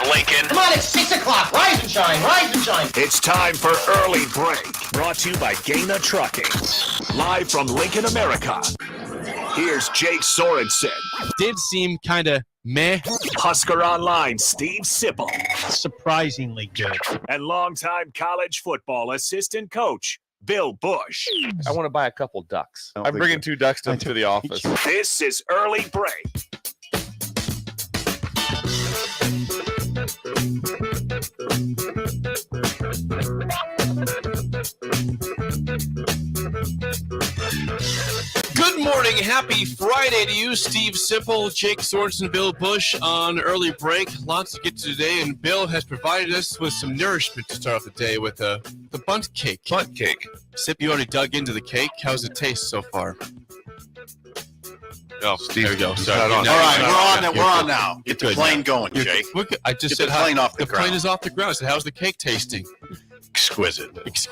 Lincoln. Come on, it's 6 o'clock. Rise and shine, rise and shine. It's time for Early Break, brought to you by Gaina Trucking. Live from Lincoln, America. Here's Jake Sorensen. Did seem kind of meh. Husker Online, Steve Sipple. Surprisingly good. And longtime college football assistant coach, Bill Busch. I want to buy a couple ducks. I'm bringing 2 ducks to the office. This is Early Break. Good morning. Happy Friday to you, Steve Sipple, Jake Sorensen, Bill Busch on Early Break. Lots to get to today, and Bill has provided us with some nourishment to start off the day with the bundt cake. Bundt cake. Sip, you already dug into the cake. How's it taste so far? Oh, Steve, there we go. Sorry. All right, we're on now. Get the plane going, Jake. I just said the plane off the ground. The plane is off the ground. I said, how's the cake tasting? Exquisite. It's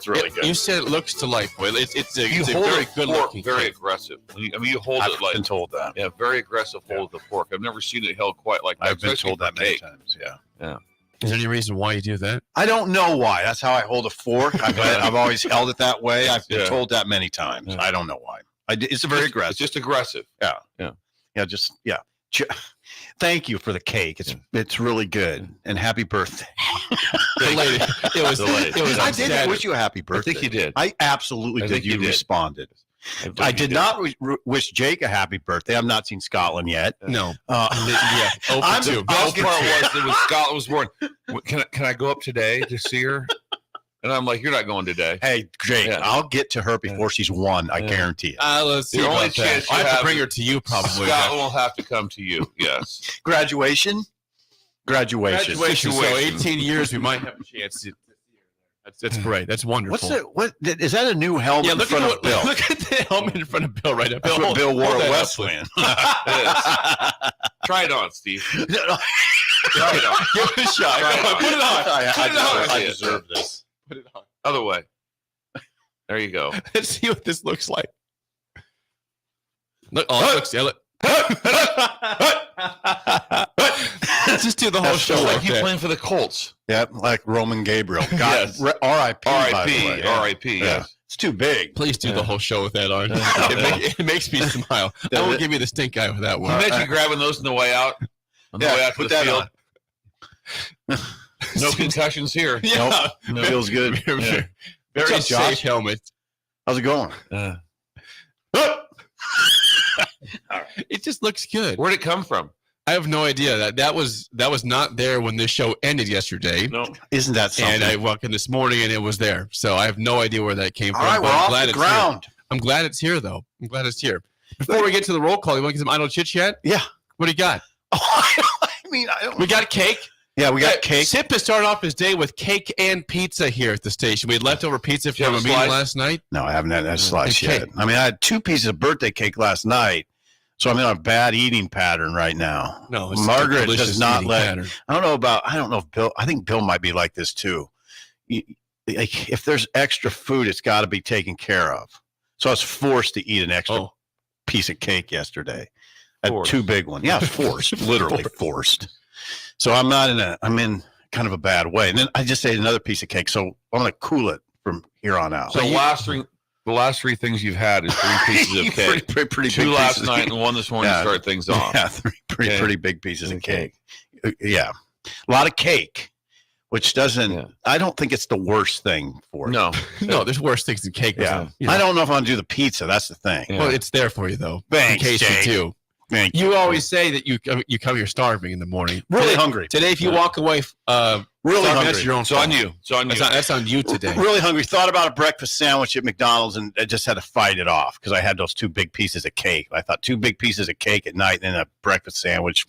really good. You said it looks delightful. It's a hold very the good pork looking very cake. aggressive. I mean, you hold I've it like been told that. Yeah, very aggressive hold of the pork. I've never seen it held quite like that. I've been especially told that for many cake. times. Yeah. Is there any reason why you do that? I don't know why. That's how I hold a fork. I've always held it that way. I've been told that many times. Yeah. I don't know why. It's very aggressive. It's just aggressive. Yeah. Thank you for the cake. It's really good. And happy birthday. It was I did wish you a happy birthday. I think you did. I absolutely I did. think you did. Responded. I did not wish Jake a happy birthday. I've not seen Scotland yet. No. Yeah. The best part was Scotland was born. Can I go up today to see her? And I'm like, you're not going today. Hey, Jake, I'll get to her before she's 1. I guarantee it. Let's see. The only about chance that. I you have to have bring her to you probably. Scotland will have to come to you. Yes. Graduation. So 18 years, we might have a chance to. That's great. That's wonderful. Is that a new helmet in front of Bill? Look at the helmet in front of Bill right now. That's what Bill wore at Westland. Try it on, Steve. Try it on. Give it a shot. Put it on. I deserve this. Put it on. Other way. There you go. Let's see what this looks like. Look, Let's just do the whole show. Like you playing for the Colts. Yeah, like Roman Gabriel. God, Yes. R.I.P. R.I.P. R.I.P. Yeah. Yes. It's too big. Please do the whole show with that on. It makes me smile. I won't give you the stink eye with that one. Can you imagine grabbing those on the way out? On the way out to put the that field. on. No concussions here. Yeah. Nope. Feels good. Very What's up, safe Josh? helmet. How's it going? It just looks good. Where'd it come from? I have no idea. That was not there when this show ended yesterday. No. Isn't that something? And I walked in this morning and it was there. So I have no idea where that came All from. right, we're but I'm off glad the it's ground. here. I'm glad it's here, though. I'm glad it's here. Before we get to the roll call, you want to get some idle chit chat? Yeah. What do you got? We got cake. Yeah, we got cake. Sip has started off his day with cake and pizza here at the station. We had leftover pizza from a meeting last night. No, I haven't had that slice Okay. yet. I mean, I had 2 pieces of birthday cake last night, so I'm in a bad eating pattern right now. No, it's Margaret a delicious does not eating let. pattern. I don't know if Bill. I think Bill might be like this too. Like, if there's extra food, it's got to be taken care of. So I was forced to eat an extra piece of cake yesterday. A 2 big one. Yeah, forced, literally forced. So I'm in kind of a bad way. And then I just ate another piece of cake. So I'm going to cool it from here on out. So the last 3 things you've had is 3 pieces of cake. pretty 2 big last pieces. night and 1 this morning to start things off. Yeah, 3 pretty big pieces of cake. Yeah. A lot of cake, which doesn't, I don't think it's the worst thing for you. No, there's worse things than cake. Yeah. I don't know if I want to do the pizza. That's the thing. Well, it's there for you, though. Thanks, in case Jake. you do. Thank you always say that you come here starving in the morning. Really hungry. Today, if you walk away really hungry, that's your own fault. It's on you. That's on you today. Really hungry. Thought about a breakfast sandwich at McDonald's, and I just had to fight it off because I had those 2 big pieces of cake. I thought 2 big pieces of cake at night and then a breakfast sandwich.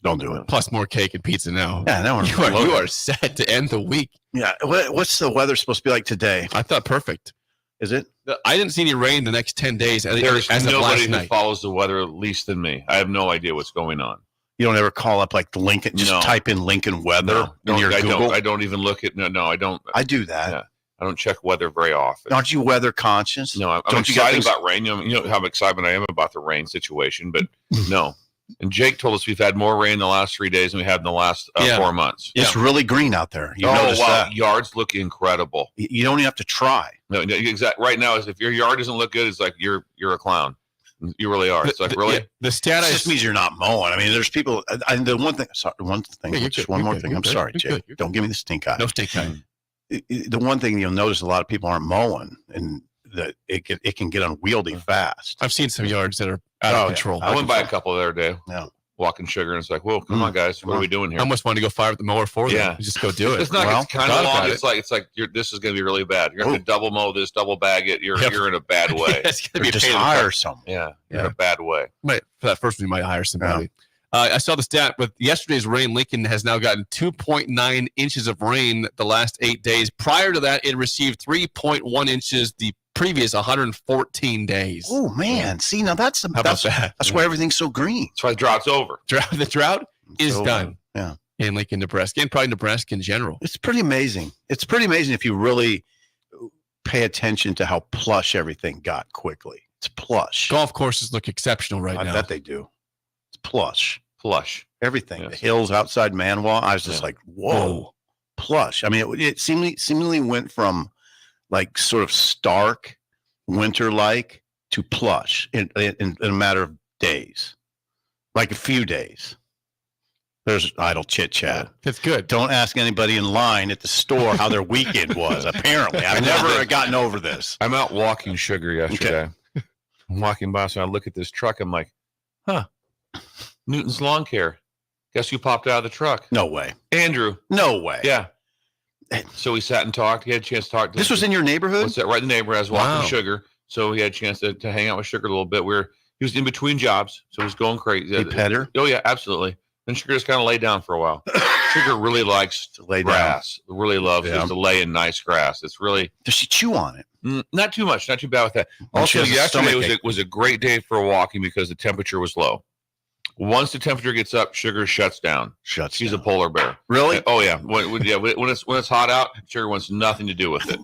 Don't do it. Plus more cake and pizza now. Yeah, now you are set to end the week. Yeah. What's the weather supposed to be like today? I thought perfect. Is it? I didn't see any rain the next 10 days. There's as of nobody last who night. follows the weather at least than me. I have no idea what's going on. You don't ever call up like Lincoln, just type in Lincoln weather in your Google? I don't even look at, no, I don't. I do that. Yeah. I don't check weather very often. Aren't you weather conscious? No, I'm Don't excited about rain. You know how excited I am about the rain situation, but no. And Jake told us we've had more rain in the last 3 days than we had in the last 4 months. It's really green out there. You oh, notice wow. that. Yards look incredible. You don't even have to try. No, exactly. Right now, if your yard doesn't look good, it's like you're a clown. You really are. It's like, really? The stat It just means you're not mowing. I mean, there's people. And the one thing, one more thing. I'm sorry, Jake. Don't give me the stink eye. No stink eye. The one thing you'll notice, a lot of people aren't mowing, and that it can get unwieldy fast. I've seen some yards that are out of control. I went by a couple the other day. Yeah. Walking sugar, and it's like, whoa, come on, guys, what are we doing here? I almost want to go fire up the mower for them. Yeah. Just go do it. It's not. Well, it's kind of long. It's like this is going to be really bad. You're going to double mow this, double bag it. You're in a bad way. It's going to be just hire someone. Yeah, you're in a bad way. For that first one, you might hire somebody. I saw the stat with yesterday's rain. Lincoln has now gotten 2.9 inches of rain the last 8 days. Prior to that, it received 3.1 inches the previous 114 days. Oh man! See, now that's why everything's so green. That's why the drought's over. The drought is done. Yeah, in Lincoln, Nebraska, and probably Nebraska in general. It's pretty amazing. It's pretty amazing if you really pay attention to how plush everything got quickly. It's plush. Golf courses look exceptional right now. I bet they do. It's plush. Everything. Yes. The hills outside Manwa. I was just like, whoa, plush. I mean, it seemingly went from like sort of stark winter-like to plush in a matter of days, like a few days. There's idle chit chat. That's good. Don't ask anybody in line at the store how their weekend was. Apparently, I've never gotten over this. I'm out walking sugar yesterday. Okay. I'm walking by, so I look at this truck. I'm like, huh, Newton's Lawn Care. Guess who popped out of the truck? No way. Andrew. No way. Yeah. So we sat and talked. He had a chance to talk. This was in your neighborhood? What's that? Right in the neighborhood. I was walking Sugar. So he had a chance to hang out with Sugar a little bit. He was in between jobs, so he was going crazy. He pet her? Oh, yeah, absolutely. Then Sugar just kind of laid down for a while. Sugar really likes to lay grass. Down. Really loves just to lay in nice grass. It's really. Does she chew on it? Not too much. Not too bad with that. Also, yesterday was a great day for walking because the temperature was low. Once the temperature gets up, Sugar shuts down. She's a polar bear. Really? Oh yeah. When it's hot out, Sugar wants nothing to do with it.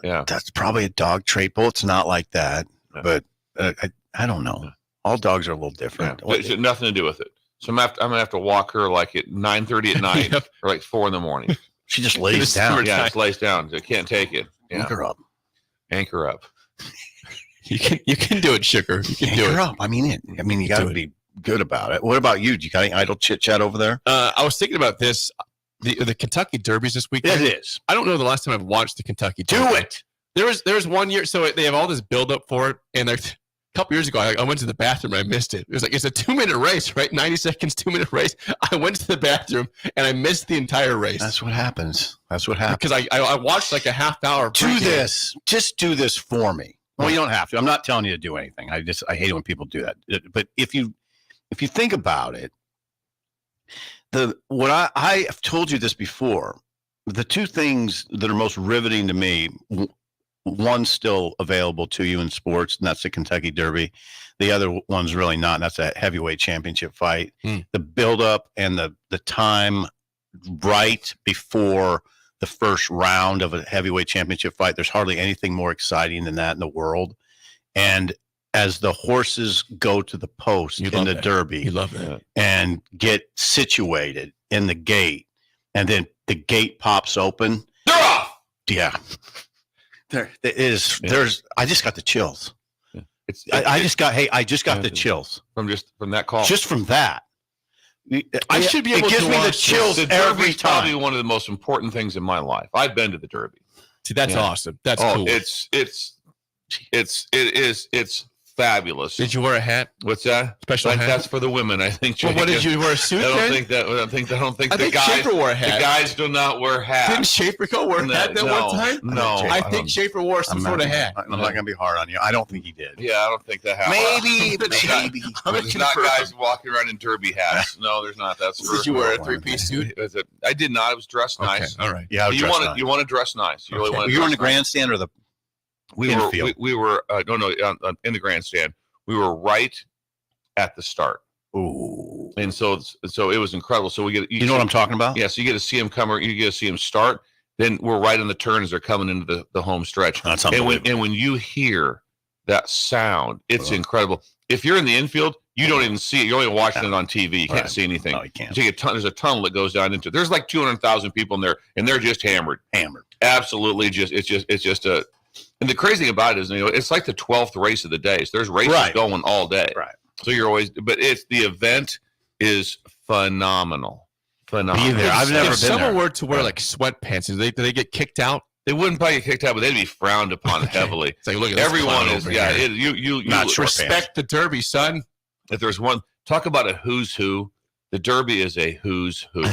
Yeah. That's probably a dog trait. Well, it's not like that, but I don't know. All dogs are a little different. Yeah. It's nothing to do with it. So I'm gonna have to walk her like at 9:30 at night or like 4 a.m. She just lays down. Yeah, just lays down. I can't take it. Yeah. Anchor up. You can do it, Sugar. You can do it. Up. I mean, you got to be good about it. What about you? Do you got any idle chit chat over there? I was thinking about this. The Kentucky Derby's this weekend. It is. I don't know the last time I've watched the Kentucky Derby. Do it. There was 1 year, so they have all this build up for it, and a couple years ago, I went to the bathroom and I missed it. It was like it's a 2-minute race, right? 90 seconds, 2-minute race. I went to the bathroom and I missed the entire race. That's what happens. Because I watched like a half hour. Just do this for me. Well, you don't have to. I'm not telling you to do anything. I hate it when people do that. But if you think about it, I have told you this before, the two things that are most riveting to me, one's still available to you in sports, and that's the Kentucky Derby. The other one's really not, and that's a heavyweight championship fight. The buildup and the time right before the first round of a heavyweight championship fight, there's hardly anything more exciting than that in the world. And as the horses go to the post in the Derby, you love that, and get situated in the gate, and then the gate pops open. They're off. Yeah. There it is. Yeah. I just got the chills. Yeah. I just got the chills from that call. Just from that. I should be able to. It gives me the chills the every Derby's time. Probably one of the most important things in my life. I've been to the Derby. See, that's awesome. That's cool. It's fabulous. Did you wear a hat? What's that? Special hat? That's for the women, I think. Well, what did you wear? A suit? I don't think the guys. Schaefer wore a hat. The guys do not wear hats. Didn't Schaefer go wear a hat that one time? No, I think Schaefer wore some sort of hat. I'm not going to be hard on you. I don't think he did. Yeah, I don't think that happened. Maybe. There's not guys walking around in derby hats. No, there's not. That's for. Did you wear a 3-piece suit? I did not. I was dressed nice. All right. Yeah, you want to dress nice. You really want. You were in the grandstand or the? We were in the grandstand. We were right at the start. Ooh. And so it was incredible. So we get you know what I'm talking about? Yeah, so you get to see him come, or you get to see him start. Then we're right on the turn as they're coming into the home stretch. That's unbelievable. And when you hear that sound, it's incredible. If you're in the infield, You don't even see it. You're only watching it on TV. You can't see anything. No, you can't. There's a tunnel that goes down into. There's like 200,000 people in there, and they're just hammered. Absolutely, it's just a. And the crazy thing about it is, it's like the 12th race of the day. So there's races going all day. Right. So you're always, but the event is phenomenal. Be there. I've never been there. If someone were to wear like sweatpants, do they get kicked out? They wouldn't probably get kicked out, but they'd be frowned upon heavily. It's like, look at everyone is. Yeah, you respect the Derby, son. If there's one, talk about a who's who. The Derby is a who's who.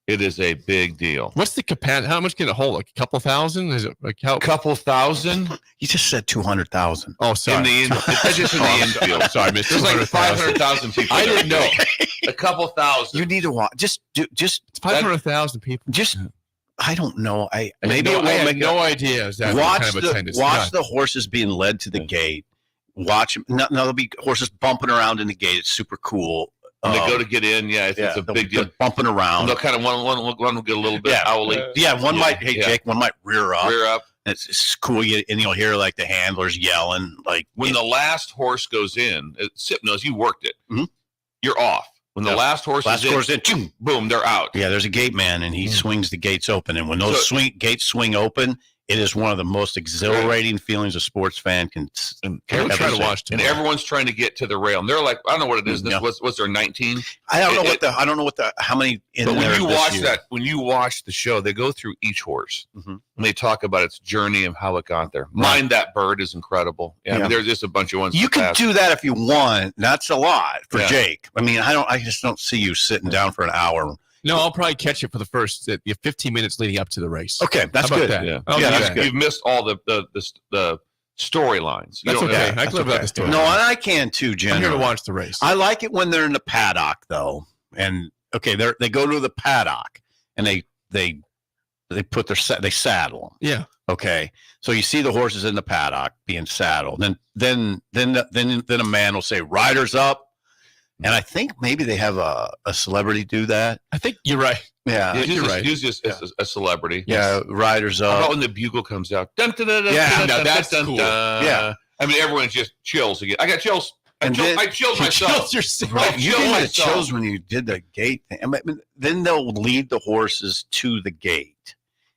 It is a big deal. What's the capacity? How much can it hold? Like a couple thousand? Is it like how? Couple thousand? You just said 200,000. Oh, sorry. That's just in the infield. Sorry, I missed. There's like 500,000 people. I didn't know. A couple thousand. You need to watch. Just 500,000 people. I don't know. I have no idea. Watch the horses being led to the gate. Watch them. Now there'll be horses bumping around in the gate. It's super cool. When they go to get in, it's a big deal. Bumping around. And they'll kind of one will get a little bit owly. One might. Hey, Jake. One might rear up. And it's cool. And you'll hear like the handlers yelling. Like when the last horse goes in, Sip knows you worked it. Mm-hmm. You're off. When the last horse is in, boom, they're out. Yeah, there's a gate man, and he swings the gates open. And when those gates swing open, it is one of the most exhilarating feelings a sports fan can ever try to watch. And everyone's trying to get to the rail, and they're like, I don't know what it is. What's there 19? I don't know how many. But when you watch the show, they go through each horse and they talk about its journey and how it got there. Mind That Bird is incredible. I mean, there's just a bunch of ones. You can do that if you want. That's a lot for Jake. I mean, I just don't see you sitting down for an hour. No, I'll probably catch it for the first 15 minutes leading up to the race. Okay, that's good. That? Yeah, that's good. You've missed all the storylines. That's okay. I can live without the story. No, and I can too, Jen. I'm here to watch the race. I like it when they're in the paddock, though. And they go to the paddock and they put they saddle them. Yeah. Okay. So you see the horses in the paddock being saddled. Then a man will say, "Riders up." And I think maybe they have a celebrity do that. I think you're right. Yeah, you're right. He's just a celebrity. Yeah, riders up. How about when the bugle comes out? That's cool. Yeah. I mean, everyone's just chills again. I got chills. I chilled myself. Right. You had chills when you did the gate thing. I mean, then they'll lead the horses to the gate.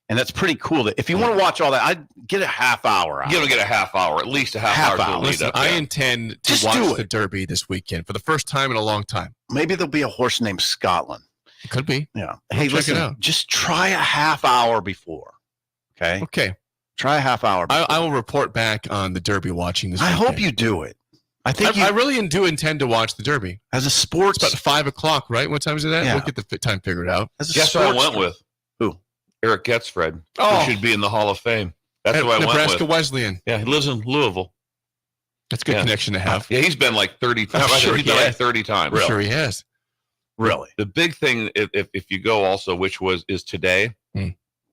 And that's pretty cool. If you want to watch all that, I'd get a half hour out. You're going to get a half hour, at least a half hour. Listen, I intend to watch the Derby this weekend for the first time in a long time. Maybe there'll be a horse named Scotland. It could be. Yeah. Hey, listen, just try a half hour before. Okay? Okay. Try a half hour before. I will report back on the Derby watching this weekend. I hope you do it. I really do intend to watch the Derby. As a sports... It's about 5 o'clock, right? What time is it at? Yeah. We'll get the time figured out. Guess what I went with? Who? Eric Getzfred, who should be in the Hall of Fame. That's who I went with. Nebraska Wesleyan. Yeah, he lives in Louisville. That's a good connection to have. Yeah, he's been like 30 times. He's been like 30 times. I'm sure he has. Really? The big thing, if you go also, which is today.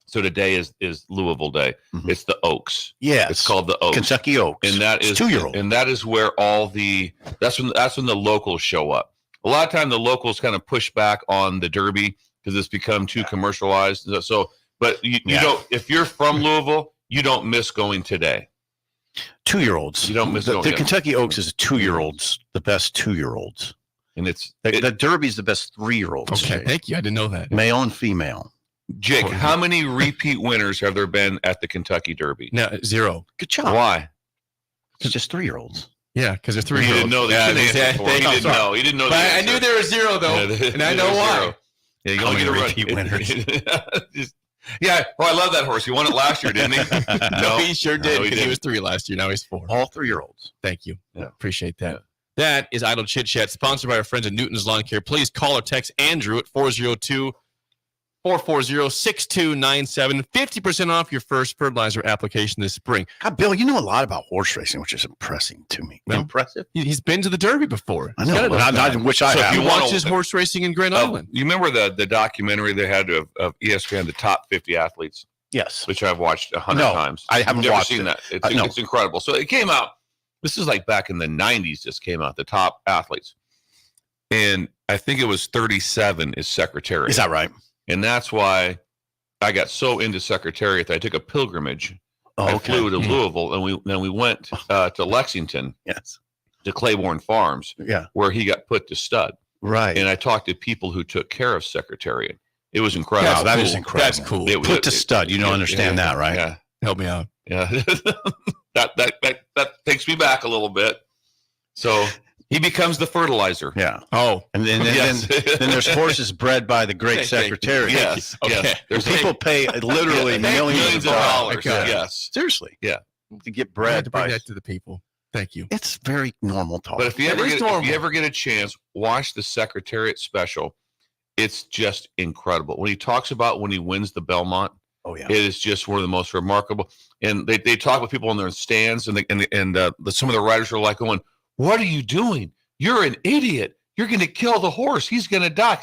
So today is Louisville Day. Mm-hmm. It's the Oaks. Yeah, it's called the Oaks, Kentucky Oaks, and that is 2-year-old. And that is where that's when the locals show up. A lot of time the locals kind of push back on the Derby because it's become too commercialized. So. But you don't. If you're from Louisville, you don't miss going today. 2-year-olds. You don't miss the Kentucky Oaks is 2-year-olds, the best 2-year-olds, and the Derby's the best 3-year-olds. Okay, thank you. I didn't know that. Male and female. Jake, how many repeat winners have there been at the Kentucky Derby? No, 0. Good job. Why? It's just 3-year-olds. Yeah, because they're 3-year-olds. He didn't know that. He didn't know. But I knew there was 0 though, and I know why. Yeah, you only get a repeat winners. Yeah, I love that horse. He won it last year, didn't he? No, he sure did because he was 3 last year. Now he's 4. All 3-year-olds. Thank you. Yeah. Appreciate that. Yeah. That is Idle Chit Chat, sponsored by our friends at Newton's Lawn Care. Please call or text Andrew at 402-440-6297. 50% off your first fertilizer application this spring. God, Bill, you know a lot about horse racing, which is impressive to me. Well, impressive? He's been to the Derby before. I know. I wish I had. He watches horse racing in Grand Island. You remember the documentary they had of ESPN, the top 50 athletes? Yes. Which I've watched 100 times. I haven't never watched seen it. that. It's incredible. So it came out. This is like back in the 90s, just came out, the top athletes. And I think it was 37 is Secretariat. Is that right? And that's why I got so into Secretariat that I took a pilgrimage. I flew to Louisville, and we went to Lexington. Yes. to Claiborne Farms, Yeah. where he got put to stud. Right. And I talked to people who took care of Secretariat. It was incredible. Wow, that is incredible. That's cool. Put to stud. You don't understand that, right? Yeah. Help me out. Yeah. that takes me back a little bit. So he becomes the fertilizer. Yeah. Oh, And then Yes. then there's horses bred by the great Secretariat. Yes. Okay. Yes. There's People pay literally millions of dollars. Okay. Yes. Seriously. Yeah. To get I had bred to bring by. that to the people. Thank you. It's very normal talk. But if you It ever is get, normal. if you ever get a chance, watch the Secretariat special. It's just incredible. When he talks about when he wins the Belmont, oh yeah. it is just one of the most remarkable. And they talk with people in their stands, and some of the riders are like going, "What are you doing? You're an idiot. You're going to kill the horse. He's going to die."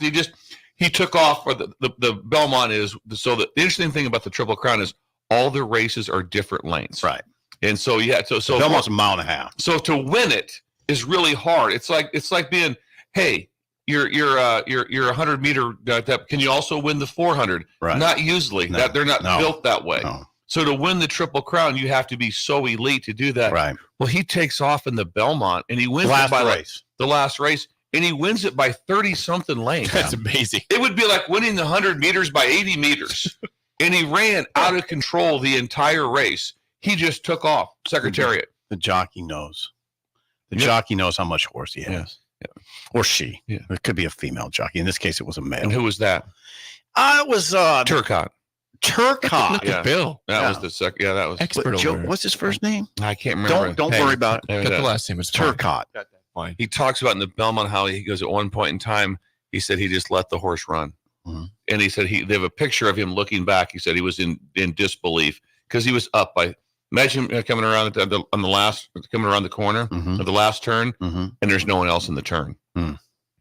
He took off. For the Belmont is so the interesting thing about the Triple Crown is all the races are different lanes. Right. And so so Belmont's a mile and a half. So to win it is really hard. It's like being, hey, you're 100 meter. Can you also win the 400? Right. Not usually. No. They're not built that way. No. So to win the Triple Crown, you have to be so elite to do that. Right. Well, he takes off in the Belmont and he wins Last it by race. the last race, and he wins it by 30 something lanes. That's amazing. It would be like winning the 100 meters by 80 meters, and he ran out of control the entire race. He just took off. Secretariat. The jockey knows. The Yeah. jockey knows how much horse he has. Yeah. Or she. Yeah. It could be a female jockey. In this case, it was a And male. who was that? It was Turcotte. Turcotte. Look Yeah. at Bill. That Yeah. was the second. Yeah, that was. Expert Joe, over there. what's his first name? I can't remember. Don't Hey. worry about it. Got the last name. It's fine. Turcotte. Fine. He talks about in the Belmont how he goes at one point in time. He said he just let the horse run, Mhm. and he said they have a picture of him looking back. He said he was in disbelief because he was up by. Imagine coming around coming around the corner Mhm. of the last turn, Mhm. and there's no one else in the turn. Hmm.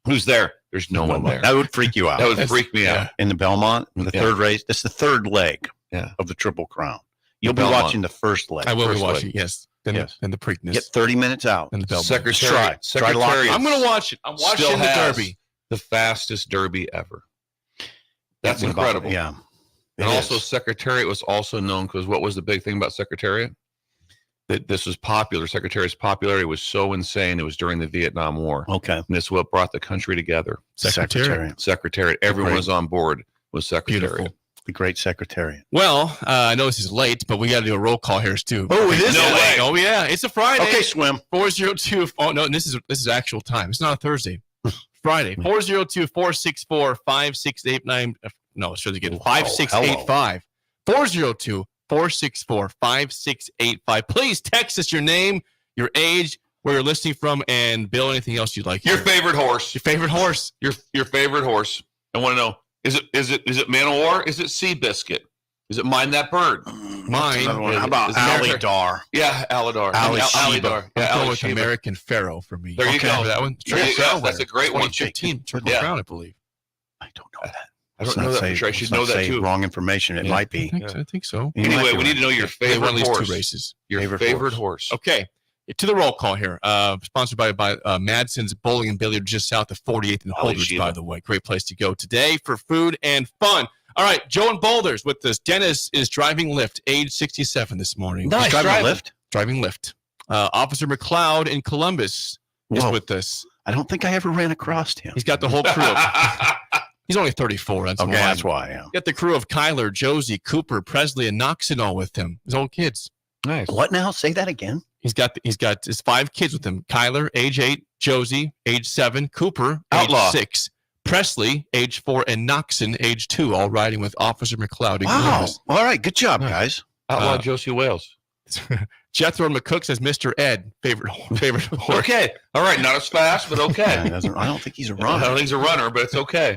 Who's there? There's no one there. That would freak you out. That would That's- freak me out. In the Belmont, the Yeah. third race. That's the third leg Yeah. of the Triple Crown. You'll be Belmont. watching the first leg. I will be First watching. Yes. Then Yes. the Preakness. Get 30 minutes out. And the Belmont. Secretariat. Try lock- Secretariat. I'm going to watch it. I'm watching Still the has Derby. the fastest Derby ever. That's What about- incredible. Yeah. It And also, is. Secretariat was also known because what was the big thing about Secretariat? That this was popular. Secretariat's popularity was so insane. It was during the Vietnam War. Okay. And this is what brought the country together. Secretariat. Secretariat. Everyone Great. was on board with Secretariat. Beautiful. The great Secretariat. Well, I know this is late, but we got to do a roll call here too. Oh, it is No late. way. Oh yeah, it's a Friday. Okay, swim. 402. Oh no, this is actual time. It's not a Thursday. Friday. 402-464-5689. No, it's really good. Wow, 5685. 402-464-5685. Please text us your name, your age, where you're listening from, and Bill, anything else you'd like. Your here. favorite horse. Your favorite horse. Your favorite horse. I want to know. Is it Man o' War? Is it Seabiscuit? Is it Mind That Bird? Mine. How about Is it America- Alidar? Yeah, Alidar. Ali Alidar. Sheba. Yeah, I'm going Ali with Sheba. American Pharaoh for me. There you Okay, go. for that one. There you go. That's a great one. 2015 Triple Yeah. Crown, I believe. I don't know that. I don't know that for sure. I should know that too. Wrong information. It Yeah, might be. I think so. You might Anyway, be we need to know your They won favorite at least horse. 2 races. Your Favorite favorite horse. horse. Okay, to the roll call here. Sponsored by Madsen's Bowling and Billiard, just south of 48th and Ali Holdridge, Sheba. by the way. Great place to go today for food and fun. All right, Joe and Boulders with us. Dennis is driving Lyft, age 67 this morning. Nice. He's Driving a driving. lift? driving Lyft. Officer McLeod in Columbus is Whoa. with us. I don't think I ever ran across him. He's got the whole crew. He's only 34. That's Okay, why. that's why. Yeah. Got the crew of Kyler, Josie, Cooper, Presley, and Knoxon all with him. His own kids. Nice. What now? Say that again. He's got his 5 kids with him. Kyler, age 8, Josie, age 7, Cooper, Outlaw. age 6, Presley, age 4, and Knoxon, age 2, all riding with Officer McLeod. in Wow. Columbus. All right. Good job, Yeah. guys. Outlaw Josie Wales. Jethro McCook says Mr. Ed, favorite horse. Okay. All right. Not as fast, but Yeah, okay. he doesn't- I don't think he's a I don't runner. think he's a runner, but it's okay.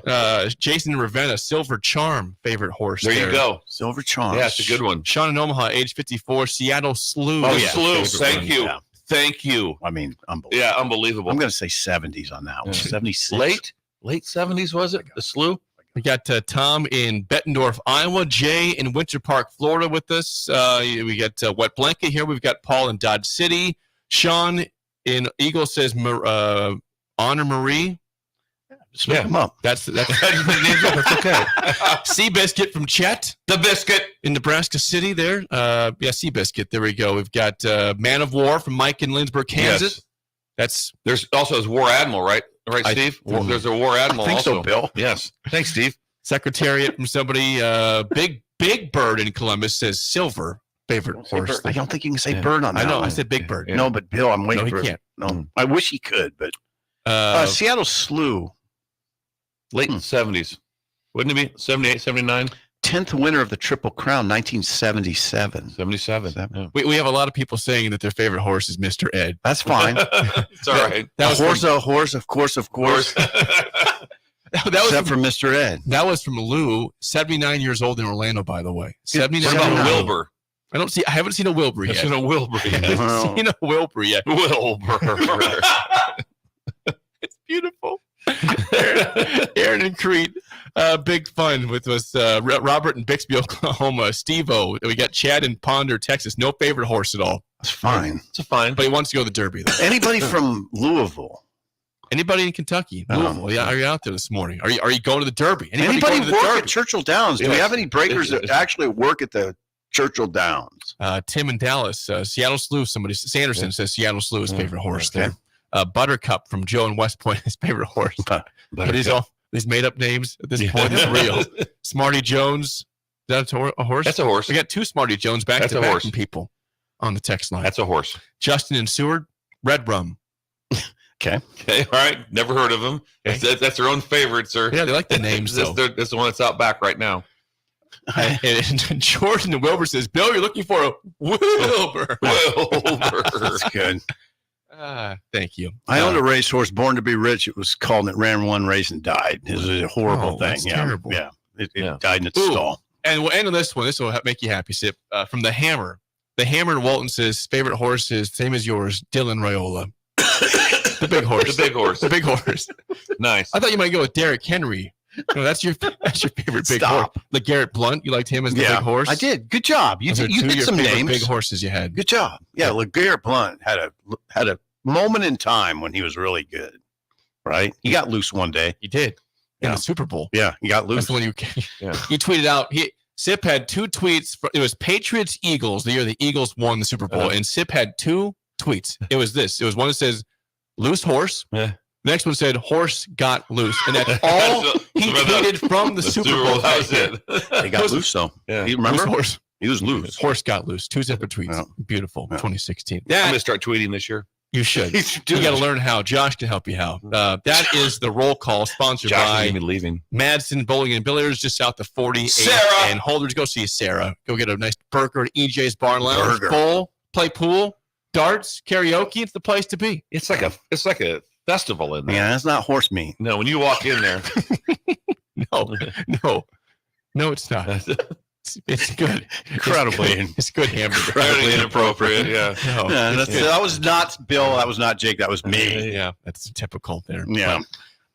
Jason Ravenna, Silver Charm, favorite horse. There you go. Silver Charm. Yeah, it's a good one. Sean in Omaha, age 54, Seattle Slew. Oh, yeah. Slew. Favorite Thank one. you. Yeah. Thank you. I mean, unbelievable. Yeah, unbelievable. I'm going to say 70s on that one. Yeah. 76. Late 70s, was it? The Slew? We got Tom in Bettendorf, Iowa, Jay in Winter Park, Florida with us. We got Wet Blanket here. We've got Paul in Dodge City. Sean in Eagle says Honor Marie. Just look him up. That's That's okay. Seabiscuit from Chet The Biscuit. in Nebraska City there. Seabiscuit. There we go. We've got Man of War from Mike in Lindsborg, Kansas. There's also this War Admiral, right? Right, Steve? There's a War Admiral. I think also. so, Bill. Yes. Thanks, Steve. Secretariat from somebody. Big Bird in Columbus says silver favorite horse. I don't think you can say bird on that. I know. one. I said Big Bird. No, but Bill, I'm waiting for he it. can't. No, I wish he could, but Seattle Slew. Late 70s. Wouldn't it be 78, 79? 10th winner of the Triple Crown, 1977. 77. Yeah. We have a lot of people saying that their favorite horse is Mr. Ed. That's fine. It's all right. That was a horse, of course. That was Except for Mr. Ed. That was from Lou, 79 years old in Orlando, by the way. 79 What years about old. Wilbur? I haven't seen a Wilbur yet. I've seen a Wilbur yet. I haven't seen a Wilbur yet. Wilbur. It's beautiful. Aaron and Creed, big fun with us. Robert in Bixby, Oklahoma. Steve-O. We got Chad in Ponder, Texas. No favorite horse at all. That's fine. It's fine. But he wants to go to the Derby, though. Anybody from Louisville? Anybody in Kentucky? Louisville? Yeah, are you out there this morning? Are you going to the Derby? Anybody going to the work Derby? at Churchill Downs? Do we have any breakers that actually work at the Churchill Downs? Tim in Dallas, Seattle Slew. Sanderson says Seattle Slew is favorite horse there. Buttercup from Joe in West Point, his favorite horse. But these made up names at this point is real. Smarty Jones, is that a horse? That's a horse. We got two Smarty Jones back to back from people on the text line. That's a horse. Justin and Seward, Red Rum. Okay. All right. Never heard of them. That's their own favorite, sir. Yeah, they like the names, though. That's the one that's out back right now. And Jordan and Wilbur says, Bill, you're looking for a Wilbur. Wilbur. That's good. Thank you. I owned a racehorse, Born to be Rich. It was called, and it ran one race and died. It was a horrible thing. That's terrible. Yeah. It died in its stall. And we'll end on this one. This will make you happy, Sip. From the Hammer. The Hammer in Walton says, favorite horse is same as yours, Dylan Raiola. The big horse. The big horse. The big horse. Nice. I thought you might go with Derrick Henry. No, that's your favorite big horse. Like Garrett Blunt, you liked him as the big horse? I did. Good job. You did some names. Big horses you had. Good job. Yeah, look, Garrett Blunt had a moment in time when he was really good. Right? He got loose one day. He did. In the Super Bowl. Yeah, he got loose. That's when you tweeted out. Sip had two tweets. It was Patriots Eagles, the year the Eagles won the Super Bowl, and Sip had two tweets. It was this. It was one that says loose horse. Yeah. The next one said horse got loose, and that's all he tweeted from the Super Bowl. That was it. He got loose though. Yeah. You remember? Loose horse. He was loose. Horse got loose. Two separate tweets. Yeah. Beautiful. Yeah. 2016. I'm going to start tweeting this year. You should. You got to learn how. Josh can help you how. That is the roll call sponsored by leaving. Madsen Bowling and Billiards, just south of 48 Sarah and Holders. Go see Sarah. Go get a nice burger at EJ's Barn Lounge. Burger. Bowl, play pool, darts, karaoke. It's the place to be. It's like a festival in there. Yeah, that's not horse meat. No, when you walk in there. No, it's not. It's good. Incredibly. It's good hamburger. Incredibly inappropriate. Yeah. No, That was not Bill. That was not Jake. That was me. Yeah, that's typical there. Yeah.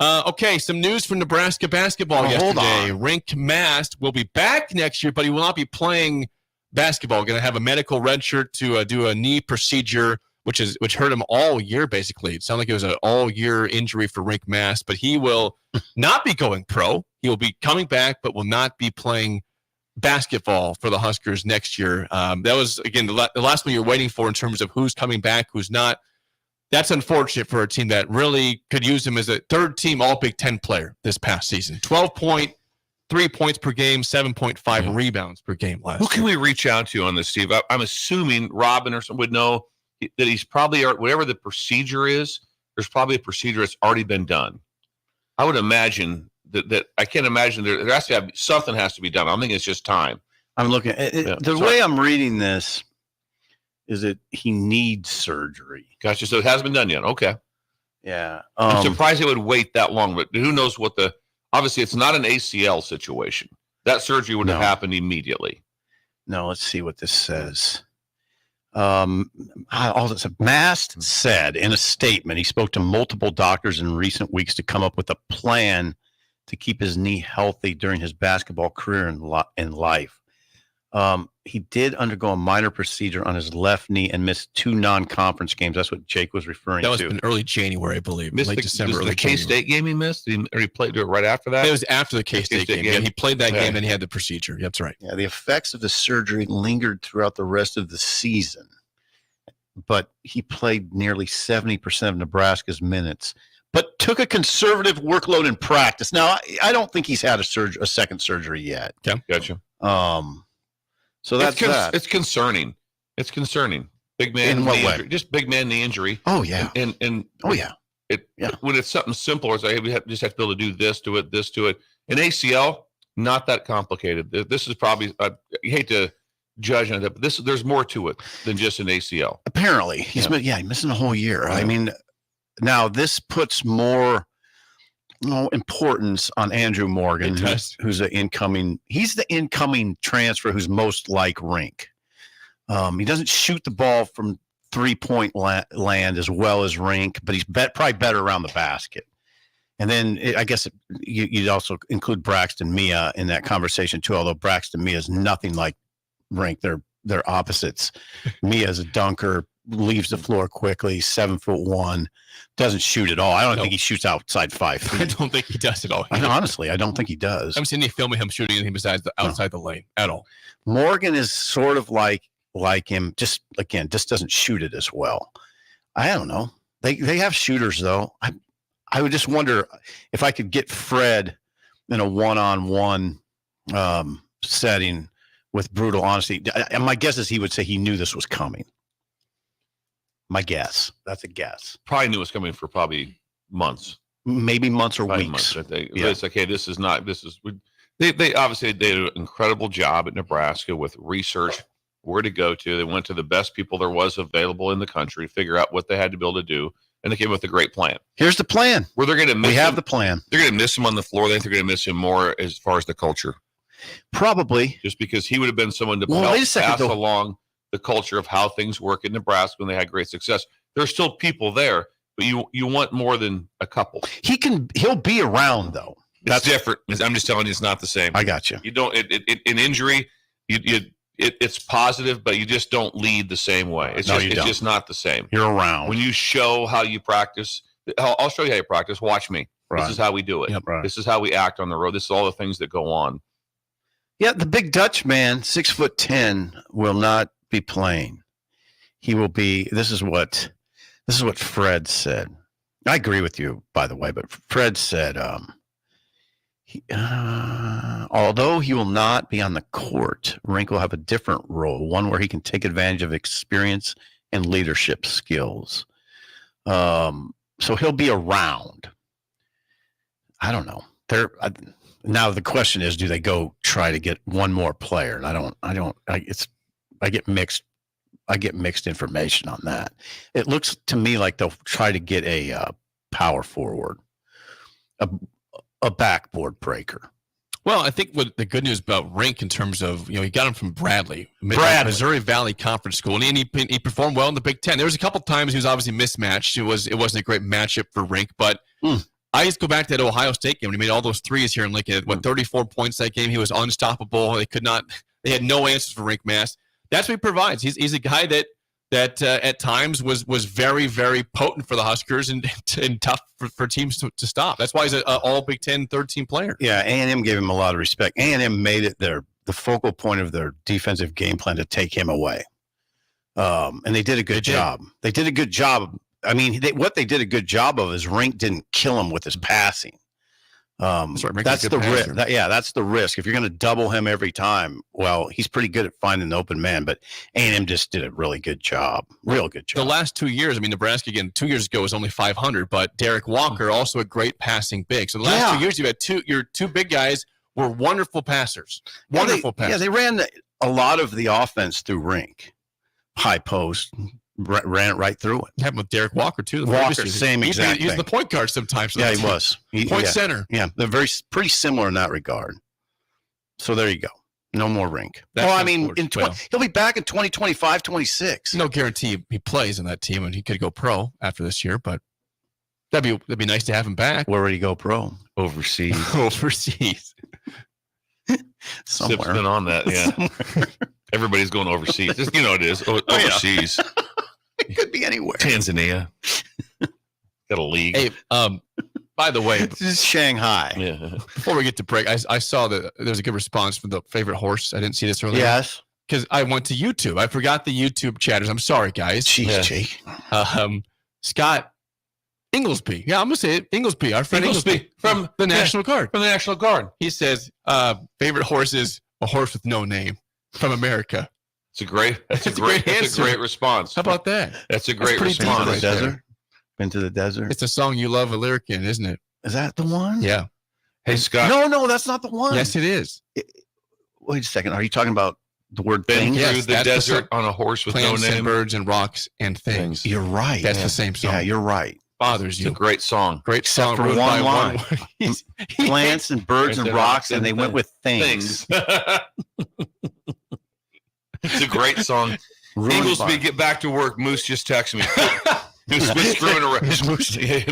Okay, some news from Nebraska basketball yesterday. Hold on. Rink Mast will be back next year, but he will not be playing basketball. Going to have a medical red shirt to do a knee procedure, which hurt him all year, basically. It sounded like it was an all-year injury for Rink Mast, but he will not be going pro. He will be coming back, but will not be playing basketball for the Huskers next year. That was, again, the last one you're waiting for in terms of who's coming back, who's not. That's unfortunate for a team that really could use him as a third-team All-Big Ten player this past season. 12.3 points per game, 7.5 rebounds per game last Who can we reach out to on this, Steve? I'm assuming Robin or someone would know that he's probably, whatever the procedure is, there's probably a procedure that's already been done. I would imagine that I can't imagine there has to be something has to be done. I don't think it's just time. I'm looking at it. The way I'm reading this is that he needs surgery. Gotcha. So it hasn't been done yet. Okay. Yeah. I'm surprised they would wait that long, but who knows obviously it's not an ACL situation. That surgery would have happened immediately. No, let's see what this says. Mast said in a statement, he spoke to multiple doctors in recent weeks to come up with a plan to keep his knee healthy during his basketball career in life. He did undergo a minor procedure on his left knee and missed 2 non-conference games. That's what Jake was referring to. That was in early January, I believe. Late December. The K-State game he missed? Or he played it right after that? It was after the K-State game. Yeah, he played that game and he had the procedure. That's right. Yeah, the effects of the surgery lingered throughout the rest of the season. but he played nearly 70% of Nebraska's minutes, but took a conservative workload in practice. Now, I don't think he's had a second surgery yet. Okay, gotcha. So that's that. It's concerning. It's concerning. Big man in what way? Injury, just big man knee injury. Oh yeah. And oh yeah. When it's something simple, it's like, hey, just have to be able to do this to it, this to it. An ACL, not that complicated. This is probably you hate to judge on that, but there's more to it than just an ACL. Apparently, he's missing a whole year. Yeah. I mean, now this puts more importance on Andrew Morgan, who's the incoming. He's the incoming transfer who's most like Rink. He doesn't shoot the ball from 3-point land as well as Rink, but he's probably better around the basket. And then I guess you'd also include Braxton Mia in that conversation too, although Braxton Mia is nothing like Rink. They're opposites. Mia is a dunker, leaves the floor quickly, 7'1", doesn't shoot at all. I don't think he shoots outside 5 feet. I don't think he does at all. Honestly, I don't think he does. I haven't seen any film of him shooting anything besides outside the lane at all. Morgan is sort of like him, just doesn't shoot it as well. I don't know. They have shooters though. I would just wonder if I could get Fred in a one-on-one setting with brutal honesty. My guess is he would say he knew this was coming. My guess. That's a guess. Probably knew it was coming for probably months. Maybe months or probably weeks. Months, It's like, hey, they obviously did an incredible job at Nebraska with research, where to go to. They went to the best people there was available in the country, figure out what they had to be able to do, and they came up with a great plan. Here's the plan. Where they're going to miss We have the plan. They're going to miss him on the floor. They think they're going to miss him more as far as the culture. Probably. Just because he would have been someone to help pass along the culture of how things work in Nebraska when they had great success. There's still people there, but you want more than a couple. He'll be around though. That's different. I'm just telling you, it's not the same. I got you. You don't. An injury, it's positive, but you just don't lead the same way. It's just not the same. You're around. When you show how you practice, I'll show you how you practice. Watch me. Right. This is how we do it. Yep, right. This is how we act on the road. This is all the things that go on. Yeah, the big Dutch man, 6'10", will not be playing. He will be. This is what Fred said. I agree with you, by the way, but Fred said, although he will not be on the court, Rink will have a different role, one where he can take advantage of experience and leadership skills. So he'll be around. I don't know. Now the question is, do they go try to get one more player? And I get mixed information on that. It looks to me like they'll try to get a power forward, a backboard breaker. Well, I think what the good news about Rink in terms of, he got him from Bradley. Missouri Valley Conference School, and he performed well in the Big Ten. There was a couple times he was obviously mismatched. It wasn't a great matchup for Rink, but I just go back to that Ohio State game when he made all those threes here in Lincoln. 34 points that game. He was unstoppable. They had no answers for Rink Mass. That's what he provides. He's a guy that at times was very, very potent for the Huskers and tough for teams to stop. That's why he's an all Big Ten third-team player. Yeah, A&M gave him a lot of respect. A&M made it the focal point of their defensive game plan to take him away. And they did a good job. They did a good job. I mean, what they did a good job of is Rink didn't kill him with his passing. That's the risk. That's the risk. If you're going to double him every time, well, he's pretty good at finding the open man, but A&M just did a really good job. Real good job. The last 2 years, Nebraska, again, 2 years ago was only 500, but Derek Walker, also a great passing big. So the last 2 years, you've had your two big guys were wonderful passers. Wonderful passers. Yeah, they ran a lot of the offense through Rink. High post. Ran it right through it. Happened with Derek Walker too. Same exact thing. He's the point guard sometimes. Yeah, he was. Point center. Yeah, they're pretty similar in that regard. So there you go. No more Rink. He'll be back in 2025, 26. No guarantee he plays in that team, and he could go pro after this year. But that'd be nice to have him back. Where would he go pro? Overseas. Overseas. Somewhere. Sip's been on that. Yeah. Everybody's going overseas. It is overseas. It could be anywhere. Tanzania. Got a league. Hey, by the way, this is Shanghai. Yeah. Before we get to break, I saw that there's a good response from the favorite horse. I didn't see this earlier. Yes. because I went to YouTube. I forgot the YouTube chatters. I'm sorry, guys. Jeez, Jake. Scott Inglesby. Yeah, I'm going to say it. Inglesby, our friend Inglesby from the National Guard. From the National Guard. He says, favorite horse is a horse with no name from America. That's a great response. How about that? That's a great pretty deep response. right Desert. Been to the desert. It's a song you love a lyric in, isn't it? Is that the one? Yeah. Hey, Scott. No, that's not the one. Yes, it is. Wait a second. Are you talking about the word Been thing? through Yes, the that's the desert on a horse with Plants no and name. birds and rocks and things. You're right. That's the same song. Yeah, you're right. Bothers It's a you. great song. Great song. for wrote one by line. He Plants and birds and Right there, rocks, and and they went with things. It's a great song. Inglesby, get back to work. Moose just texted me. Moose screwing around.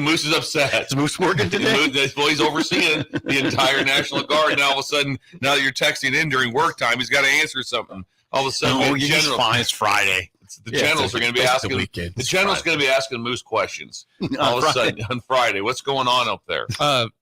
Moose is upset. Is Moose working today? Well, he's overseeing the entire National Guard. Now, all of a sudden, now that you're texting in during work time, he's got to answer something. All of a sudden, No, the you're just general- fine. It's Friday. the generals are going to be asking the general's going to be asking Moose questions all of a sudden on Friday. What's going on up there?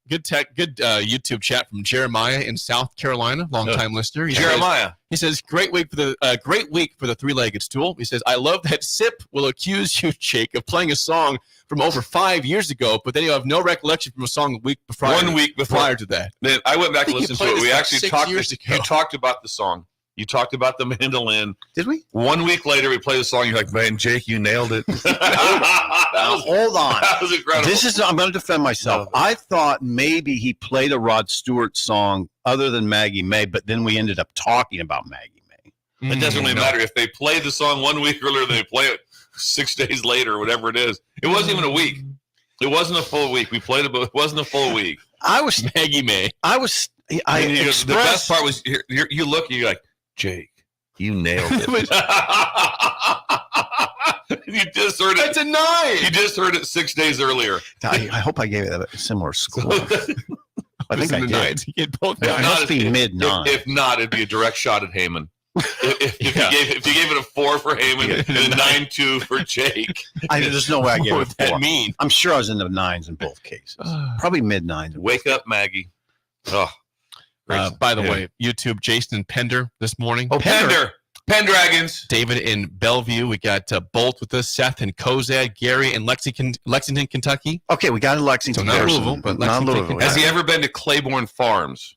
Good YouTube chat from Jeremiah in South Carolina, longtime listener. He says, great week for the three-legged stool. He says, I love that Sip will accuse you, Jake, of playing a song from over 5 years ago, but then you have no recollection from a song a week before. 1 week before. Prior to that. Then I went back and listened to it. We actually talked. You talked about the song. You talked about the mandolin. Did we? 1 week later, we play the song. You're like, man, Jake, you nailed it. Hold on. That was incredible. I'm going to defend myself. No. I thought maybe he played a Rod Stewart song other than Maggie May, but then we ended up talking about Maggie May. It doesn't really matter if they play the song 1 week earlier than they play it 6 days later, whatever it is. It wasn't even a week. It wasn't a full week. We played it, but it wasn't a full week. I was Maggie May. The best part was you look and you're like, Jake, you nailed it. You just heard it. It's a 9. You just heard it 6 days earlier. I hope I gave it a similar score. I think I did. 9s. He get both It nines. must be mid-9. If not, it'd be a direct shot at Heyman. If you gave it a 4 for Heyman and a 9-2 for Jake. There's no way I gave What it would a 4. that mean? I'm sure I was in the 9s in both cases. Probably mid-9s. Wake up, Maggie. Oh, By the way, YouTube, Jason and Pender this morning. Oh, Pender. Pendragons. David in Bellevue. We got Bolt with us. Seth in Cozad. Gary in Lexington, Kentucky. Okay, we got in Lexington. So not Harrison. Louisville, but Not Lexington, Louisville. Has yeah. he ever been to Claiborne Farms?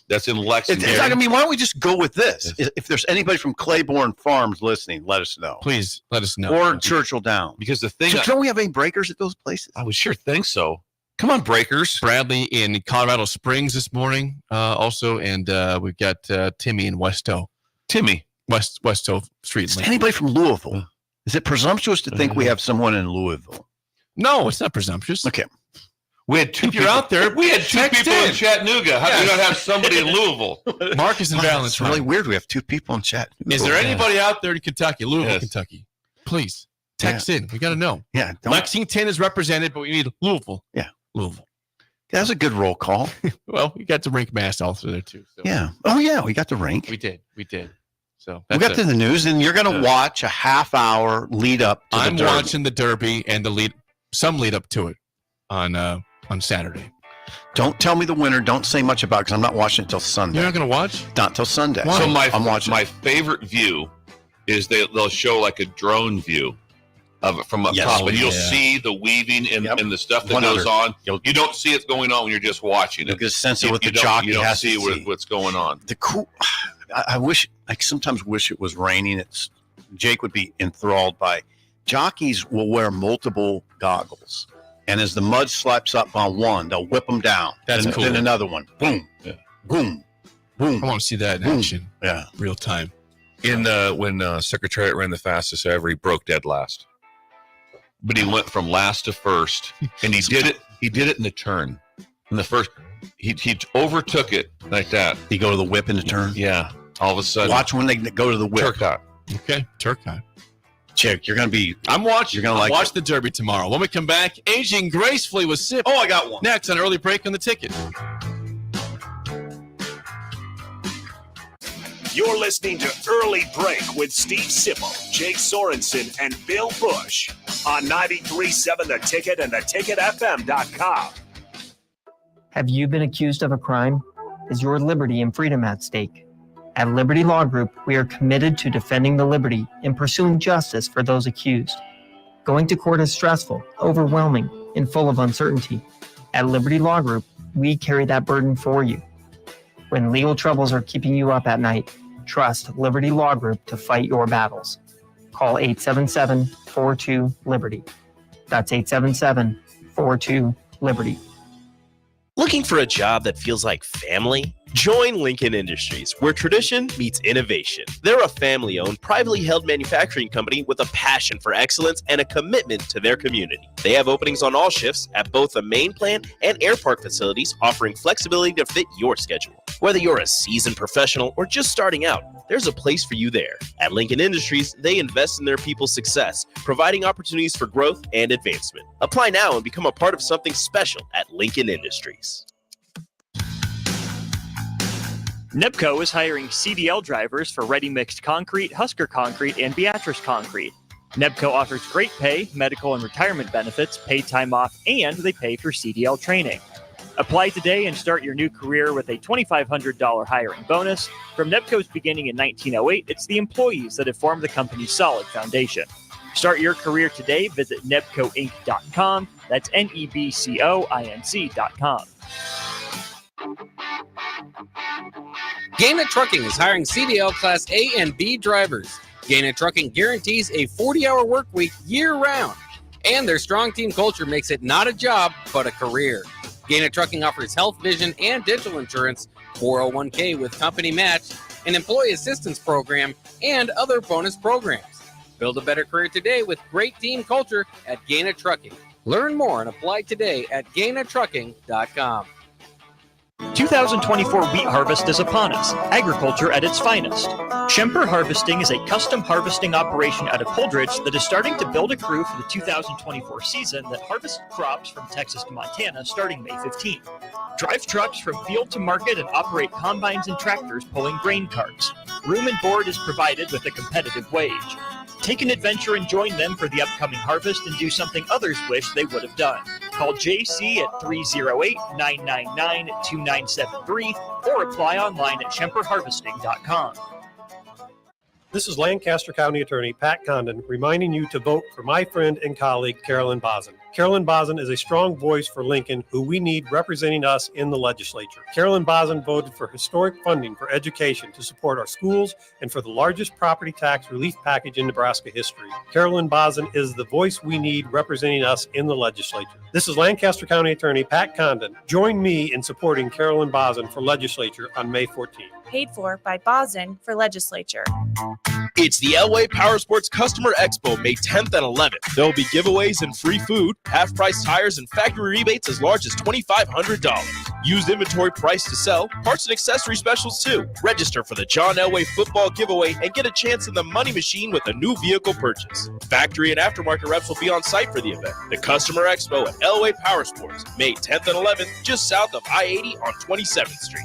That's in Lexington. I mean, why don't we just go with this? If there's anybody from Claiborne Farms listening, let us know. Please let us know. Or Churchill Down. Because the thing, So don't we have any breakers at those places? I would sure think so. Come on, Breakers. Bradley in Colorado Springs this morning, also, and we've got Timmy in Westo. Timmy. Westo Street. Is anybody from Louisville? Is it presumptuous to think we have someone in Louisville? No, it's not presumptuous. Okay. We had two If you're people. out there, We had two text people in in. Chattanooga. How do you not have somebody in Louisville? Marcus and It's Valentine. really weird. We have 2 people in chat. Is there anybody out there in Kentucky, Louisville, Yes. Kentucky? Please text in. We got to know. Yeah. Lexington is represented, but we need Louisville. Yeah. Louisville. That was a good roll call. Well, we got the rink mass also there too. So. Yeah. Oh, yeah. We got the rink. We did. So We got to the news, and you're going to watch a half-hour lead up to I'm the Derby. watching the Derby and some lead up to it on Saturday. Don't tell me the winner. Don't say much about it because I'm not watching it till Sunday. You're not going to watch? Not till Sunday. So I'm watching. my favorite view is they'll show like a drone view of it from up Yes. top, and you'll Yeah. see the weaving and the stuff that 100. goes on. You don't see it going on when you're just watching You'll it. get a sense of You what the don't- jockey you don't has see to see. what's going on. The cool. I wish. I sometimes wish it was raining. Jake would be enthralled by. Jockeys will wear multiple goggles, and as the mud slaps up on one, they'll whip them down. That's and cool. then another one. Boom. Yeah. Boom. Boom. I want to see that in Boom. action, Yeah. real time. In when Secretariat ran the fastest ever, he broke dead last. But he went from last to first, and he did it. He did it in the turn. In the first, he overtook it like that. You go to the whip in the turn. Yeah. All of a sudden, Watch when they go to the whip. Turcotte. Okay, Turcotte. Chick, you're going to be. I'm watching. You're gonna like watch it. the Derby tomorrow. When we come back, aging gracefully with Sip. Oh, I got one. Next on Early Break on the Ticket. You're listening to Early Break with Steve Sipple, Jake Sorensen, and Bill Busch on 93.7 The Ticket and theticketfm.com. Have you been accused of a crime? Is your liberty and freedom at stake? At Liberty Law Group, we are committed to defending the liberty and pursuing justice for those accused. Going to court is stressful, overwhelming, and full of uncertainty. At Liberty Law Group, we carry that burden for you. When legal troubles are keeping you up at night, trust Liberty Law Group to fight your battles. Call 877-42-LIBERTY. That's 877-42-LIBERTY. Looking for a job that feels like family? Join Lincoln Industries, where tradition meets innovation. They're a family-owned, privately held manufacturing company with a passion for excellence and a commitment to their community. They have openings on all shifts at both the main plant and air park facilities, offering flexibility to fit your schedule. Whether you're a seasoned professional or just starting out, there's a place for you there. At Lincoln Industries, they invest in their people's success, providing opportunities for growth and advancement. Apply now and become a part of something special at Lincoln Industries. NEBCO is hiring CDL drivers for ready-mixed concrete, Husker Concrete, and Beatrice Concrete. NEBCO offers great pay, medical and retirement benefits, paid time off, and they pay for CDL training. Apply today and start your new career with a $2,500 hiring bonus. From NEBCO's beginning in 1908, it's the employees that have formed the company's solid foundation. Start your career today. Visit nebcoinc.com. That's NEBCOINC.com. Gaina Trucking is hiring CDL Class A and B drivers. Gaina Trucking guarantees a 40-hour work week year-round, and their strong team culture makes it not a job, but a career. Gaina Trucking offers health, vision, and dental insurance, 401k with company match, an employee assistance program, and other bonus programs. Build a better career today with great team culture at Gaina Trucking. Learn more and apply today at GainaTrucking.com. 2024 wheat harvest is upon us, agriculture at its finest. Schemper Harvesting is a custom harvesting operation out of Holdridge that is starting to build a crew for the 2024 season that harvests crops from Texas to Montana starting May 15th. Drive trucks from field to market and operate combines and tractors pulling grain carts. Room and board is provided with a competitive wage. Take an adventure and join them for the upcoming harvest and do something others wish they would have done. Call JC at 308-999-2973 or apply online at SchemperHarvesting.com. This is Lancaster County Attorney Pat Condon reminding you to vote for my friend and colleague Carolyn Bozin. Carolyn Bozin is a strong voice for Lincoln who we need representing us in the legislature. Carolyn Bozin voted for historic funding for education to support our schools and for the largest property tax relief package in Nebraska history. Carolyn Bozin is the voice we need representing us in the legislature. This is Lancaster County Attorney Pat Condon. Join me in supporting Carolyn Bozin for legislature on May 14th. Paid for by Bozin for legislature. It's the Elway Power Sports Customer Expo, May 10th and 11th. There will be giveaways and free food, half-price tires, and factory rebates as large as $2,500. Used inventory price to sell, parts and accessory specials too. Register for the John Elway football giveaway and get a chance in the money machine with a new vehicle purchase. Factory and aftermarket reps will be on site for the event. The Customer Expo at Elway Power Sports, May 10th and 11th, just south of I-80 on 27th Street.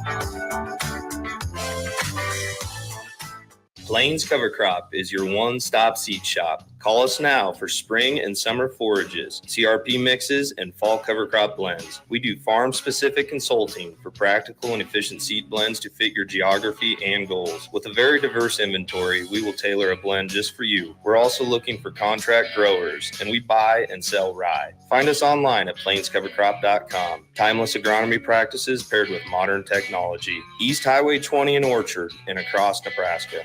Plains Cover Crop is your one-stop seed shop. Call us now for spring and summer forages, CRP mixes, and fall cover crop blends. We do farm-specific consulting for practical and efficient seed blends to fit your geography and goals. With a very diverse inventory, we will tailor a blend just for you. We're also looking for contract growers, and we buy and sell rye. Find us online at plainscovercrop.com. Timeless agronomy practices paired with modern technology. East Highway 20 in Orchard and across Nebraska.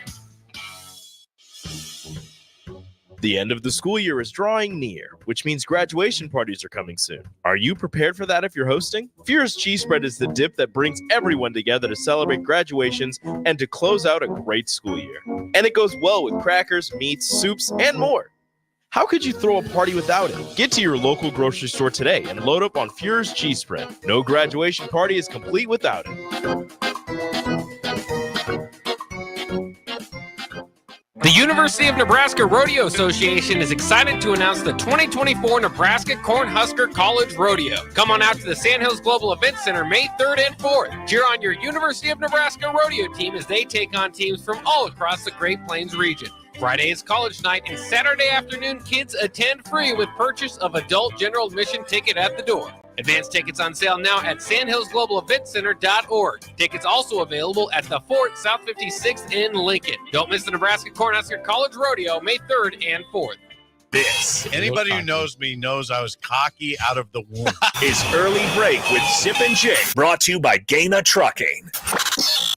The end of the school year is drawing near, which means graduation parties are coming soon. Are you prepared for that if you're hosting? Fierce Cheese Spread is the dip that brings everyone together to celebrate graduations and to close out a great school year. And it goes well with crackers, meats, soups, and more. How could you throw a party without it? Get to your local grocery store today and load up on Fierce Cheese Spread. No graduation party is complete without it. The University of Nebraska Rodeo Association is excited to announce the 2024 Nebraska Cornhusker College Rodeo. Come on out to the Sandhills Global Event Center May 3rd and 4th. Cheer on your University of Nebraska Rodeo team as they take on teams from all across the Great Plains region. Friday is college night, and Saturday afternoon kids attend free with purchase of adult general admission ticket at the door. Advance tickets on sale now at sandhillsglobaleventcenter.org. Tickets also available at the Fort South 56th in Lincoln. Don't miss the Nebraska Cornhusker College Rodeo May 3rd and 4th. This Anybody who knows me knows I was cocky out of the womb. is Early Break with Sip and Jake, brought to you by Gaina Trucking.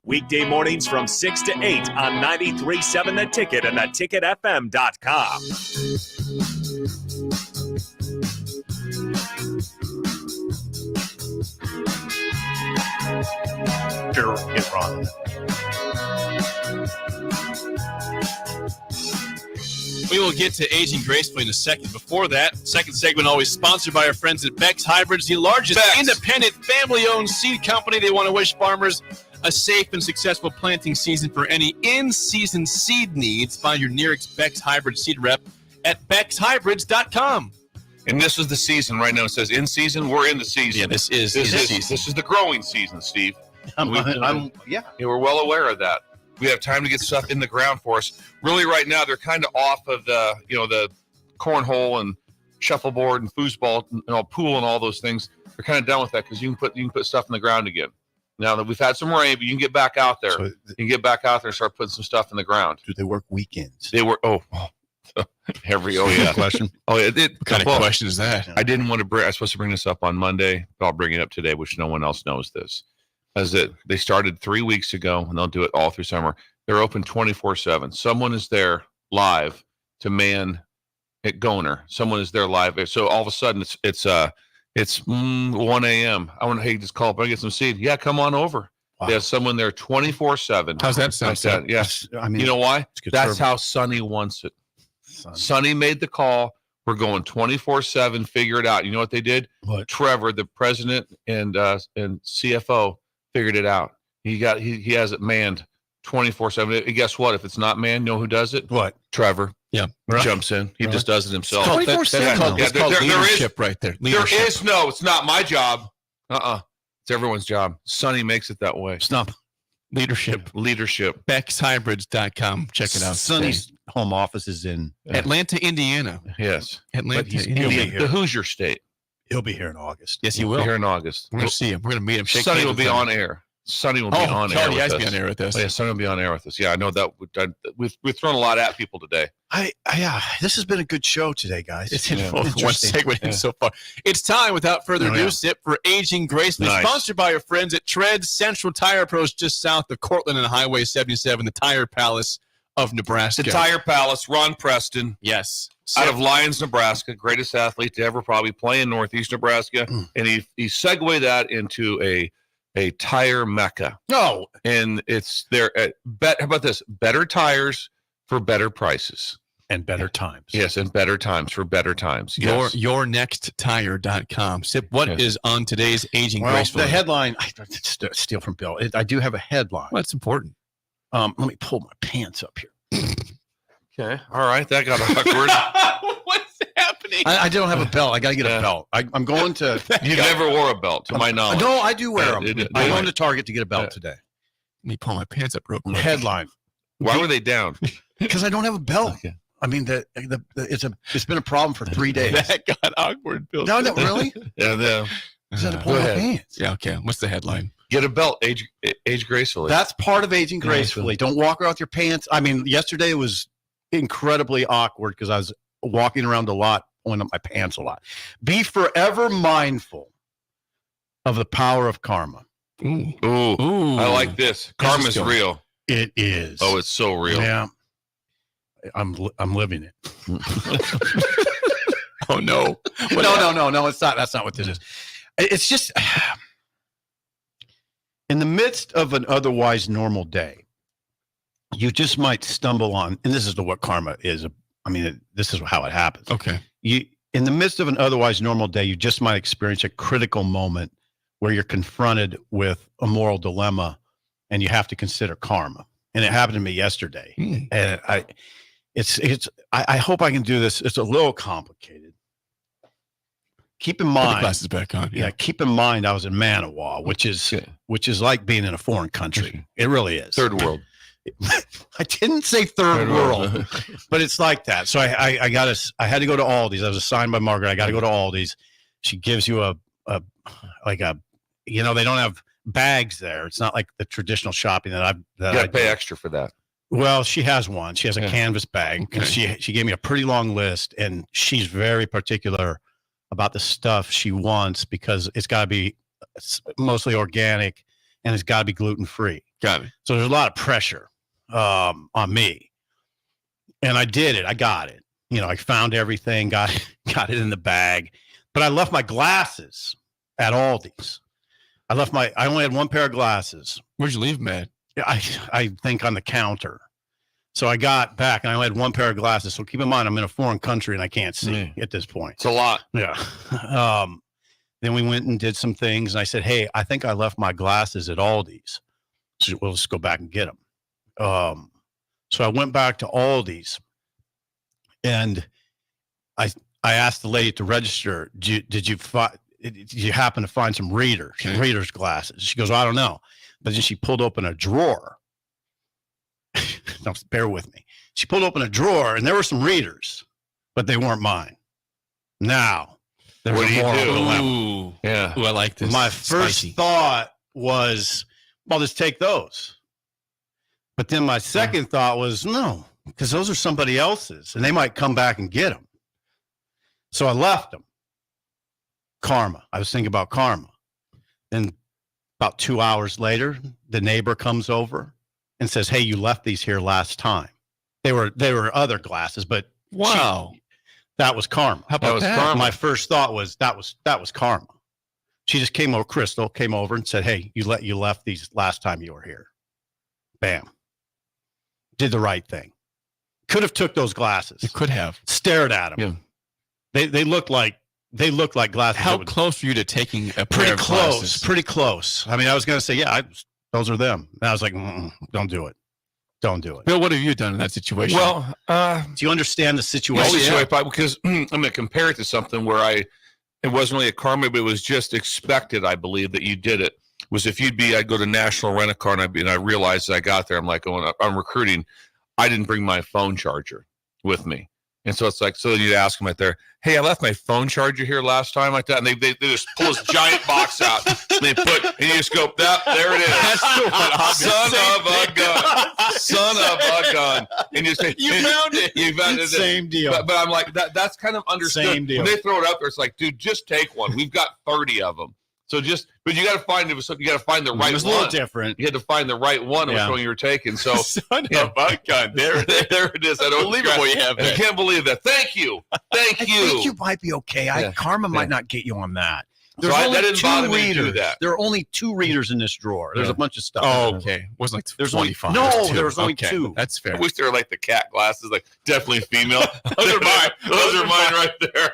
Weekday mornings from 6 to 8 on 93.7 The Ticket and theticketfm.com. Get wrong. We will get to aging gracefully in a second. Before that, second segment always sponsored by our friends at Beck's Hybrids, the largest independent family-owned seed company. They want to wish farmers a safe and successful planting season. For any in-season seed needs, find your nearest Beck's Hybrid seed rep at beckshybrids.com. And this is the season right now. It says in season. We're in the season. Yeah, this is the growing season, Steve. Yeah, we're well aware of that. We have time to get stuff in the ground for us. Really, right now they're kind of off of the cornhole and shuffleboard and foosball, pool and all those things. They're kind of done with that because you can put stuff in the ground again. Now that we've had some rain, but you can get back out there. You can get back out there and start putting some stuff in the ground. Do they work weekends? They work. Question. What kind of question is that? I didn't want to bring. I was supposed to bring this up on Monday, but I'll bring it up today, which no one else knows this. As they started 3 weeks ago, and they'll do it all through summer. They're open 24/7. Someone is there live to man at Goner. Someone is there live. So all of a sudden, it's 1 a.m. I want to just call up and get some seed. Yeah, come on over. Wow. They have someone there 24/7. How's that sound? Like yes. I mean, you know why? That's service. how Sonny wants it. Sonny made the call. We're going 24/7. Figure it out. You know what they did? What? Trevor, the president and CFO, figured it out. He has it manned 24/7. And guess what? If it's not manned, you know who does it? What? Trevor. Yeah. Right. Jumps in. He just does it himself. 24/7. That's called leadership right there. Leadership. There is no. It's not my job. It's everyone's job. Sonny makes it that way. It's not leadership. BecksHybrids.com. Check it out. Sonny's home office is in Atlanta, Indiana. Yes. Atlanta. He'll be here. The Hoosier State. He'll be here in August. Yes, he will. Be here in August. We're going to see him. We're going to meet him. Sonny will be on air. Sonny will be on air. He has to be on air with us. Oh, yeah, Sonny will be on air with us. Yeah, I know that. We've thrown a lot at people today. This has been a good show today, guys. It's one segment in so far. It's time, without further ado, Sip for Aging Gracefully, sponsored by our friends at Tread Central Tire Pros, just south of Cortland and Highway 77, the Tire Palace of Nebraska. The Tire Palace, Ron Preston. Yes. Out of Lyons, Nebraska, greatest athlete to ever probably play in Northeast Nebraska. And he segued that into a tire mecca. No. And it's there how about this? Better tires for better prices. And better times. Yes, and better times for better times. Yes. YourNextTire.com. Sip, what is on today's Aging Gracefully? The headline, I steal from Bill. I do have a headline. Well, that's important. Let me pull my pants up here. Okay. All right. That got awkward. What's happening? I don't have a belt. I got to get a belt. I'm going to. You never wore a belt, to my knowledge. No, I do wear them. I'm going to Target to get a belt today. Let me pull my pants up real quick. Headline. Why were they down? Because I don't have a belt. Okay. I mean, it's been a problem for 3 days. That got awkward, Bill. No, really? Yeah. Pull my pants. Yeah. Okay. What's the headline? Get a belt. Age gracefully. That's part of aging gracefully. Don't walk around with your pants. I mean, yesterday was incredibly awkward because I was walking around a lot, pulling up my pants a lot. Be forever mindful of the power of karma. Ooh. I like this. Karma's real. It is. Oh, it's so real. Yeah. I'm living it. Oh no. No, it's not. That's not what this is. It's just in the midst of an otherwise normal day, you just might stumble on, and this is what karma is. I mean, this is how it happens. Okay. In the midst of an otherwise normal day, you just might experience a critical moment where you're confronted with a moral dilemma and you have to consider karma. And it happened to me yesterday. And I hope I can do this. It's a little complicated. Keep in mind, put the glasses back on. Yeah, keep in mind I was in Manawa, which is like being in a foreign country. It really is. Third world. I didn't say third world, but it's like that. So I had to go to Aldi's. I was assigned by Margaret. I got to go to Aldi's. She gives you a they don't have bags there. It's not like the traditional shopping that I got to pay extra for that. Well, she has one. She has a canvas bag. And she gave me a pretty long list, and she's very particular about the stuff she wants because it's got to be mostly organic and it's got to be gluten-free. Got it. So there's a lot of pressure on me. And I did it. I got it. I found everything, got it in the bag. But I left my glasses at Aldi's. I only had one pair of glasses. Where'd you leave them at? I think on the counter. So I got back and I only had one pair of glasses. So keep in mind, I'm in a foreign country and I can't see at this point. It's a lot. Yeah. Then we went and did some things. And I said, hey, I think I left my glasses at Aldi's. So we'll just go back and get them. So I went back to Aldi's and I asked the lady to register, did you happen to find some reader's glasses? She goes, well, I don't know. But then she pulled open a drawer. Now, bear with me. She pulled open a drawer, and there were some readers, but they weren't mine. Now, there's what do you more do? Ooh, yeah. Ooh, I like this. My first thought was, well, just take those. But then my second thought was, no, because those are somebody else's, and they might come back and get them. So I left them. Karma. I was thinking about karma. Then about 2 hours later, the neighbor comes over and says, hey, you left these here last time. They were other glasses, but wow, that was karma. How about that? Karma. My first thought was that was karma. She just came over, Crystal came over and said, hey, you left these last time you were here. Bam. Did the right thing. Could have took those glasses. You could have. Stared at them. Yeah. They looked like glasses. How close were you to taking a pretty pair of close? glasses? Pretty close. I mean, I was going to say, those are them. And I was like, don't do it. Don't do it. Bill, what have you done in that situation? Well, do you understand the situation? Because I'm going to compare it to something where it wasn't really a karma, but it was just expected, I believe, that you did it. Was if I'd go to National Rent-A-Car and I realized as I got there, I'm like, I'm recruiting. I didn't bring my phone charger with me. And so it's like, so you'd ask them right there, hey, I left my phone charger here last time like that. And they just pull this giant box out. And you just go, there it is. That's the one. Son of a gun. And you say, you found it. You found it. Same deal. But I'm like, that's kind of understood. Same deal. When they throw it up there, it's like, dude, just take one. We've got 30 of them. So but you got to find the right one. It was a little different. You had to find the right one which one you were taking. So son of a gun. There it is. I don't believe it. You have that. I can't believe that. Thank you. I think you might be okay. Karma might not get you on that. There's that only didn't bother 2 me to do readers. that. There are only 2 readers in this drawer. There's a bunch of stuff. Oh, okay. Wasn't like there's only 25. No, there was only 2. That's fair. I wish they were like the cat glasses, like definitely female. Those are mine. Those are mine right there.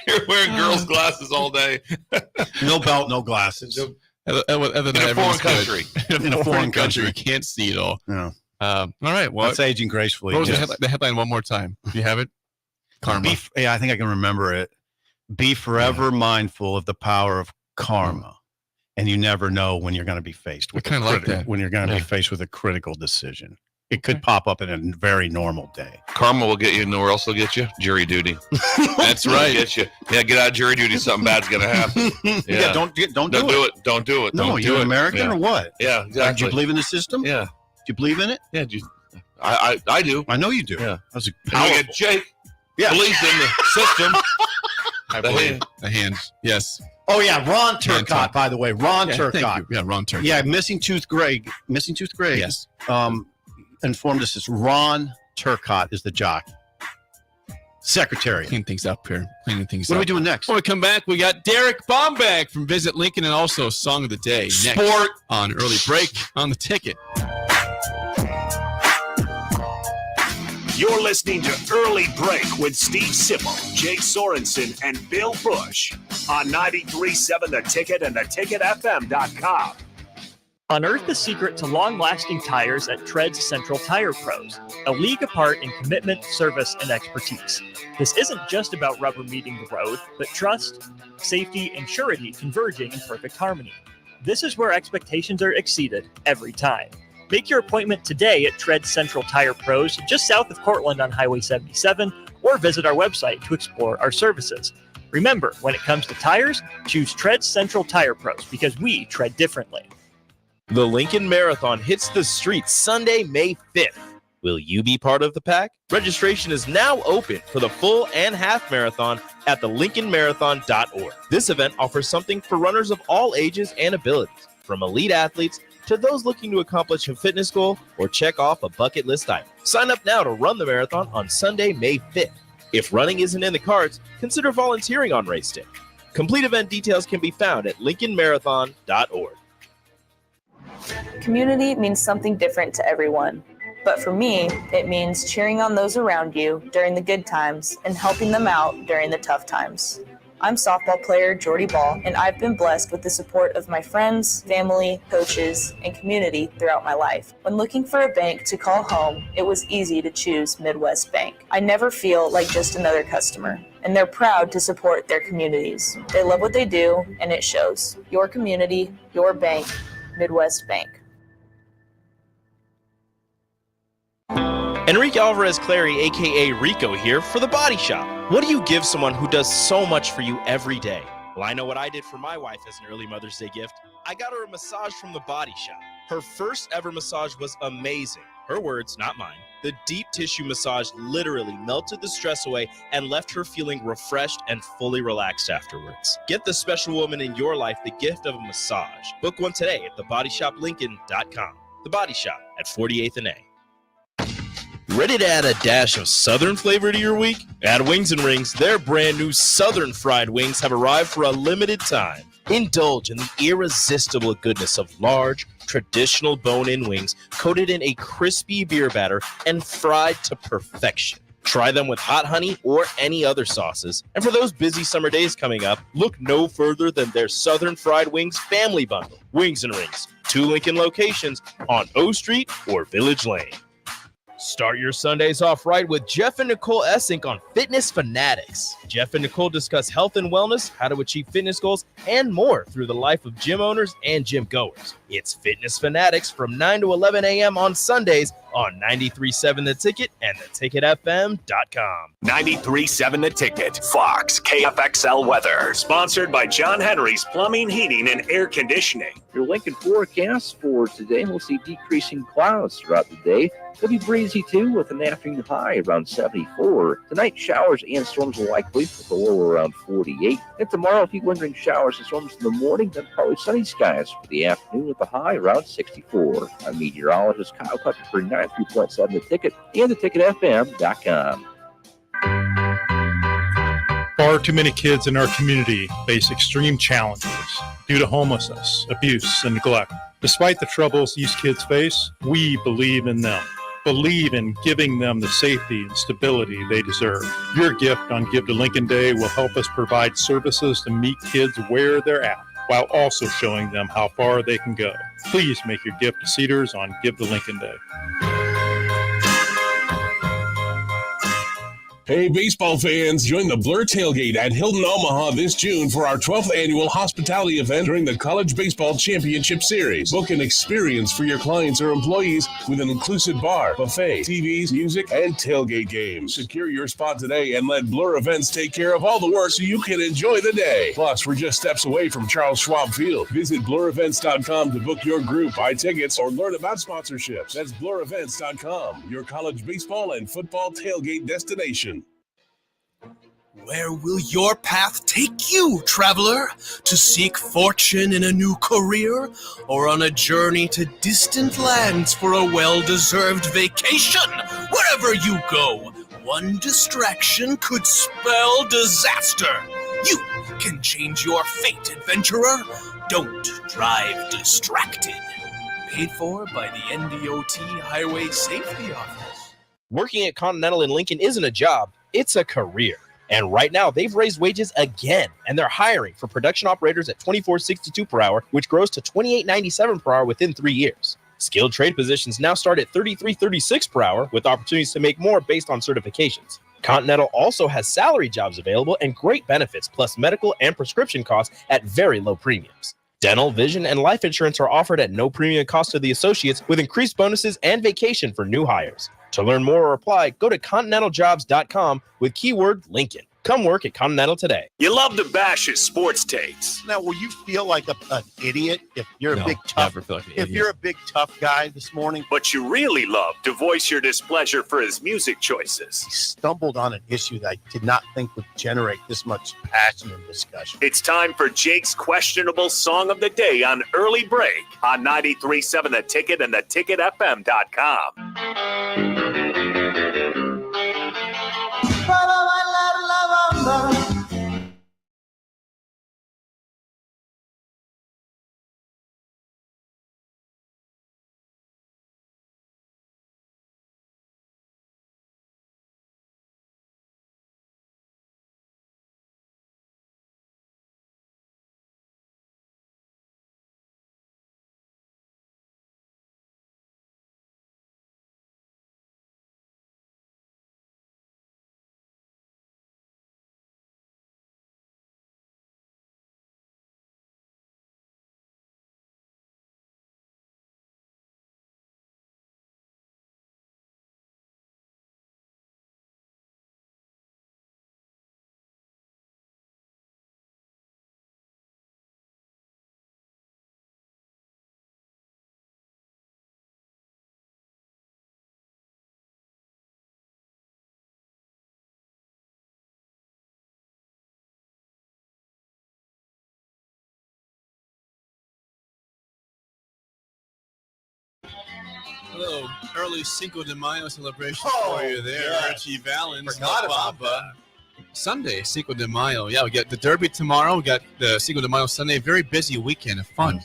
You're wearing girls' glasses all day. No belt, no glasses. Other than In a foreign country. In a foreign country, you can't see it all. No. All right. Well, that's aging gracefully. What was the headline one more time? Do you have it? Karma. I think I can remember it. Be forever mindful of the power of karma. And you never know when you're going to be faced with when you're going to be faced with a critical decision. It could pop up in a very normal day. Karma will get you. Know where else will get you? Jury duty. That's right. Get you. Yeah, get out of jury duty. Something bad's gonna happen. Yeah, don't do it. Don't do it. No, you're an American or what? Yeah, exactly. Do you believe in the system? Yeah. Do you believe in it? Yeah. I do. I know you do. Yeah. That's a powerful. Jake believes in the system. I believe the hands. Yes. Oh yeah, Ron Turcotte. By the way, Ron Turcotte. Thank you. Yeah, Ron Turcotte. Yeah, Missing Tooth Greg. Yes. Informed us that Ron Turcotte is the jockey. Secretariat. Clean things up here. What are we doing next? When we come back, we got Derek Bombach from Visit Lincoln and also Song of the Day. Next Sport on Early Break on the Ticket. You're listening to Early Break with Steve Sipple, Jake Sorensen, and Bill Busch on 93.7 The Ticket and theticketfm.com. Unearth the secret to long-lasting tires at Tread's Central Tire Pros, a league apart in commitment, service, and expertise. This isn't just about rubber meeting the road, but trust, safety, and surety converging in perfect harmony. This is where expectations are exceeded every time. Make your appointment today at Tread Central Tire Pros, just south of Cortland on Highway 77, or visit our website to explore our services. Remember, when it comes to tires, choose Tread Central Tire Pros because we tread differently. The Lincoln Marathon hits the streets Sunday, May 5th. Will you be part of the pack? Registration is now open for the full and half marathon at thelincolnmarathon.org. This event offers something for runners of all ages and abilities, from elite athletes to those looking to accomplish a fitness goal or check off a bucket list item. Sign up now to run the marathon on Sunday, May 5th. If running isn't in the cards, consider volunteering on race day. Complete event details can be found at lincolnmarathon.org. Community means something different to everyone. But for me, it means cheering on those around you during the good times and helping them out during the tough times. I'm softball player Jordy Ball, and I've been blessed with the support of my friends, family, coaches, and community throughout my life. When looking for a bank to call home, it was easy to choose Midwest Bank. I never feel like just another customer, and they're proud to support their communities. They love what they do, and it shows. Your community, your bank, Midwest Bank. Enrique Alvarez Clary, aka Rico, here for The Body Shop. What do you give someone who does so much for you every day? Well, I know what I did for my wife as an early Mother's Day gift. I got her a massage from The Body Shop. Her first ever massage was amazing. Her words, not mine. The deep tissue massage literally melted the stress away and left her feeling refreshed and fully relaxed afterwards. Get the special woman in your life the gift of a massage. Book one today at thebodyshoplincoln.com. The Body Shop at 48th and A. Ready to add a dash of Southern flavor to your week? At Wings and Rings, their brand new Southern fried wings have arrived for a limited time. Indulge in the irresistible goodness of large, traditional bone-in wings coated in a crispy beer batter and fried to perfection. Try them with hot honey or any other sauces. And for those busy summer days coming up, look no further than their Southern Fried Wings Family Bundle. Wings and Rings, 2 Lincoln locations on O Street or Village Lane. Start your Sundays off right with Jeff and Nicole Essink on Fitness Fanatics. Jeff and Nicole discuss health and wellness, how to achieve fitness goals, and more through the life of gym owners and gym goers. It's Fitness Fanatics from 9 to 11 a.m. on Sundays on 93.7 The Ticket and theticketfm.com. 93.7 The Ticket, Fox, KFXL weather. Sponsored by John Henry's Plumbing, Heating, and Air Conditioning. Your Lincoln forecast for today, we'll see decreasing clouds throughout the day. It'll be breezy too with an afternoon high around 74. Tonight, showers and storms are likely with a low around 48. And tomorrow, if you're wondering showers and storms in the morning, then probably sunny skies for the afternoon with a high around 64. I'm meteorologist Kyle Tucker for 93.7 The Ticket and theticketfm.com. Far too many kids in our community face extreme challenges due to homelessness, abuse, and neglect. Despite the troubles these kids face, we believe in them. Believe in giving them the safety and stability they deserve. Your gift on Give to Lincoln Day will help us provide services to meet kids where they're at, while also showing them how far they can go. Please make your gift to Cedars on Give to Lincoln Day. Hey, baseball fans, join the Blur Tailgate at Hilton Omaha this June for our 12th annual hospitality event during the College Baseball Championship Series. Book an experience for your clients or employees with an inclusive bar, buffet, TVs, music, and tailgate games. Secure your spot today and let Blur Events take care of all the work so you can enjoy the day. Plus, we're just steps away from Charles Schwab Field. Visit blurevents.com to book your group, buy tickets, or learn about sponsorships. That's blurevents.com, your college baseball and football tailgate destination. Where will your path take you, traveler? To seek fortune in a new career, or on a journey to distant lands for a well-deserved vacation? Wherever you go, one distraction could spell disaster. You can change your fate, adventurer. Don't drive distracted. Paid for by the NDOT Highway Safety Office. Working at Continental in Lincoln isn't a job, it's a career. And right now, they've raised wages again, and they're hiring for production operators at $24.62 per hour, which grows to $28.97 per hour within 3 years. Skilled trade positions now start at $33.36 per hour, with opportunities to make more based on certifications. Continental also has salary jobs available and great benefits, plus medical and prescription costs at very low premiums. Dental, vision, and life insurance are offered at no premium cost to the associates with increased bonuses and vacation for new hires. To learn more or apply, go to continentaljobs.com with keyword Lincoln. Come work at Continental today. You love to bash his sports takes. Now, will you feel like an idiot if you're a big tough? Never feel like an if idiot. you're a big tough guy this morning, But you really love to voice your displeasure for his music choices. he stumbled on an issue that I did not think would generate this much passion and discussion. It's time for Jake's questionable song of the day on Early Break on 93.7 The Ticket and theticketfm.com. Hello, early Cinco de Mayo celebration for you there, yeah. Richie Valens. Forgot about Bamba. Sunday, Cinco de Mayo. Yeah, we got the Derby tomorrow. We got the Cinco de Mayo Sunday. Very busy weekend of fun.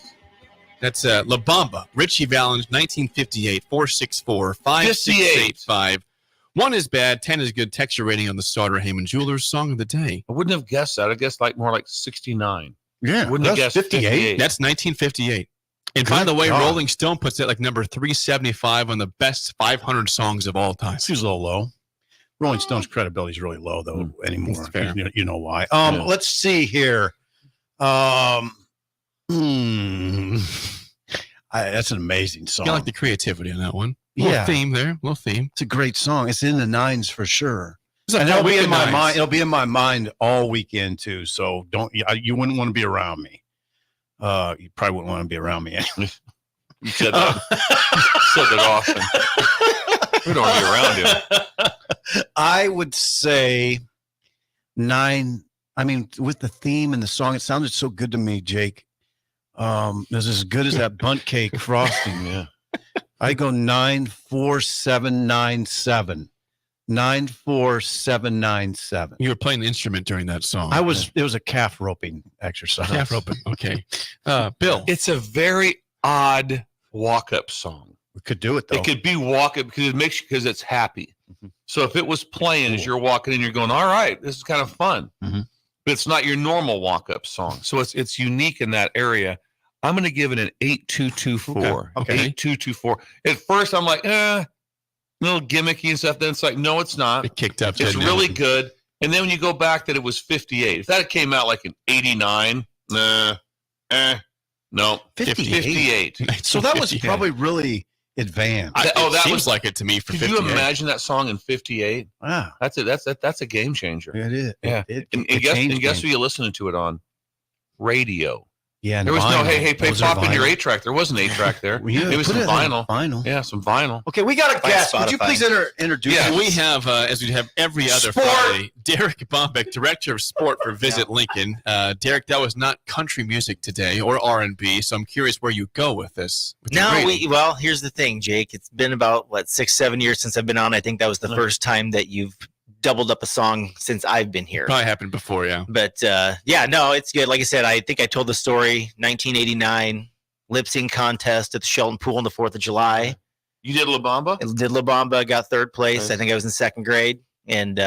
That's La Bamba. Richie Valens, 1958, 464-5685. 1 is bad, 10 is good. Texture rating on the Starter Heyman Jewelers Song of the Day. I wouldn't have guessed that. I guess more like 69. Yeah, Wouldn't have guessed 58. That's 1958. And by the way, God. Rolling Stone puts it like number 375 on the best 500 songs of all time. Seems a little low. Rolling Stone's credibility is really low though anymore. That's fair. You know why? Let's see here. That's an amazing song. I like the creativity on that one. Yeah. Little theme there. Little theme. It's a great song. It's in the 9s for sure. It's a And fun it'll be in weekend my nights. mind. It'll be in my mind all weekend too. So you wouldn't want to be around me. You probably wouldn't want to be around me anyway. You said that. You said that often. We don't want to be around you. I would say 9. I mean, with the theme and the song, it sounded so good to me, Jake. It was as good as that bundt cake frosting. Yeah. I go 94797. 94797. You were playing the instrument during that song. It was a calf roping exercise. Calf roping. Okay. Bill. It's a very odd walk-up song. We could do it though. It could be walk-up because it's happy. Mm-hmm. So if it was playing as you're walking in, you're going, all right, this is kind of fun. Mm-hmm. But it's not your normal walk-up song. So it's unique in that area. I'm going to give it an 8224. Okay. 8224. At first, I'm like, a little gimmicky and stuff. Then it's like, no, it's not. It kicked up. It's didn't it? really good. And then when you go back that it was 58. If that had came out like an 89, no. 58. So that was probably really advanced. That seems was like it to me for Could 58. you imagine that song in 58? Wow. That's a game changer. It is. Yeah. And guess who you're listening to it on? Radio. Yeah. There was no, hey, Was there pop in your vinyl? 8-track. There wasn't an 8-track there. Yeah, it was put some it on vinyl. vinyl. Yeah, some vinyl. Okay, we got a guest. Would you please introduce Yeah, us? we have, as we have every other Friday, Derek Bombeck, Director of Sport for Visit Lincoln. Derek, that was not country music today or R&B, so I'm curious where you go with this. Well, here's the thing, Jake. It's been about, 6-7 years since I've been on. I think that was the first time that you've doubled up a song since I've been here. Probably happened before, yeah. But, it's good. Like I said, I think I told the story, 1989 lip sync contest at the Shelton Pool on the 4th of July. You did La Bamba? I did La Bamba, got 3rd place. Okay. I think I was in 2nd grade. And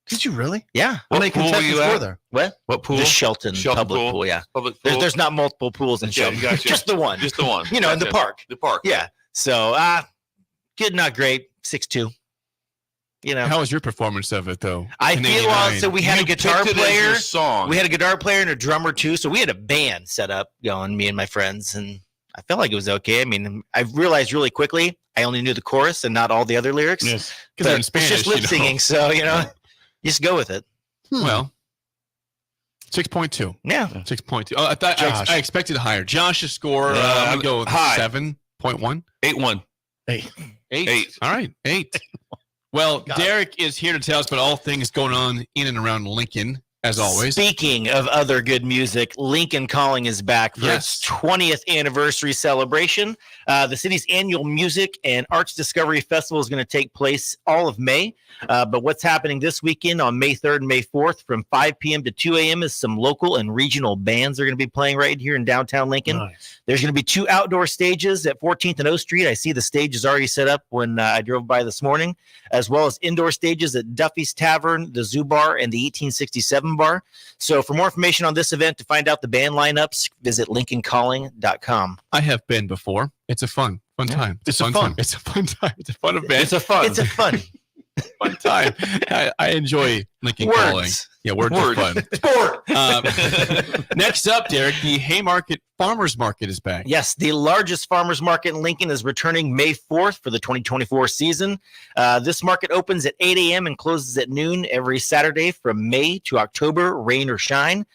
did you really? Yeah. How many contestants were there? What pool? The Shelton public pool, yeah. Public pool. There's not multiple pools in Shelton. Gotcha. Just the one. Just the one. In the park. The park. Yeah. So, good, not great. 6'2". you know. How was your performance of it, though? I in feel well. 89? So we had a guitar player. Song. We had a guitar player and a drummer too. So we had a band set up going, me and my friends, and I felt like it was okay. I mean, I realized really quickly I only knew the chorus and not all the other lyrics. Yes, because they're in Spanish. It's just lip singing, so you just go with it. Well, 6.2. Yeah, 6.2. Oh, I expected higher. Josh's score. I'm gonna go with 7.1. 8-1. 8. All right, 8. Well, Derek is here to tell us about all things going on in and around Lincoln, as always. Speaking of other good music, Lincoln Calling is back for its 20th anniversary celebration. The city's annual music and arts discovery festival is going to take place all of May. But what's happening this weekend on May 3rd and May 4th from 5 p.m. to 2 a.m. is some local and regional bands are going to be playing right here in downtown Lincoln. Nice. There's going to be 2 outdoor stages at 14th and O Street. I see the stage is already set up when I drove by this morning, as well as indoor stages at Duffy's Tavern, the Zoo Bar, and the 1867 Bar. So for more information on this event, to find out the band lineups, visit lincolncalling.com. I have been before. It's a fun time. It's a fun. It's a fun time. It's a fun event. It's a fun time. I enjoy Lincoln Calling. Yeah, words are fun. Sport. Next up, Derek, the Haymarket Farmers Market is back. Yes, the largest farmers market in Lincoln is returning May 4th for the 2024 season. This market opens at 8 a.m. and closes at noon every Saturday from May to October, rain or shine.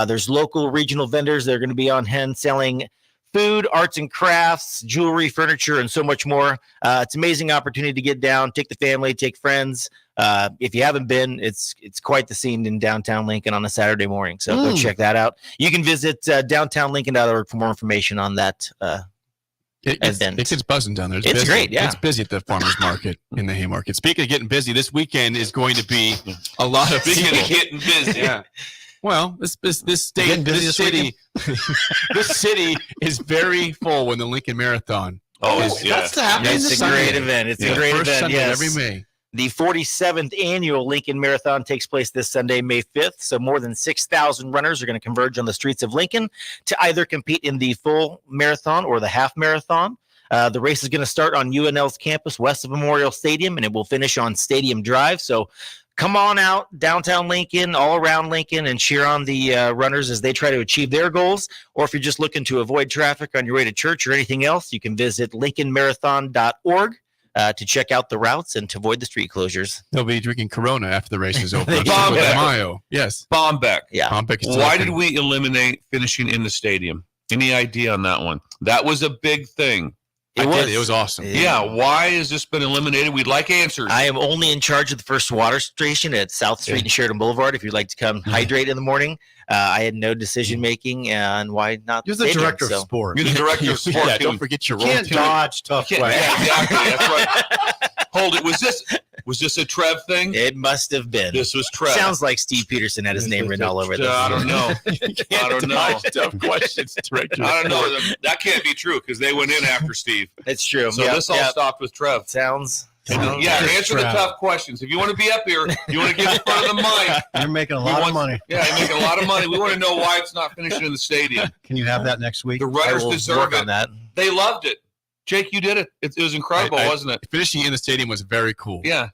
There's local regional vendors that are going to be on hand selling food, arts and crafts, jewelry, furniture, and so much more. It's an amazing opportunity to get down, take the family, take friends. If you haven't been, it's quite the scene in downtown Lincoln on a Saturday morning. So go check that out. You can visit downtownlincoln.org for more information on that event. It gets buzzing down there. It's busy. great, yeah. It's busy at the farmers market in the Haymarket. Speaking of getting busy, this weekend is going to be a lot of people. Getting busy. Yeah. Well, this city is very full when the Lincoln Marathon. That's happening. It's a great event. It's a great first event. Sunday Yes. every May. The 47th annual Lincoln Marathon takes place this Sunday, May 5th. So more than 6,000 runners are going to converge on the streets of Lincoln to either compete in the full marathon or the half marathon. The race is going to start on UNL's campus west of Memorial Stadium, and it will finish on Stadium Drive. So come on out, downtown Lincoln, all around Lincoln, and cheer on the runners as they try to achieve their goals. Or if you're just looking to avoid traffic on your way to church or anything else, you can visit lincolnmarathon.org to check out the routes and to avoid the street closures. They'll be drinking Corona after the race is over. Bombeck. Mayo. Yes. Bombeck. Yeah. Bombeck is Why open. did we eliminate finishing in the stadium? Any idea on that one? That was a big thing. It was awesome. Yeah. Why has this been eliminated? We'd like answers. I am only in charge of the first water station at South Street and Sheridan Boulevard. If you'd like to come hydrate in the morning, I had no decision making, and why not? You're the director of sport. You're the director of sport. Yeah, don't forget your You role. can't dodge tough questions. Yeah, exactly. That's right. Hold it. Was this a Trev thing? It must have been. This was Trev. Sounds like Steve Peterson had his name written all over this. I don't know. I don't know. Tough questions, director. I don't know. That can't be true because they went in after Steve. It's true. So this all stopped with Trev. Sounds. Yeah, answer the tough questions. If you want to be up here, you want to get in front of the mic. You're making a lot of money. Yeah, you're making a lot of money. We want to know why it's not finishing in the stadium. Can you have that next week? The runners deserve it. On that. They loved it. Jake, you did it. It was incredible, wasn't it? Finishing in the stadium was very cool. Yeah.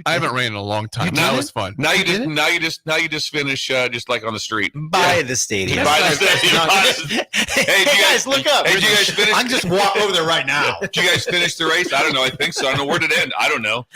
I haven't ran in a long time. That was fun. Now you just finish just like on the street. By the stadium. By the stadium. Hey, Hey, guys, look up. Hey, did you guys finish? I'm just walk over there right now. Did you guys finish the race? I don't know. I think so. I don't know where did it end. I don't know.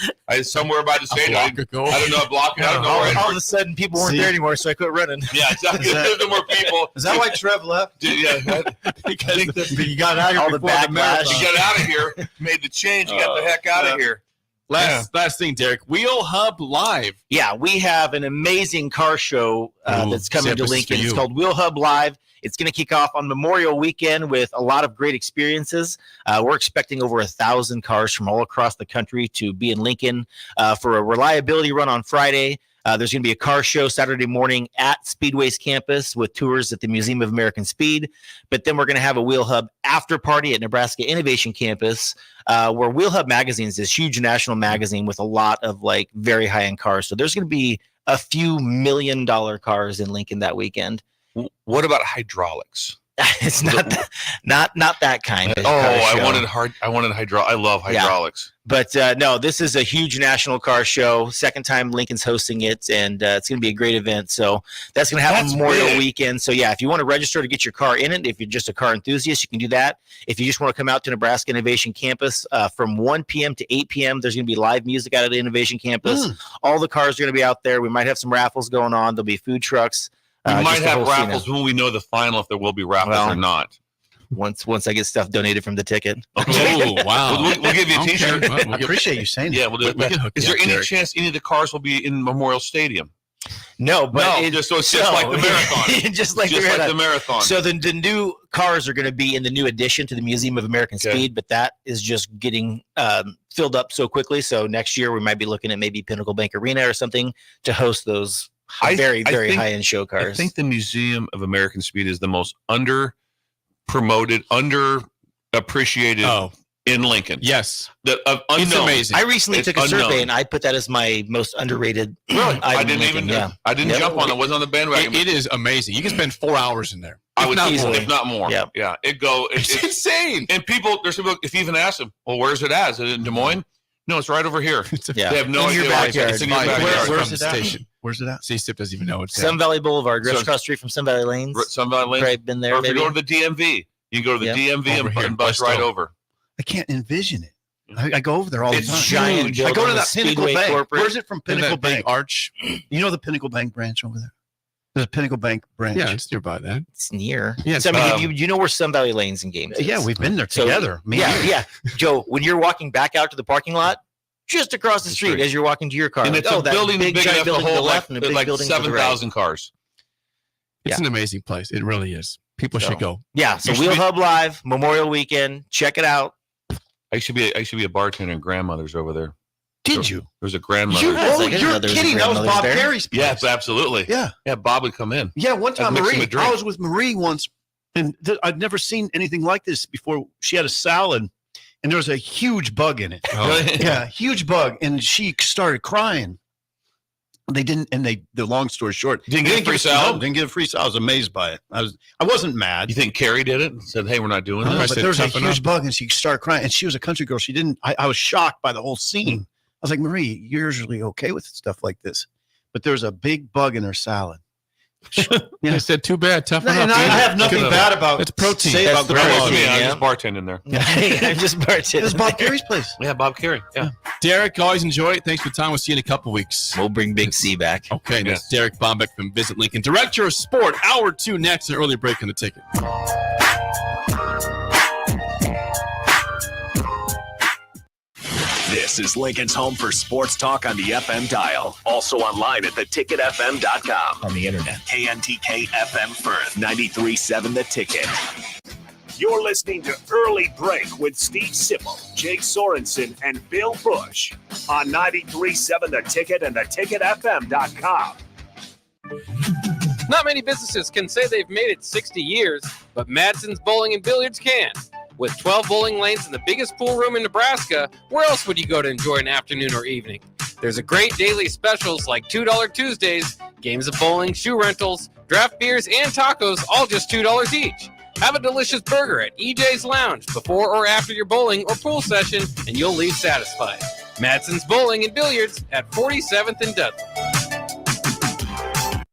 Somewhere by the stadium. I don't know. A block. I don't know where. All of a sudden, people weren't there anymore, so I quit running. Yeah, exactly. There's no more people. Is that why Trev left? Yeah. Because you got out of here all the before the marathon. You got out of here. Made the change. You got the heck out of here. Last thing, Derek. Wheel Hub Live. Yeah, we have an amazing car show that's coming to Lincoln. It's called Wheel Hub Live. It's going to kick off on Memorial Weekend with a lot of great experiences. We're expecting over 1,000 cars from all across the country to be in Lincoln for a reliability run on Friday. There's going to be a car show Saturday morning at Speedway's campus with tours at the Museum of American Speed. But then we're going to have a Wheel Hub after party at Nebraska Innovation Campus, where Wheel Hub Magazine is this huge national magazine with a lot of like very high-end cars. So there's going to be a few $1 million cars in Lincoln that weekend. What about hydraulics? It's not that kind. Of I show. wanted hydraulics. I love hydraulics. But no, this is a huge national car show. Second time Lincoln's hosting it, and it's going to be a great event. So that's going to happen Memorial Weekend. So yeah, if you want to register to get your car in it, if you're just a car enthusiast, you can do that. If you just want to come out to Nebraska Innovation Campus from 1 p.m. to 8 p.m., there's going to be live music out of the Innovation Campus. All the cars are going to be out there. We might have some raffles going on. There'll be food trucks. We might have raffles when we know the final, if there will be raffles or not. Once I get stuff donated from the ticket. Oh, wow. We'll give you a T-shirt. I appreciate you saying that. Yeah, we'll do it. Is there any chance any of the cars will be in Memorial Stadium? No, but it's just like the marathon. just like the marathon. So the new cars are going to be in the new addition to the Museum of American Speed, but that is just getting filled up so quickly. So next year we might be looking at maybe Pinnacle Bank Arena or something to host those very high-end show cars. I think the Museum of American Speed is the most under-promoted, underappreciated in Lincoln. Yes. It's amazing. I recently took a survey, and I put that as my most underrated. Really? I didn't jump on it. I wasn't on the bandwagon. It is amazing. You can spend 4 hours in there. If not more. Yeah. Yeah. It's insane. And there's people, if you even ask them, well, where's it at? Is it in Des Moines? No, it's right over here. They have no idea. It's in your backyard. Where's it at? Where's it at? C-Stip doesn't even know it's Sun Valley Boulevard, right across the street from Sun Valley Lanes. Sun Valley Lanes. Probably been there. Or if you go to the DMV, you can go to the DMV and bus right over. I can't envision it. I go over there all the time. It's giant. I go to that Speedway Pinnacle Bank. corporate. Where's it from? Pinnacle Bank Arch. You know the Pinnacle Bank branch over there? There's a Pinnacle Bank branch. Yeah, it's nearby that. It's near. Yeah, so, I mean, you know where Sun Valley Lanes and Games is. Yeah, we've been there together. Yeah. Joe, when you're walking back out to the parking lot, just across the street as you're walking to your car. And it's a building big enough to hold like 7,000 cars. It's an amazing place. It really is. People should go. Yeah, so Wheel Hub Live, Memorial Weekend. Check it out. I used to be a bartender and grandmother's over there. Did you? There was a grandmother. You're kidding. That was Bob Perry's place. Yes, absolutely. Yeah. Yeah, Bob would come in. Yeah, one time I was with Marie once, and I'd never seen anything like this before. She had a salad, and there was a huge bug in it. Oh. Yeah, huge bug, and she started crying. They didn't, and the long story short, didn't get free salad. Didn't get free salad. I was amazed by it. I wasn't mad. You think Carrie did it and said, "Hey, we're not doing that"? But there was a huge bug, and she started crying. And she was a country girl. She didn't. I was shocked by the whole scene. I was like, Marie, you're usually okay with stuff like this, but there's a big bug in her salad. Yeah. I said, too bad. Tough enough. I have nothing bad about it's protein. Say about grandma. I'm just bartending there. I'm just bartending. It's Bob Carey's place. Yeah, Bob Carey. Yeah. Derek, always enjoy it. Thanks for the time. We'll see you in a couple weeks. We'll bring Big C back. Okay, that's Derek Bombeck from Visit Lincoln, Director of Sport. Hour 2 next, an early break on the ticket. This is Lincoln's home for sports talk on the FM dial. Also online at theticketfm.com. On the internet. KNTK FM Firth, 93.7 The Ticket. You're listening to Early Break with Steve Sipple, Jake Sorensen, and Bill Busch on 93.7 The Ticket and theticketfm.com. Not many businesses can say they've made it 60 years, but Madsen's Bowling and Billiards can. With 12 bowling lanes and the biggest pool room in Nebraska, where else would you go to enjoy an afternoon or evening? There's a great daily specials like $2 Tuesdays, games of bowling, shoe rentals, draft beers, and tacos, all just $2 each. Have a delicious burger at EJ's Lounge before or after your bowling or pool session, and you'll leave satisfied. Madsen's Bowling and Billiards at 47th and Dudley.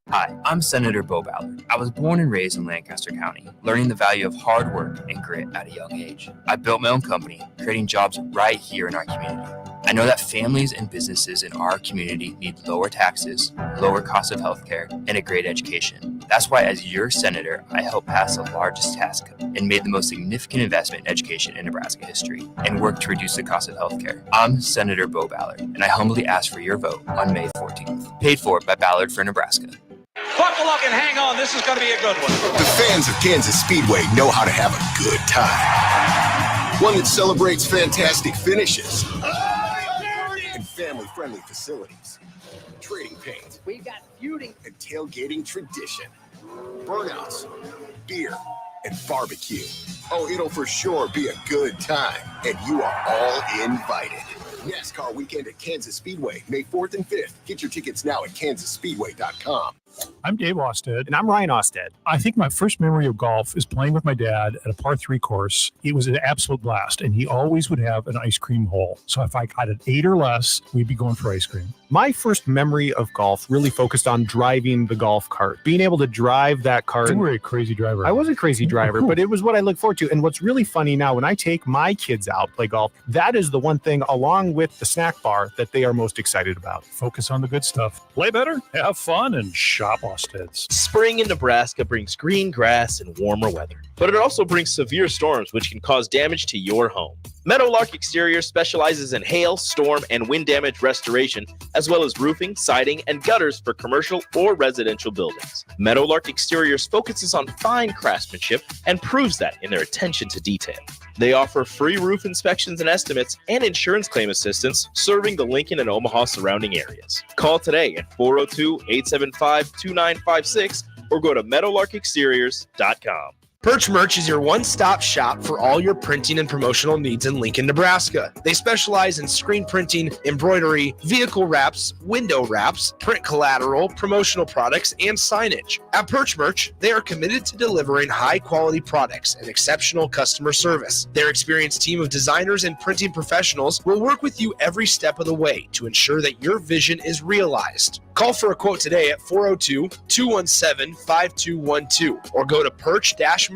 Hi, I'm Senator Bo Ballard. I was born and raised in Lancaster County, learning the value of hard work and grit at a young age. I built my own company, creating jobs right here in our community. I know that families and businesses in our community need lower taxes, lower cost of healthcare, and a great education. That's why as your senator, I helped pass the largest tax cut and made the most significant investment in education in Nebraska history and worked to reduce the cost of healthcare. I'm Senator Bo Ballard, and I humbly ask for your vote on May 14th. Paid for by Ballard for Nebraska. Buckle up and hang on. This is going to be a good one. The fans of Kansas Speedway know how to have a good time. One that celebrates fantastic finishes and family-friendly facilities. Trading paint. We've got feuding and tailgating tradition. Burnouts, beer, and barbecue. Oh, it'll for sure be a good time, and you are all invited. NASCAR weekend at Kansas Speedway, May 4th and 5th. Get your tickets now at kansasspeedway.com. I'm Dave Osted. And I'm Ryan Osted. I think my first memory of golf is playing with my dad at a par 3 course. It was an absolute blast, and he always would have an ice cream hole. So if I got an 8 or less, we'd be going for ice cream. My first memory of golf really focused on driving the golf cart, being able to drive that cart. You were a crazy driver. I was a crazy driver, but it was what I look forward to. And what's really funny now, when I take my kids out play golf, that is the one thing, along with the snack bar, that they are most excited about. Focus on the good stuff. Play better, have fun, and shop Osted's. Spring in Nebraska brings green grass and warmer weather, but it also brings severe storms which can cause damage to your home. Meadowlark Exterior specializes in hail, storm, and wind damage restoration, as well as roofing, siding, and gutters for commercial or residential buildings. Meadowlark Exteriors focuses on fine craftsmanship and proves that in their attention to detail. They offer free roof inspections and estimates and insurance claim assistance, serving the Lincoln and Omaha surrounding areas. Call today at 402-875-2956 or go to meadowlarkexteriors.com. Perch Merch is your one-stop shop for all your printing and promotional needs in Lincoln, Nebraska. They specialize in screen printing, embroidery, vehicle wraps, window wraps, print collateral, promotional products, and signage. At Perch Merch, they are committed to delivering high-quality products and exceptional customer service. Their experienced team of designers and printing professionals will work with you every step of the way to ensure that your vision is realized. Call for a quote today at 402-217-5212 or go to perch-merch.com.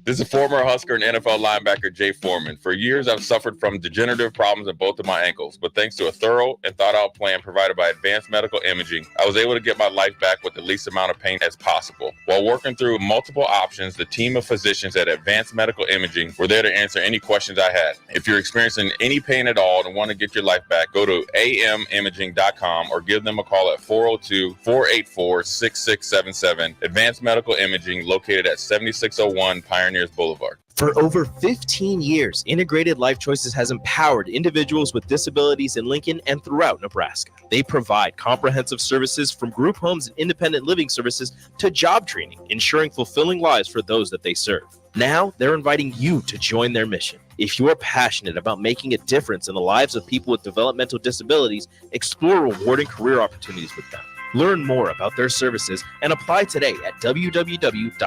This is former Husker and NFL linebacker Jay Foreman. For years, I've suffered from degenerative problems in both of my ankles, but thanks to a thorough and thought-out plan provided by Advanced Medical Imaging, I was able to get my life back with the least amount of pain as possible. While working through multiple options, the team of physicians at Advanced Medical Imaging were there to answer any questions I had. If you're experiencing any pain at all and want to get your life back, go to amimaging.com or give them a call at 402-484-6677. Advanced Medical Imaging, located at 7601 Pioneers Boulevard. For over 15 years, Integrated Life Choices has empowered individuals with disabilities in Lincoln and throughout Nebraska. They provide comprehensive services from group homes and independent living services to job training, ensuring fulfilling lives for those that they serve. Now, they're inviting you to join their mission. If you're passionate about making a difference in the lives of people with developmental disabilities, explore rewarding career opportunities with them. Learn more about their services and apply today at www.ilc.net.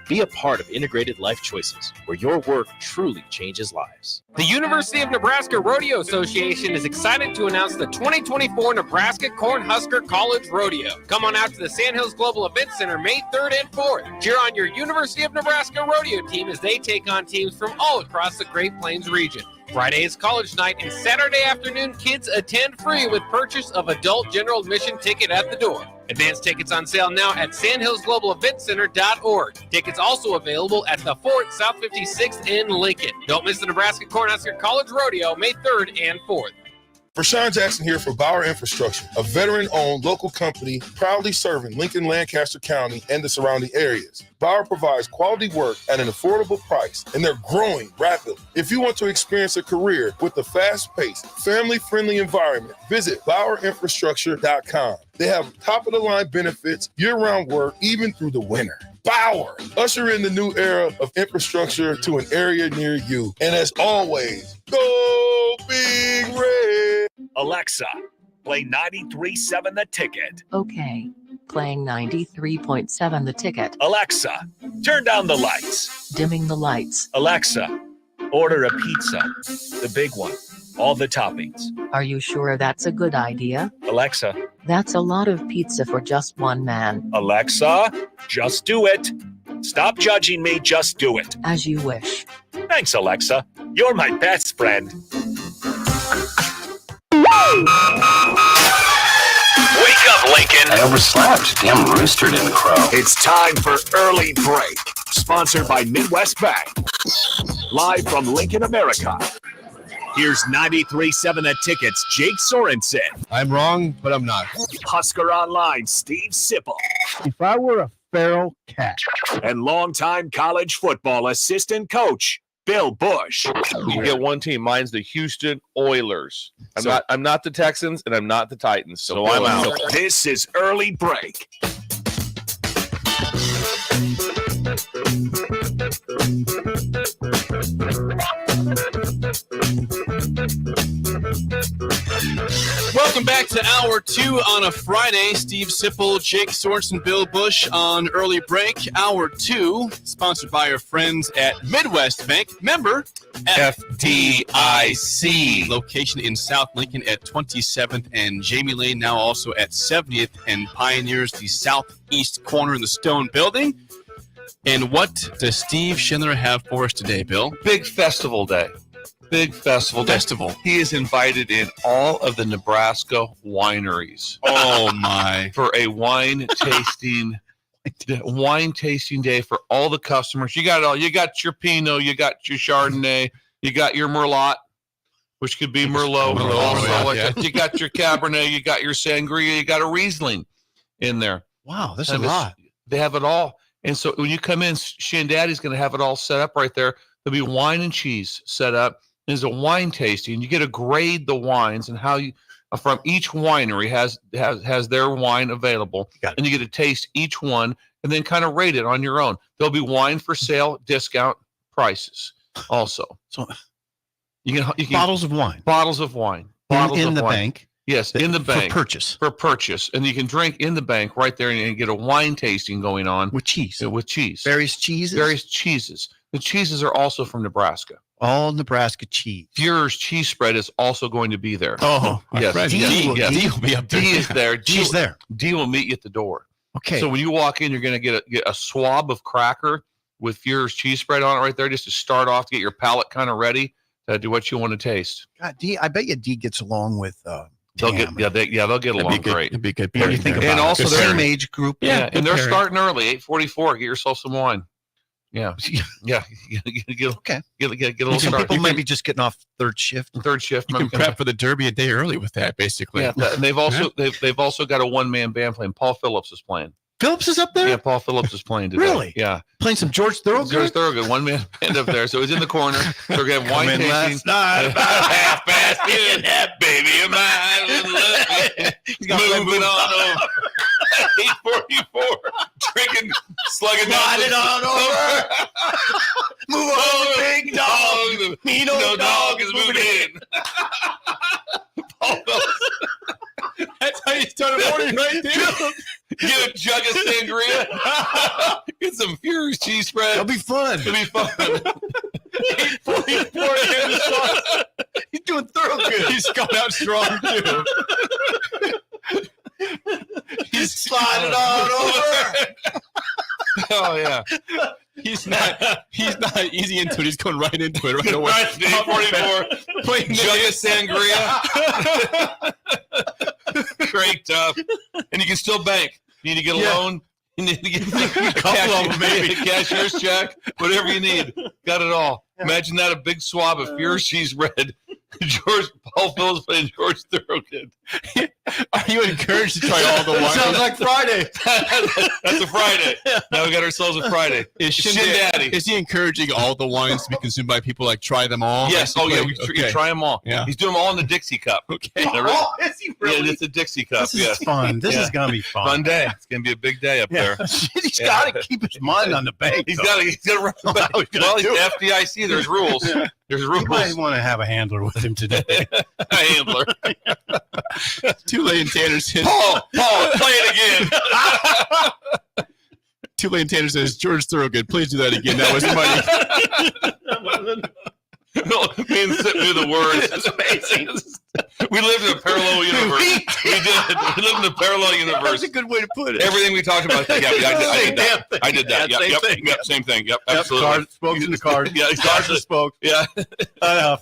Be a part of Integrated Life Choices, where your work truly changes lives. The University of Nebraska Rodeo Association is excited to announce the 2024 Nebraska Cornhusker College Rodeo. Come on out to the Sandhills Global Event Center May 3rd and 4th. Cheer on your University of Nebraska Rodeo team as they take on teams from all across the Great Plains region. Friday is college night, and Saturday afternoon, kids attend free with purchase of adult general admission ticket at the door. Advance tickets on sale now at sandhillsglobaleventcenter.org. Tickets also available at the Fort South 56th in Lincoln. Don't miss the Nebraska Cornhusker College Rodeo May 3rd and 4th. Rashawn Jackson here for Bauer Infrastructure, a veteran-owned local company proudly serving Lincoln, Lancaster County, and the surrounding areas. Bauer provides quality work at an affordable price, and they're growing rapidly. If you want to experience a career with a fast-paced, family-friendly environment, visit BauerInfrastructure.com. They have top-of-the-line benefits, year-round work, even through the winter. Bauer, usher in the new era of infrastructure to an area near you. And as always, go Big Red. Alexa, play 93.7 The Ticket. Okay, playing 93.7 The Ticket. Alexa, turn down the lights. Dimming the lights. Alexa, order a pizza, the big one, all the toppings. Are you sure that's a good idea? Alexa. That's a lot of pizza for just one man. Alexa, just do it. Stop judging me, just do it. As you wish. Thanks, Alexa. You're my best friend. Wake up, Lincoln. I overslept. Damn rooster didn't crow. It's time for Early Break, sponsored by Midwest Bank. Live from Lincoln, America. Here's 93.7 The Ticket's Jake Sorensen. I'm wrong, but I'm not. Husker Online, Steve Sipple. If I were a feral cat. And longtime college football assistant coach, Bill Busch. You get one team. Mine's the Houston Oilers. I'm not the Texans, and I'm not the Titans, so I'm out. This is Early Break. Welcome back to Hour 2 on a Friday. Steve Sipple, Jake Sorensen, Bill Busch on Early Break. Hour 2, sponsored by our friends at Midwest Bank. Member FDIC. Location in South Lincoln at 27th and Jamie Lane, now also at 70th and Pioneers, the southeast corner in the Stone Building. And what does Steve Schindler have for us today, Bill? Big festival day. Big festival. He is invited in all of the Nebraska wineries. Oh my! For a wine tasting day for all the customers. You got it all. You got your Pinot. You got your Chardonnay. You got your Merlot, which could be Merlot. You got your Cabernet. You got your Sangria. You got a Riesling in there. Wow, this is a lot. They have it all. And so when you come in, Shandaddy's going to have it all set up right there. There'll be wine and cheese set up. There's a wine tasting. You get to grade the wines and how you from each winery has their wine available, and you get to taste each one and then kind of rate it on your own. There'll be wine for sale, discount prices also. So you can bottles of wine in the bank. Yes, in the bank for purchase, and you can drink in the bank right there and get a wine tasting going on with cheese. Various cheeses. The cheeses are also from Nebraska. All Nebraska cheese. Fuhrer's cheese spread is also going to be there. Oh, yes. D will be up there. D is there. She's there. D will meet you at the door. Okay. So when you walk in, you're going to get a swab of cracker with Fuhrer's cheese spread on it right there, just to start off, to get your palate kind of ready to do what you want to taste. God, D, I bet you D gets along with. They'll get along great. It'd be good. What do you think about and also the same age group? Yeah, and they're starting early, 8:44. Get yourself some wine. Yeah. Get a little Some start. people might be just getting off third shift. You can prep for the Derby a day early with that, basically. Yeah, and they've also got a one-man band playing. Paul Phillips is playing. Phillips is up there? Yeah, Paul Phillips is playing today. Really? Yeah. Playing some George Thorogood? One-man band up there. So he's in the corner. So we're going to have wine tasting. Last night about half past that baby of mine. Moving on over. 8:44. Drinking, slugging down. Slide it on over. Move over, big dog. No dog is moving in. Paul Phillips. That's how you start a morning right there. Get a jug of sangria. Get some Fuhrer's cheese spread. It'll be fun. 8:44. He's doing Thorogood. He's gone out strong too. He's sliding on over. Oh yeah. He's not easy into it. He's going right into it right away. 8:44. Playing jug of sangria. Great tough. And you can still bank. You need to get a loan. You need to get a couple of them, maybe. Cashier's check. Whatever you need. Got it all. Imagine that, a big swab of Fuhrer's cheese bread. Paul Phillips playing George Thorogood. Are you encouraged to try all the wines? Sounds like Friday. That's a Friday. Now we got ourselves a Friday. Is he encouraging all the wines to be consumed by people, like try them all? Yes. Basically? Oh yeah. You try them all. Yeah. He's doing them all in the Dixie cup. Okay. Oh, is he really? Yeah, it's a Dixie cup. This is fun. This is gonna be fun. Fun day. It's gonna be a big day up there. He's got to keep his mind on the bank. He's got to run the bank. Well, he's FDIC. There's rules. There's rules. You might want to have a handler with him today. A handler. Tulane and Tanner says, Paul, play it again. Tulane and Tanner says, George Thorogood, please do that again. That was funny. Me and Sip knew the words. That's amazing. We lived in a parallel universe. We did. We lived in a parallel universe. That's a good way to put it. Everything we talked about. Yeah, I did that. Yep, same thing. Yep, absolutely. Cars, spokes in the cars. Yeah, cars and spokes. Yeah.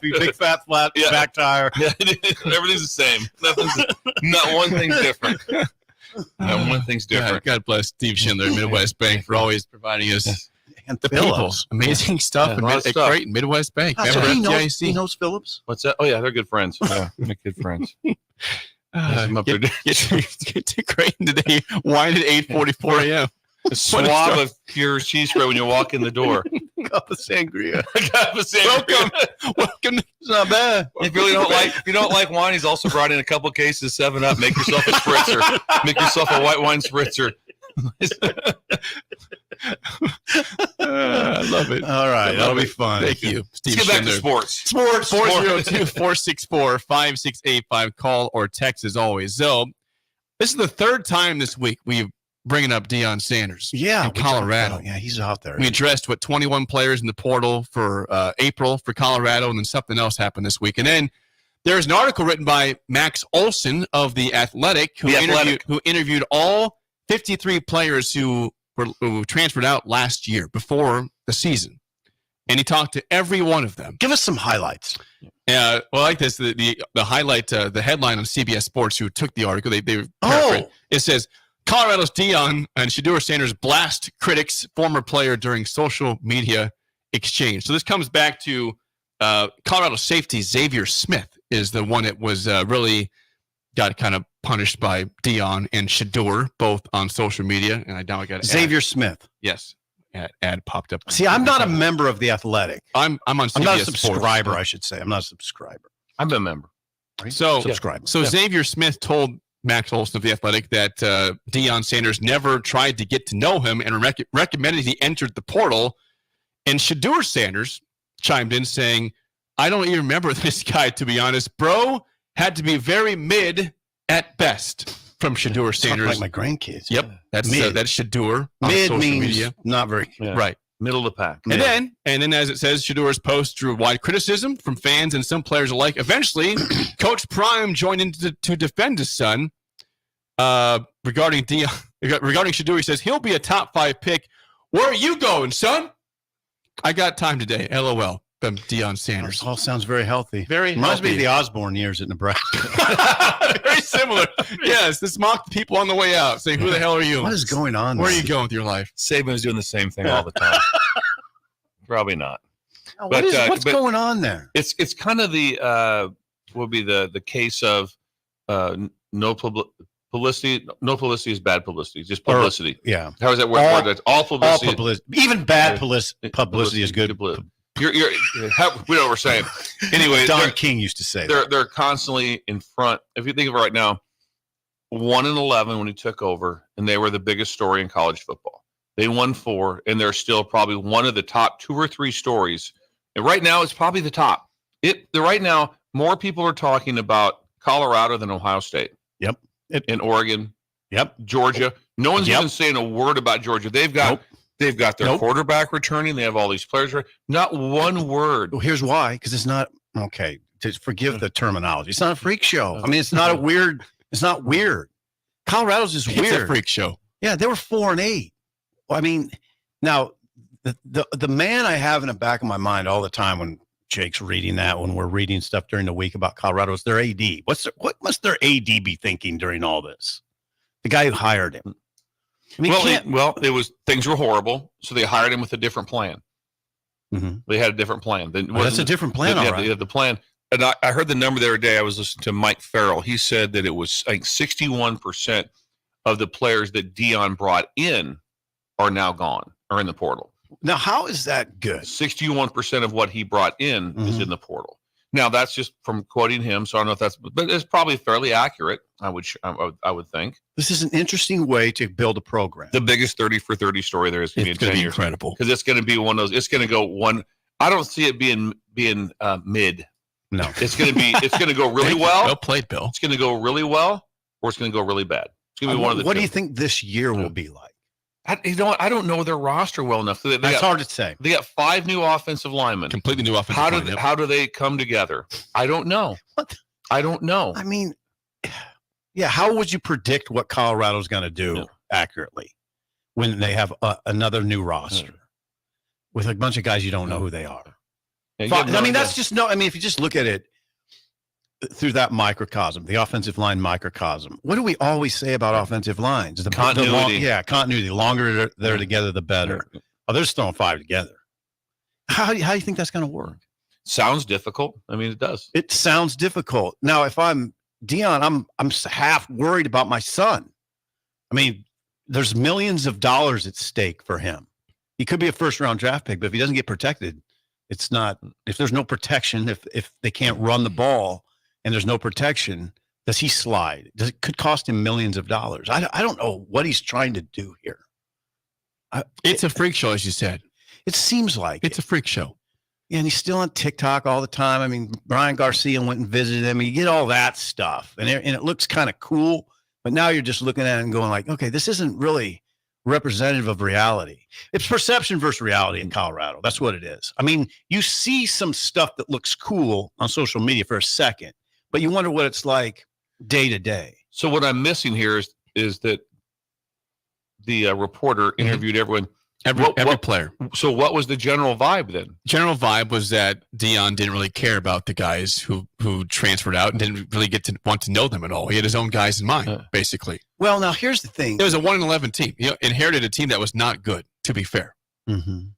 Big fat flat back tire. Yeah, everything's the same. Not one thing's different. Not one thing's different. God bless Steve Schindler, Midwest Bank, for always providing us and the Phillips. people. Amazing stuff. Great Midwest Bank. He knows Phillips. What's that? Oh yeah, they're good friends. Yeah, they're good friends. Get to Creighton today. Wine at 8:44 a.m. A swab of Fuhrer's cheese spread when you walk in the door. Cup of sangria. Welcome. It's not bad. If you don't like wine, he's also brought in a couple cases of 7-Up. Make yourself a spritzer. Make yourself a white wine spritzer. I love it. All right, that'll be fun. Thank you, Steve. Let's get back to Schindler. sports. 402-464-5685. Call or text as always. So this is the third time this week we've bringing up Deion Sanders. Yeah, in Colorado. Yeah, he's out there. We addressed 21 players in the portal for April for Colorado, and then something else happened this week. And then there's an article written by Max Olson of The Athletic, who interviewed all 53 players who transferred out last year before the season. And he talked to every one of them. Give us some highlights. Well, I like this. The highlight, the headline on CBS Sports, who took the article, it says, Colorado's Deion and Shedeur Sanders blast critics, former player during social media exchange. So this comes back to Colorado safety Xavier Smith is the one that was really got kind of punished by Deion and Shedeur, both on social media. And I now got Xavier Smith. Yes. Ad popped up. See, I'm not a member of The Athletic. I'm on CBS I'm not a subscriber, Sports. I should say. I'm not a subscriber. I'm a member. Right? So, subscriber. So Xavier Smith told Max Olson of The Athletic that Deion Sanders never tried to get to know him and recommended he entered the portal. And Shedeur Sanders chimed in saying, I don't even remember this guy, to be honest. Bro had to be very mid at best from Shedeur Sanders. Like my grandkids. Yep. That's Shedeur on mid social means media. Not very Right. Middle of the pack. And then, as it says, Shedeur's post drew wide criticism from fans and some players alike. Eventually, Coach Prime joined in to defend his son regarding Shedeur. He says he'll be a top 5 pick. Where are you going, son? I got time today. LOL. From Deion Sanders. This all sounds very healthy. Very reminds healthy. me of the Osborne years at Nebraska. Very similar. Yes, this mocked people on the way out, saying, "Who the hell are you? What is going on? Where are you going with your life?" Saban's doing the same thing all the time. Probably not. What's going on there? It's kind of the would be the case of no publicity. No publicity is bad publicity. Just publicity. Yeah. How is that word? That's all publicity. All publicity. Even bad publicity is good. We know what we're saying. Anyway, Don King used to say they're constantly in front. If you think of it right now, 1-11 when he took over, and they were the biggest story in college football. They won 4, and they're still probably one of the top 2 or 3 stories. And right now, it's probably the top. Right now, more people are talking about Colorado than Ohio State. Yep. In Oregon. Yep. Georgia. No one's even saying a word about Georgia. They've got their quarterback returning. They have all these players. Not one word. Well, here's why. Because it's not okay. To forgive the terminology. It's not a freak show. I mean, it's not a weird. It's not weird. Colorado's just weird. It's a freak show. Yeah, they were 4-8. Well, I mean, now the man I have in the back of my mind all the time when Jake's reading that, when we're reading stuff during the week about Colorado, is their AD. What must their AD be thinking during all this? The guy who hired him. I mean, things were horrible, so they hired him with a different plan. Mm-hmm. They had a different plan. That's a different plan, all right. They had the plan. And I heard the number the other day. I was listening to Mike Farrell. He said that it was, I think, 61% of the players that Deion brought in are now gone, are in the portal. Now, how is that good? 61% of what he brought in is in the portal. Now, that's just from quoting him, so I don't know if but it's probably fairly accurate, I would think. This is an interesting way to build a program. The biggest 30 for 30 story there is going to be in 10 years. Incredible. Because it's going to be one of those, it's going to go one. I don't see it being mid. No. It's going to go really well. Well played, Bill. It's going to go really well, or it's going to go really bad. It's going to be one of the What two. do you think this year will be like? I don't know their roster well enough. That's hard to say. They got 5 new offensive linemen. Completely new offensive linemen. How do they come together? I don't know. I don't know. I mean, yeah, how would you predict what Colorado's going to do accurately when they have another new roster with a bunch of guys you don't know who they are? I mean, that's just if you just look at it through that microcosm, the offensive line microcosm, what do we always say about offensive lines? Continuity. Continuity. The longer they're together, the better. Oh, they're just throwing 5 together. How do you think that's going to work? Sounds difficult. I mean, it does. It sounds difficult. Now, if I'm Deion, I'm half worried about my son. I mean, there's millions of dollars at stake for him. He could be a first-round draft pick, but if he doesn't get protected, it's not. If there's no protection, if they can't run the ball and there's no protection, does he slide? It could cost him millions of dollars. I don't know what he's trying to do here. It's a freak show, as you said. It seems like it's a freak show. Yeah, and he's still on TikTok all the time. I mean, Brian Garcia went and visited him. You get all that stuff, and it looks kind of cool. But now you're just looking at it and going like, okay, this isn't really representative of reality. It's perception versus reality in Colorado. That's what it is. I mean, you see some stuff that looks cool on social media for a second, but you wonder what it's like day to day. So what I'm missing here is that the reporter interviewed everyone. Every player. So what was the general vibe then? General vibe was that Deion didn't really care about the guys who transferred out and didn't really get to want to know them at all. He had his own guys in mind, basically. Well, now here's the thing. It was a 1-11 team. He inherited a team that was not good, to be fair. Mm-hmm.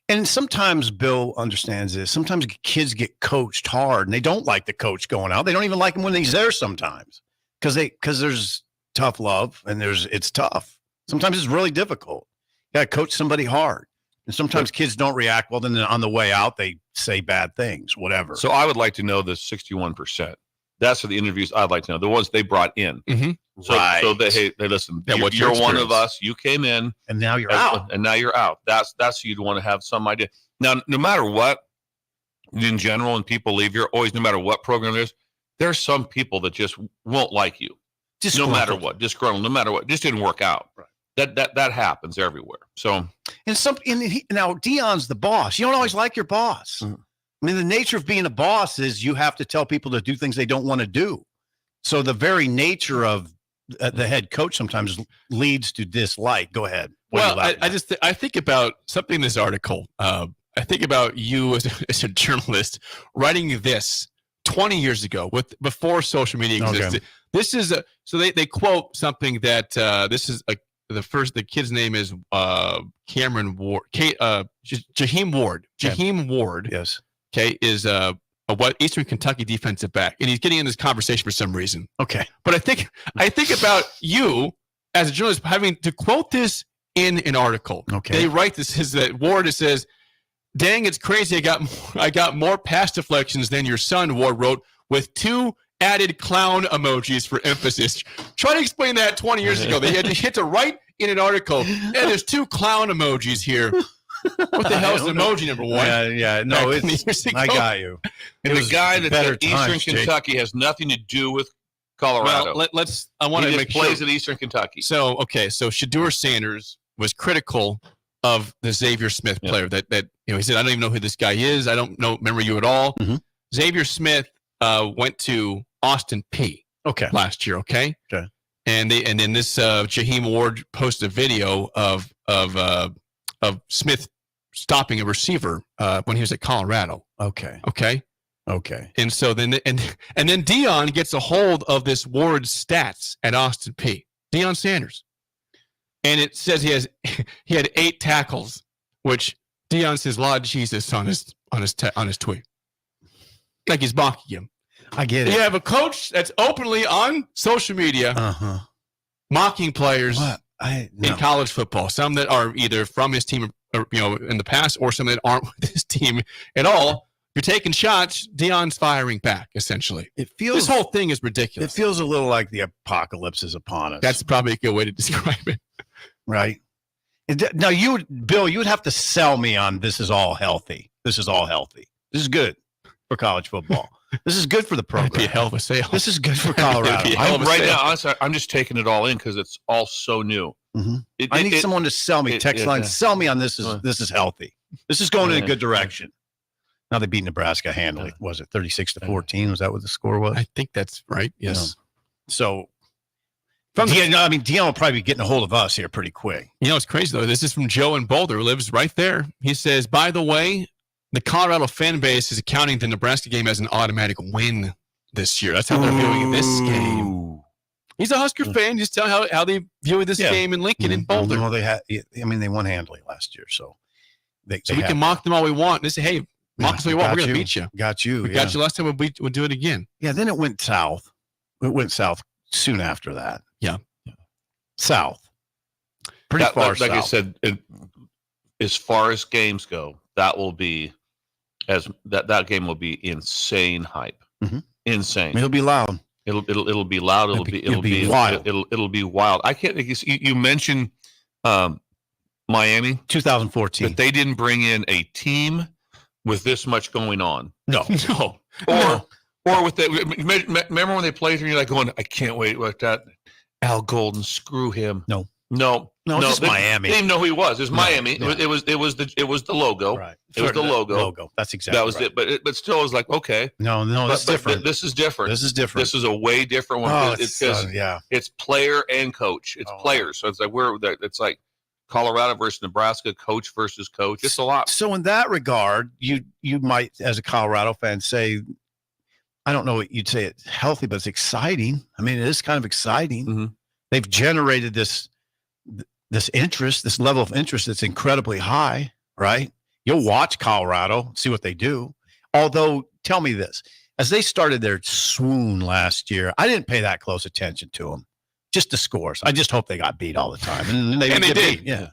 And sometimes Bill understands this. Sometimes kids get coached hard and they don't like the coach going out. They don't even like him when he's there sometimes because there's tough love and it's tough. Sometimes it's really difficult. You got to coach somebody hard. And sometimes kids don't react well. Then on the way out, they say bad things, whatever. So I would like to know the 61%. That's for the interviews I'd like to know. The ones they brought in. Mm-hmm. So they listen, you're one of us. You came in. And now you're out. And now you're out. That's who you'd want to have some idea. Now, no matter what, in general, and people leave here, always, no matter what program there's some people that just won't like you. No matter what. Disgruntled, no matter what. Just didn't work out. Right. That happens everywhere. So, now Deion's the boss. You don't always like your boss. Mm-hmm. I mean, the nature of being a boss is you have to tell people to do things they don't want to do. So the very nature of the head coach sometimes leads to dislike. Go ahead. Well, I think about something in this article. I think about you as a journalist writing this 20 years ago, before social media existed. Okay. This is so they quote something that this is the kid's name is Cameron Ward, Jaheim Ward. Jaheim Ward. Yes. Okay, is what Eastern Kentucky defensive back, and he's getting in this conversation for some reason. Okay, but I think about you as a journalist having to quote this in an article. Okay, they write this is that Ward. It says, "Dang, it's crazy. I got more pass deflections than your son." Ward wrote with 2 added clown emojis for emphasis. Try to explain that 20 years ago. They had to write in an article, and there's 2 clown emojis here. What the hell is emoji number 1? Yeah, no, I got you. And the guy that's at Eastern Kentucky has nothing to do with Colorado. Well, I want to make sure. He plays at Eastern Kentucky. So Shedeur Sanders was critical of the Xavier Smith player that he said, I don't even know who this guy is. I don't remember you at all. Mm-hmm. Xavier Smith went to Austin P last year. Okay. And then this Jaheim Ward posted a video of Smith stopping a receiver when he was at Colorado. Okay. And so then Deion gets a hold of this Ward's stats at Austin P. Deion Sanders, and it says he had 8 tackles, which Deion says, "Lord Jesus" on his tweet, like he's mocking him. I get it. You have a coach that's openly on social media mocking players in college football. Some that are either from his team, or, in the past, or some that aren't with his team at all. You're taking shots. Deion's firing back. Essentially, this whole thing is ridiculous. It feels a little like the apocalypse is upon us. That's probably a good way to describe it, right? Now, Bill, you would have to sell me on this is all healthy. This is all healthy. This is good for college football. This is good for the program. That'd be a hell of a sale. This is good for Colorado. Now, honestly, I'm just taking it all in because it's all so new. Mm-hmm. I need someone to sell me. Text line, sell me on this is healthy. This is going in a good direction. Now they beat Nebraska handily. Was it 36-14? Was that what the score was? I think that's right. Yes. So, Deion will probably be getting a hold of us here pretty quick. It's crazy though. This is from Joe in Boulder, who lives right there. He says, by the way, the Colorado fan base is accounting the Nebraska game as an automatic win this year. That's how they're viewing this game. He's a Husker fan. Just tell how they view this game in Lincoln and Boulder. Well, they won handily last year, so we can mock them all we want. They say, hey, mock us all we want. We're going to beat you. Got you. We got you last time. We'll do it again. Yeah. Then it went south. It went south soon after that. Yeah. South. Pretty far south. Like I said, as far as games go, that will be that game will be insane hype. Mm-hmm. Insane. It'll be loud. It'll be loud. It'll be wild. It'll be wild. I can't think. You mentioned Miami, 2014. that they didn't bring in a team with this much going on. No. Or with the, remember when they played here, you're like going, I can't wait with that. Al Golden, screw him. No, it's just Miami. They didn't even know who he was. It was Miami. Yeah. It was the logo. Right. It was the logo. That's exactly that was right. it. But still, it was like, okay. No, that's different. This is different. This is different. This is a way different one. Oh, It's player and coach. It's players. So it's like it's like Colorado versus Nebraska, coach versus coach. It's a lot. So in that regard, you might, as a Colorado fan, say, I don't know what you'd say it's healthy, but it's exciting. I mean, it is kind of exciting. Mm-hmm. They've generated this interest, this level of interest that's incredibly high, right? You'll watch Colorado, see what they do. Although, tell me this, as they started their swoon last year, I didn't pay that close attention to them. Just the scores. I just hope they got beat all the time. And they did. Beat, yeah.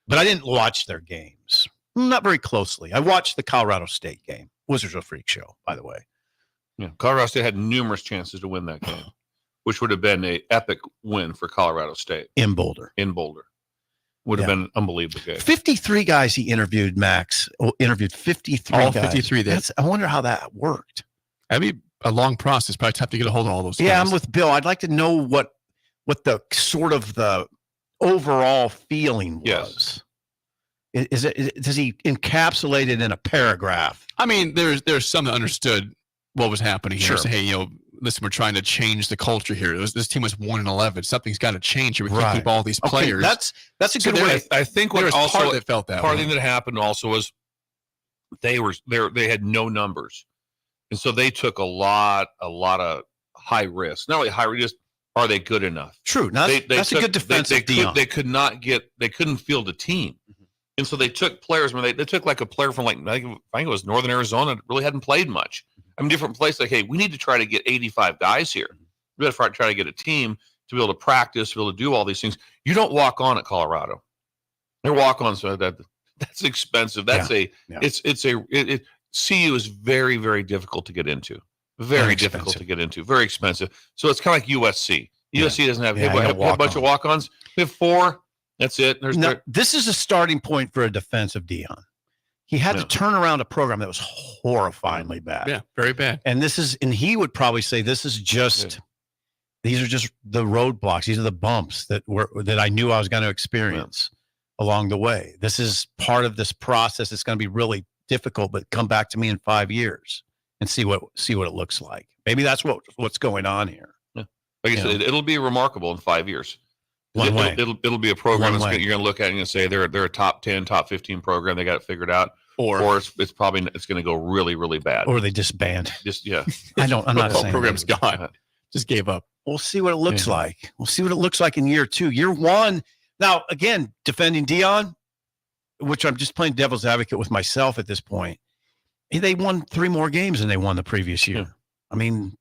But I didn't watch their games. Not very closely. I watched the Colorado State game. Wizards are a freak show, by the way. Yeah. Colorado State had numerous chances to win that game, which would have been an epic win for Colorado State. In Boulder. Would have been an unbelievable game. 53 guys he interviewed, Max. Interviewed 53 all guys. 53. I wonder how that worked. That'd be a long process. Probably tough to get a hold of all those guys. Yeah, I'm with Bill. I'd like to know what the sort of the overall feeling was. Yes. Does he encapsulate it in a paragraph? I mean, there's some that understood what was happening here. Sure. So, hey, listen, we're trying to change the culture here. This team was 1-11. Something's got to change here. We can't keep all these players. That's a good way. I think what also part that felt that part way. thing that happened also was they had no numbers, and so they took a lot of high risk. Not only high risk, just are they good enough? True. Now, that's a good defense. They couldn't field a team. And so they took players. I mean, they took like a player from I think it was Northern Arizona that really hadn't played much. I mean, different places. Like, hey, we need to try to get 85 guys here. We got to try to get a team to be able to practice, to be able to do all these things. You don't walk on at Colorado. They're walk on, so that's expensive. That's CU is very, very difficult to get into. Very difficult to get into. Very expensive. So it's kind of like USC. USC doesn't have a bunch of walk-ons. We have 4. That's it. This is a starting point for a defense of Deion. He had to turn around a program that was horrifyingly bad. Yeah, very bad. And he would probably say these are just the roadblocks. These are the bumps that I knew I was going to experience along the way. This is part of this process. It's going to be really difficult, but come back to me in 5 years and see what it looks like. Maybe that's what's going on here. Yeah. Like I said, it'll be remarkable in 5 years. It'll be a program you're going to look at and you're going to say they're a top 10, top 15 program. They got it figured out. Or it's probably going to go really, really bad. Or they disband. I'm not saying program's gone. Just gave up. We'll see what it looks like. We'll see what it looks like in year 2. Year 1. Now, again, defending Deion, which I'm just playing devil's advocate with myself at this point. They won 3 more games than they won the previous year. Yeah. I mean,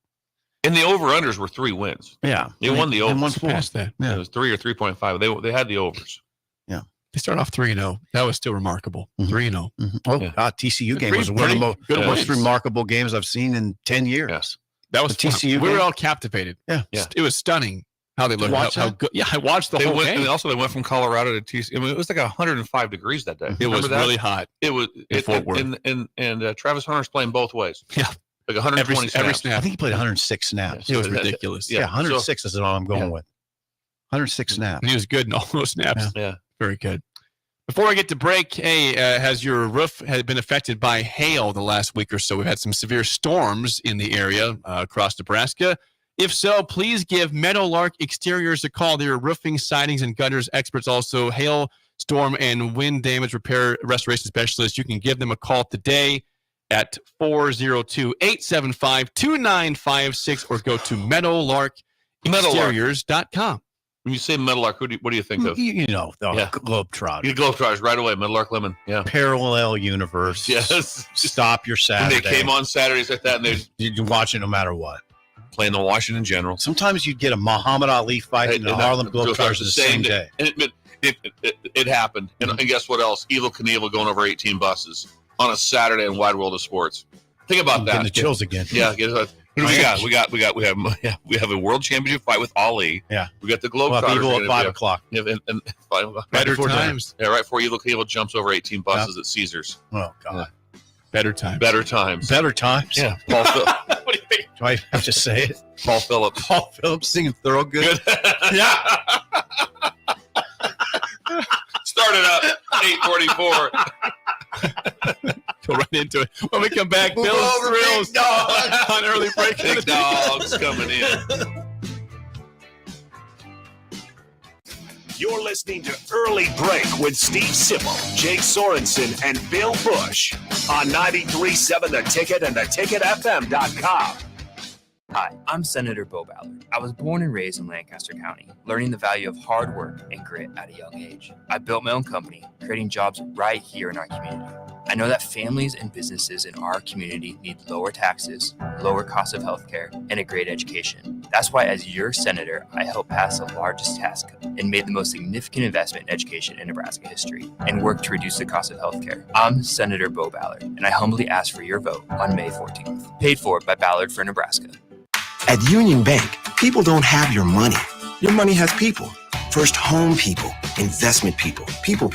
and the over-unders were 3 wins. Yeah. They won the overs. They won 4. Past that. Yeah. It was 3 or 3.5. They had the overs. Yeah. They started off 3-0. That was still remarkable. 3-0. Mm-hmm. Oh, God, TCU game was one of the most remarkable games I've seen in 10 years. Yeah. That was TCU. We were all captivated. Yeah. It was stunning how they looked. How good. Yeah, I watched the whole game. And also, they went from Colorado to TCU. I mean, it was like 105 degrees that day. It was really hot. It was. And Travis Hunter's playing both ways. Yeah. Like 120 every snap. I think he played 106 snaps. It was ridiculous. Yeah, 106 is all I'm going with. 106 snaps. And he was good in all those snaps. Yeah. Very good. Before I get to break, has your roof been affected by hail the last week or so? We've had some severe storms in the area across Nebraska. If so, please give Meadowlark Exteriors a call. They're roofing, sidings, and gutters experts. Also, hail, storm, and wind damage repair restoration specialists. You can give them a call today at 402-875-2956 or go to meadowlarkexteriors.com. When you say Meadowlark, what do you think of? Globetrotters. Globetrotters right away. Meadowlark Lemon. Yeah. Parallel universe. Yes. Stop your Saturday. When they came on Saturdays like that, and you watch it no matter what. Playing the Washington Generals. Sometimes you'd get a Muhammad Ali fight and the Harlem Globetrotters the same day. And it happened. And guess what else? Evel Knievel going over 18 buses on a Saturday in Wide World of Sports. Think about that. Getting the chills again. Yeah. Who do we got? We have a world championship fight with Ali. Yeah. We got the We'll have Globetrotters Evil at 5 o'clock. Yeah, and 5 o'clock. Better times. Yeah, right before Evil jumps over 18 buses at Caesars. Oh, God. Better times. Better times. Better times? Yeah. Paul What do you think? Do I have to say it? Paul Phillips. Paul Phillips singing Thorogood. Yeah. Started up 8:44. Go right into it. When we come back, Bill's Thrills on early break. Big dogs coming in. You're listening to Early Break with Steve Sipple, Jake Sorensen, and Bill Busch on 93.7 The Ticket and theticketfm.com. Hi, I'm Senator Bo Ballard. I was born and raised in Lancaster County, learning the value of hard work and grit at a young age. I built my own company, creating jobs right here in our community. I know that families and businesses in our community need lower taxes, lower cost of healthcare, and a great education. That's why, as your senator, I helped pass the largest tax cut and made the most significant investment in education in Nebraska history, and worked to reduce the cost of healthcare. I'm Senator Bo Ballard, and I humbly ask for your vote on May 14th. Paid for by Ballard for Nebraska. At Union Bank, people don't have your money. Your money has people. First home people, investment people, people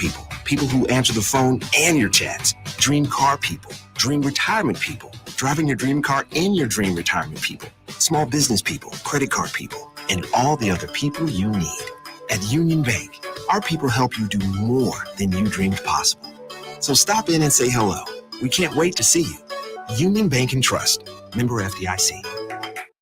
who answer the phone and your chats, dream car people, dream retirement people, driving your dream car in your dream retirement people, small business people, credit card people, and all the other people you need. At Union Bank, our people help you do more than you dreamed possible. So stop in and say hello. We can't wait to see you. Union Bank and Trust, member FDIC.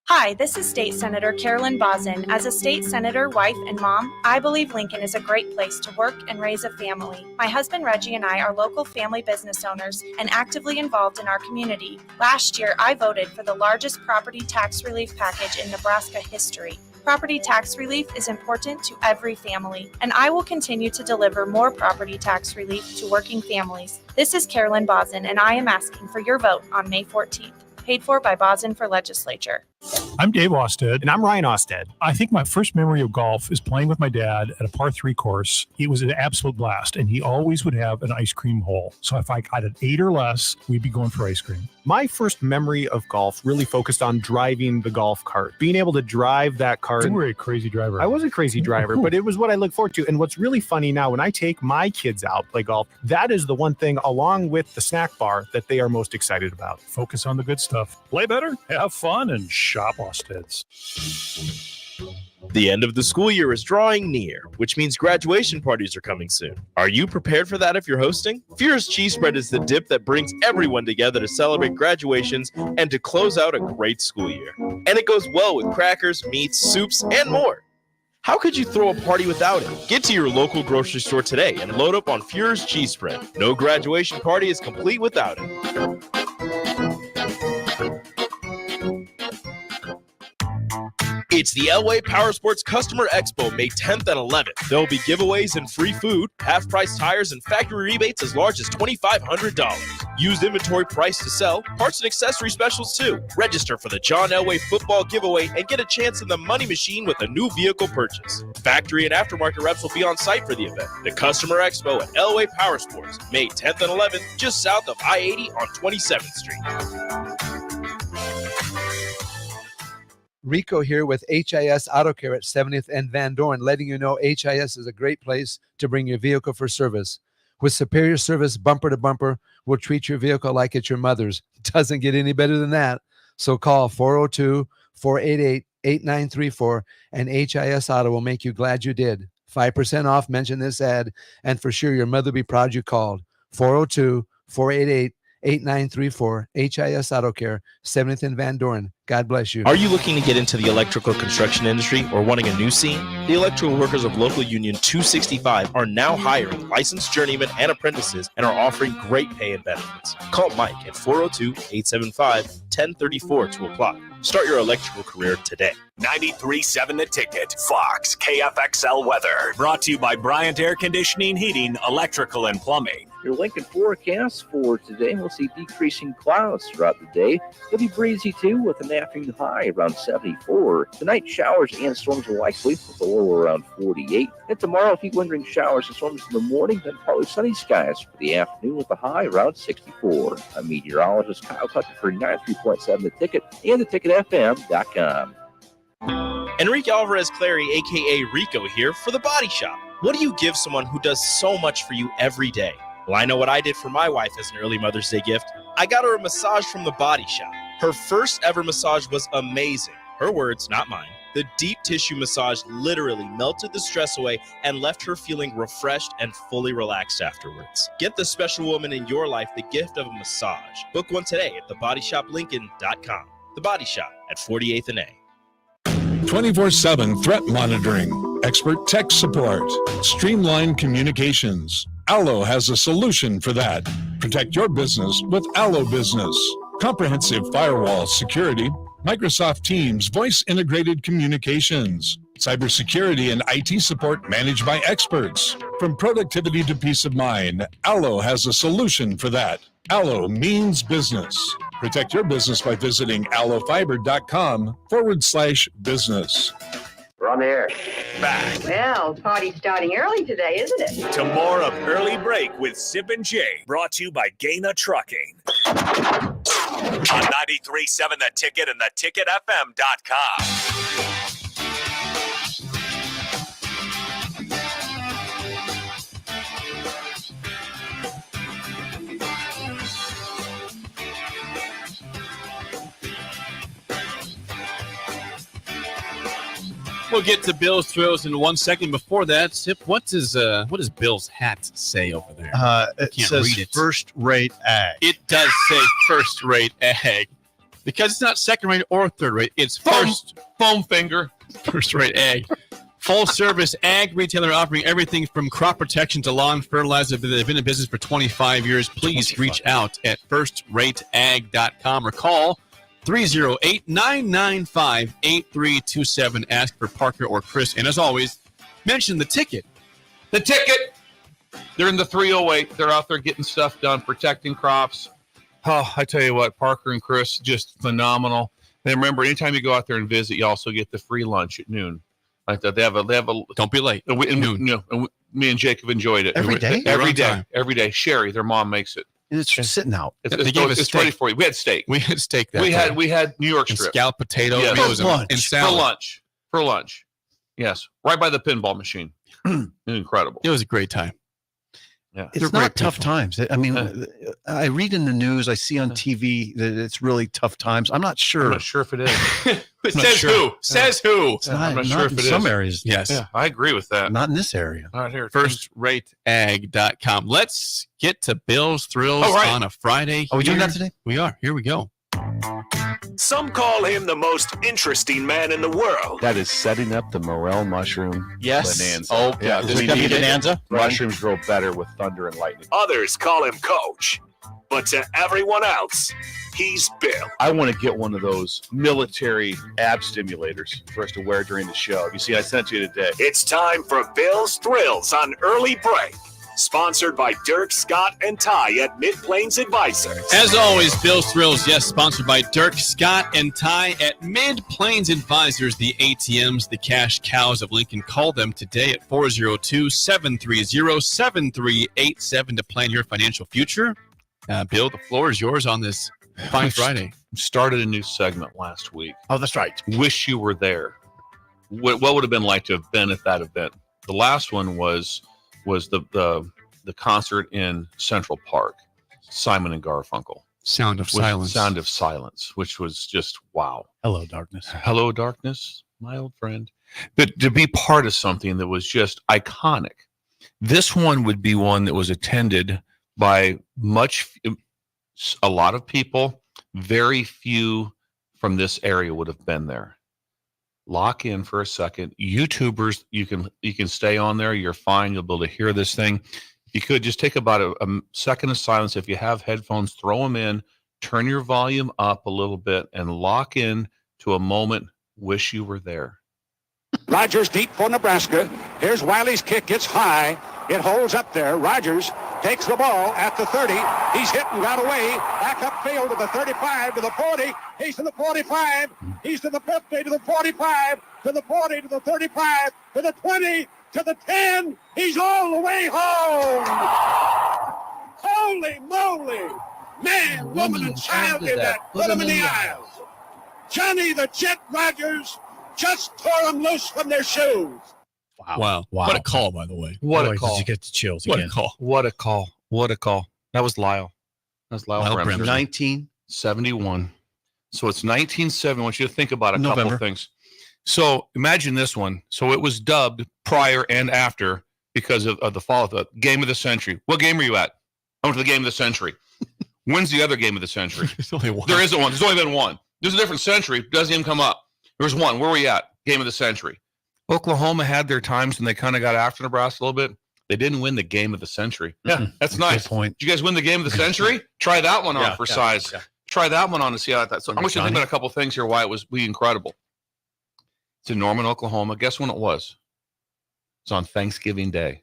Hi, this is State Senator Carolyn Bozin. As a state senator, wife, and mom, I believe Lincoln is a great place to work and raise a family. My husband Reggie and I are local family business owners and actively involved in our community. Last year, I voted for the largest property tax relief package in Nebraska history. Property tax relief is important to every family, and I will continue to deliver more property tax relief to working families. This is Carolyn Bozin, and I am asking for your vote on May 14th. Paid for by Bozin for Legislature. I'm Dave Osted. And I'm Ryan Osted. I think my first memory of golf is playing with my dad at a par 3 course. It was an absolute blast, and he always would have an ice cream hole. So if I got an 8 or less, we'd be going for ice cream. My first memory of golf really focused on driving the golf cart, being able to drive that cart. You were a crazy driver. I was a crazy driver, but it was what I look forward to. And what's really funny now, when I take my kids out play golf, that is the one thing, along with the snack bar, that they are most excited about. Focus on the good stuff. Play better, have fun, and shop Osted's. The end of the school year is drawing near, which means graduation parties are coming soon. Are you prepared for that if you're hosting? Fierce Cheese Spread is the dip that brings everyone together to celebrate graduations and to close out a great school year. And it goes well with crackers, meats, soups, and more. How could you throw a party without it? Get to your local grocery store today and load up on Fierce Cheese Spread. No graduation party is complete without it. It's the Elway Power Sports Customer Expo, May 10th and 11th. There will be giveaways and free food, half-price tires, and factory rebates as large as $2,500. Used inventory price to sell, parts and accessory specials too. Register for the John Elway football giveaway and get a chance in the money machine with a new vehicle purchase. Factory and aftermarket reps will be on site for the event. The Customer Expo at Elway Power Sports, May 10th and 11th, just south of I-80 on 27th Street. Rico here with HIS Auto Care at 70th and Van Dorn, letting you know HIS is a great place to bring your vehicle for service. With superior service, bumper to bumper, we'll treat your vehicle like it's your mother's. Doesn't get any better than that. So call 402-488-8934 and HIS Auto will make you glad you did. 5% off, mention this ad, and for sure your mother will be proud you called. 402-488-8934, HIS Auto Care, 70th and Van Dorn. God bless you. Are you looking to get into the electrical construction industry or wanting a new scene? The electrical workers of Local Union 265 are now hiring licensed journeymen and apprentices and are offering great pay and benefits. Call Mike at 402-875-1034 to apply. Start your electrical career today. 93.7 The Ticket, Fox, KFXL weather. Brought to you by Bryant Air Conditioning, Heating, Electrical, and Plumbing. Your Lincoln forecast for today, we'll see decreasing clouds throughout the day. It'll be breezy too with an afternoon high around 74. Tonight, showers and storms are likely with a low around 48. And tomorrow, a few lingering showers and storms in the morning, then partly sunny skies for the afternoon with a high around 64. I'm meteorologist Kyle Tucker for 93.7 The Ticket and theticketfm.com. Enrique Alvarez Clary, a.k.a. Rico, here for The Body Shop. What do you give someone who does so much for you every day? Well, I know what I did for my wife as an early Mother's Day gift. I got her a massage from The Body Shop. Her first ever massage was amazing. Her words, not mine. The deep tissue massage literally melted the stress away and left her feeling refreshed and fully relaxed afterwards. Get the special woman in your life the gift of a massage. Book one today at thebodyshoplincoln.com. The Body Shop at 48th and A. 24/7 threat monitoring, expert tech support, streamlined communications. Allo has a solution for that. Protect your business with Allo Business. Comprehensive firewall security, Microsoft Teams voice-integrated communications, cybersecurity and IT support managed by experts. From productivity to peace of mind, Allo has a solution for that. Allo means business. Protect your business by visiting allofiber.com/business. We're on the air. Back Well, party's starting early today, isn't it? to more of Early Break with Sip and Jay, brought to you by Gaina Trucking. On 93.7 The Ticket and theticketfm.com. We'll get to Bill's thrills in 1 second. Before that, Sip, what does Bill's hat say over there? It Can't says read it. first-rate ag. It does say first-rate ag. Because it's not second-rate or third-rate. It's Foam finger. first-rate ag. Full-service ag retailer offering everything from crop protection to lawn fertilizer. They've been in business for 25 years. Please reach out at firstrateag.com or call 308-995-8327. Ask for Parker or Chris. And as always, mention the ticket. The ticket. They're in the 308. They're out there getting stuff done, protecting crops. Oh, I tell you what, Parker and Chris, just phenomenal. And remember, anytime you go out there and visit, you also get the free lunch at noon. Like that, they have a. Don't be late. Noon. Me and Jacob enjoyed it Every day? Every day. Sherry, their mom makes it. It's sitting out. It's steak. ready for you. We had steak. We had steak that we day. had New York and strip. scalloped potatoes. Yes. It was and salad. For lunch. Yes. Right by the pinball machine. Incredible. It was a great time. Yeah. It's not tough times. I mean, I read in the news, I see on TV that it's really tough times. I'm not sure. I'm not sure if it is. Says who? Says who? I'm not sure if in it is. some areas. Yes. Yeah, I agree with that. Not in this area. Not here. Firstrateag.com. Let's get to Bill's Thrills on a Friday. Are we doing that today? We are. Here we go. Some call him the most interesting man in the world. That is setting up the morel mushroom bonanza. Oh, yeah. this is going to be bonanza? Mushrooms grow better with thunder and lightning. Others call him Coach. But to everyone else, he's Bill. I want to get one of those military ab stimulators for us to wear during the show. You see, I sent you today. It's time for Bill's Thrills on Early Break. Sponsored by Dirk, Scott, and Ty at Mid-Plains Advisors. As always, Bill's Thrills, yes, sponsored by Dirk, Scott, and Ty at Mid-Plains Advisors, the ATMs, the cash cows of Lincoln. Call them today at 402-730-7387 to plan your financial future. Bill, the floor is yours on this fine Friday. Started a new segment last week. Oh, that's right. Wish you were there. What would have been like to have been at that event? The last one was the concert in Central Park, Simon and Garfunkel. Sound of Silence, which was just wow. Hello, darkness. Hello, darkness, my old friend. But to be part of something that was just iconic. This one would be one that was attended by a lot of people. Very few from this area would have been there. Lock in for a second. YouTubers, you can stay on there. You're fine. You'll be able to hear this thing. If you could just take about a second of silence. If you have headphones, throw them in, turn your volume up a little bit, and lock in to a moment. Wish you were there. Rogers deep for Nebraska. Here's Wiley's kick. It's high. It holds up there. Rogers takes the ball at the 30. He's hit and got away. Back upfield to the 35, to the 40. He's to the 45. He's to the 50, to the 45, to the 40, to the 35, to the 20, to the 10. He's all the way home. Holy moly. Man, woman, and child did that. Put them in the aisles. Johnny the Jet Rogers just tore them loose from their shoes. Wow. What a call, by the way. What Boy, a call. Did you get the chills What again. a call. What a call. What a call. That was Lyle. That was Lyle Bremser. 1971. So it's 1970. I want you to think about a couple November. of things. So imagine this one. So it was dubbed prior and after because of the fall of the game of the century. What game are you at? I went to the game of the century. When's the other game of the century? There's only one. There isn't one. There's only been one. There's a different century. Doesn't even come up. There's one. Where were we at? Game of the century. Oklahoma had their times when they kind of got after Nebraska a little bit. They didn't win the game of the century. Yeah, that's nice. Good point. Did you guys win the game of the century? Try that one on for size. Yeah. Try that one on to see how that. So I want you to think Johnny? about a couple things here. Why it was incredible. It's in Norman, Oklahoma. Guess when it was? It's on Thanksgiving Day.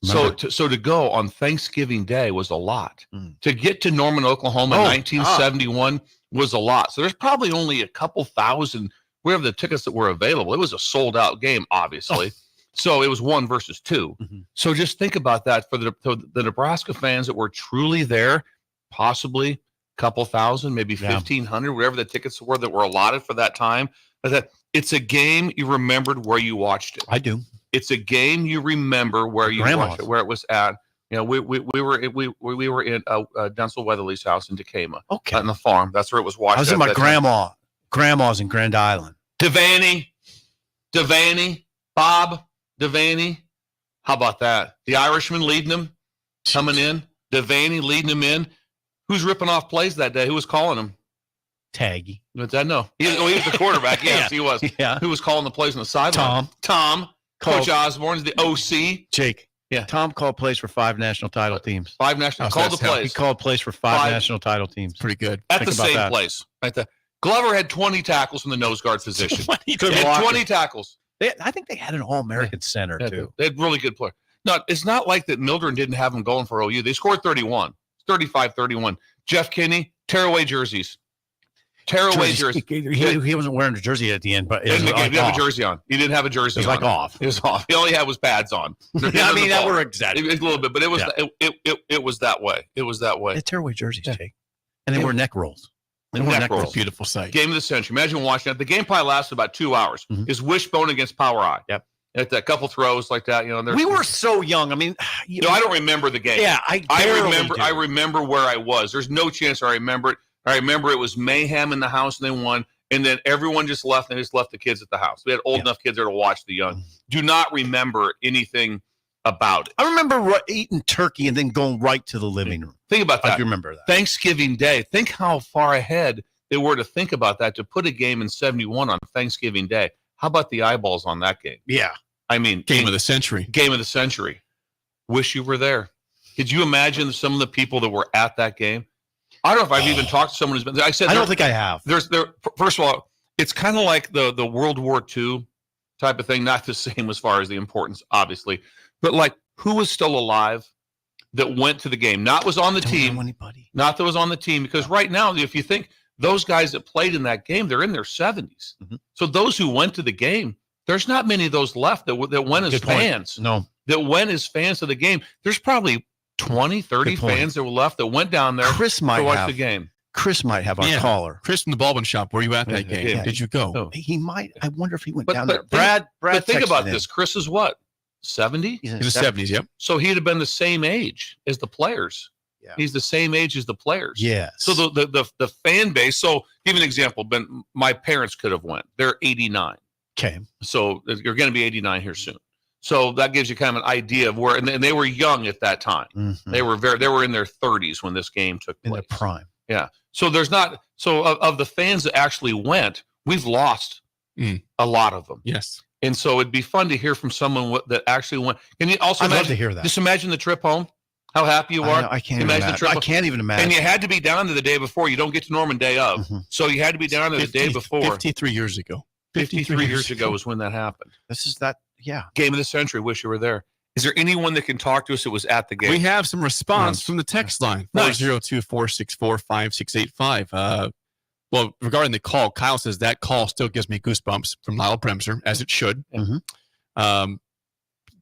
So to go on Thanksgiving Day was a lot. To get to Norman, Oklahoma in 1971 was a lot. So there's probably only a couple thousand, wherever the tickets that were available. It was a sold out game, obviously. So it was 1 versus 2. So just think about that for the Nebraska fans that were truly there, possibly a couple thousand, maybe 1,500, whatever the tickets were that were allotted for that time. That it's a game you remembered where you watched it. I do. It's a game you remember where you watched it, where it was at. You know, we were in Denzel Weatherly's house in Decatur. Okay, on the farm. That's where it was watched. I was at my grandma's in Grand Island. Devaney, Bob Devaney. How about that? The Irishman leading them, coming in. Devaney leading them in. Who's ripping off plays that day? Who was calling them? Taggy. I know. He was the quarterback. Yes, he was. Yeah. Who was calling the plays on the sideline? Tom. Coach Osborne's the OC. Jake. Yeah. Tom called plays for 5 national title teams. 5 national called the plays. He called plays for 5 national title teams. Pretty good. At the same place. Right there. Glover had 20 tackles from the nose guard position. 20 tackles. I think they had an All-American center, too. They had really good players. No, it's not like that Mildred didn't have them going for OU. They scored 31. 35-31. Jeff Kinney, tearaway jerseys. Tearaway jersey. He wasn't wearing a jersey at the end, but he didn't have a jersey on. He didn't have a jersey on. It was like off. It was off. He only had was pads on. I mean, that were exaggerated. A little bit, but it was it was that way. It was that way. They tearaway jerseys, Jake. And they wore neck rolls. Neck rolls. Beautiful sight. Game of the century. Imagine watching that. The game probably lasted about 2 hours. His wishbone against Power Eye. Yep. At that couple throws like that, we were so young. I mean, I don't remember the game. Yeah, I remember where I was. There's no chance I remember it. I remember it was mayhem in the house and they won, and then everyone just left and they just left the kids at the house. We had old enough kids there to watch the young. Do not remember anything about it. I remember eating turkey and then going right to the living room. Think about that. I remember that. Thanksgiving Day. Think how far ahead they were to think about that, to put a game in 71 on Thanksgiving Day. How about the eyeballs on that game? Yeah. I mean, Game of the century. Game of the century. Wish you were there. Could you imagine some of the people that were at that game? I don't know if I've even talked to someone who's been there. I don't think I have. First of all, it's kind of like the World War II type of thing. Not the same as far as the importance, obviously, but like who was still alive that went to the game? Not was on the team. Anybody. Not that was on the team, because right now, if you think those guys that played in that game, they're in their 70s. So those who went to the game, there's not many of those left that went as fans. No. That went as fans of the game. There's probably 20, 30 fans that were left that went down there to watch the game. Chris might have our caller. Chris from the Baldwin Shop. Were you at that game? Yeah. Did you go? Oh. He might. I wonder if he went down there. Brad But think about texted this. Chris is what? 70? He's in his 70s, yep. So he'd have been the same age as the players. Yeah. He's the same age as the players. Yes. So the fan base. So give you an example. My parents could have went. They're 89. Okay. So you're going to be 89 here soon. So that gives you kind of an idea of where, and they were young at that time. They were in their 30s when this game took place. In their prime. Yeah. So of the fans that actually went, we've lost a lot of them. Yes. And so it'd be fun to hear from someone that actually went. Can you also I'd love to hear that. Just imagine the trip home. How happy you are. I can't imagine. I can't even imagine. And you had to be down to the day before. You don't get to Norman day of. So you had to be down to the day before. 53 years ago. 53 years ago was when that happened. This is that, yeah. Game of the century. Wish you were there. Is there anyone that can talk to us that was at the game? We have some response from the text line, 402-464-5685. Well, regarding the call, Kyle says that call still gives me goosebumps from Lyle Bremser, as it should. Mm-hmm.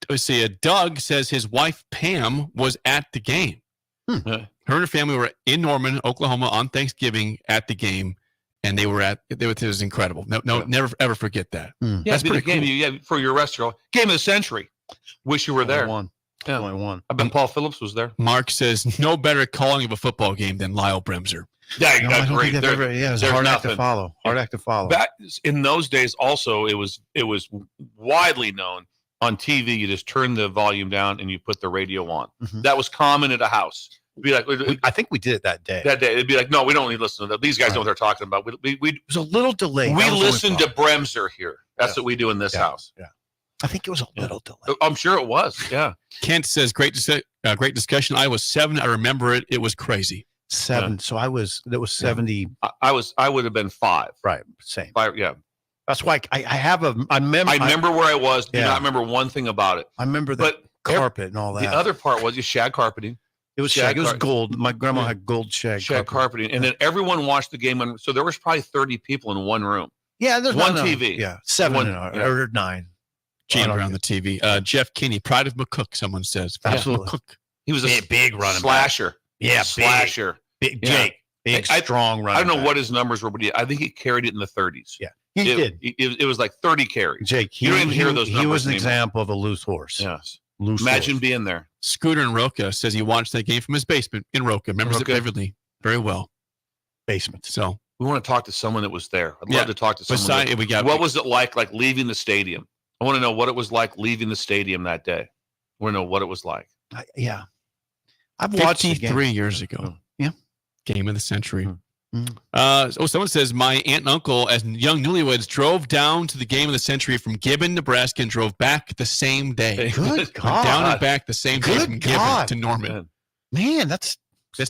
Let's see, Doug says his wife, Pam, was at the game. Her and her family were in Norman, Oklahoma on Thanksgiving at the game, and it was incredible. Never ever forget that. Yeah, That's pretty game cool. for your restaurant. Game of the century. Wish you were there. Only one. I bet Paul Phillips was there. Mark says no better calling of a football game than Lyle Bremser. Yeah, I don't great. think it was a hard act to follow. Back in those days, also, it was widely known on TV. You just turn the volume down and you put the radio on. Mm-hmm. That was common at a house. It'd be like, I think we did it that day. It'd be like, no, we don't need to listen to that. These guys know what they're talking about. It was a little delayed. We listen to Bremser here. That's what we do in this house. Yeah. I think it was a little delayed. I'm sure it was. Yeah. Kent says great discussion. I was 7. I remember it. It was crazy. 7. So that was 70. I would have been 5. Right. Same. 5. Yeah. That's why I remember where I was. Do not remember one thing about it. I remember the carpet and all that. The other part was shag carpeting. It was shag. It was gold. My grandma had gold shag carpeting. And then everyone watched the game. So there was probably 30 people in one room. Yeah. There's one TV. Yeah. 7 or 9. Jammed around the TV. Jeff Kinney, pride of McCook, someone says. Absolutely. McCook. He was a big running slasher. Yeah, slasher. Big Jake. Big, strong running I don't know what his numbers were, but I think he carried it in the 30s. Yeah, he did. It was like 30 carries. Jake, you don't even hear those numbers. He was an anymore. example of a loose horse. Yes. Imagine being there. Scooter in Roca says he watched that game from his basement in Roca. Remembers it vividly. Very well. Basement. So we want to talk to someone that was there. I'd love to talk to someone. What was it like leaving the stadium? I want to know what it was like leaving the stadium that day. I want to know what it was like. Yeah. I've watched 53 years ago. Yeah. Game of the century. Someone says my aunt and uncle, as young newlyweds, drove down to the game of the century from Gibbon, Nebraska, and drove back the same day. Good God. Down and back the same day from Gibbon to Norman. Man, that's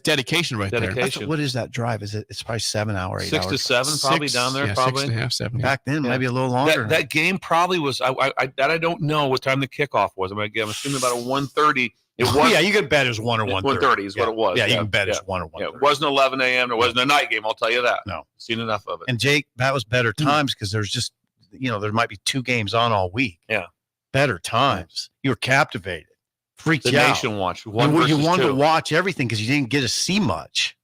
dedication right there. What is that drive? It's probably 7 hour, 8 6 hours. to 7, probably down there. Probably 6.5, 7. Back then, maybe a little longer. That game probably was. I don't know what time the kickoff was. I'm assuming about a 1:30. It was. Yeah, you can bet it was 1 or 1:30 is what it was. Yeah, you can bet it's 1 or 1:30. It wasn't 11 a.m. There wasn't a night game. I'll tell you that. No, seen enough of it. And Jake, that was better times because there's just there might be 2 games on all week. Yeah, better times. You were captivated, freaked the out. nation watched. You wanted to watch everything because you didn't get to see much.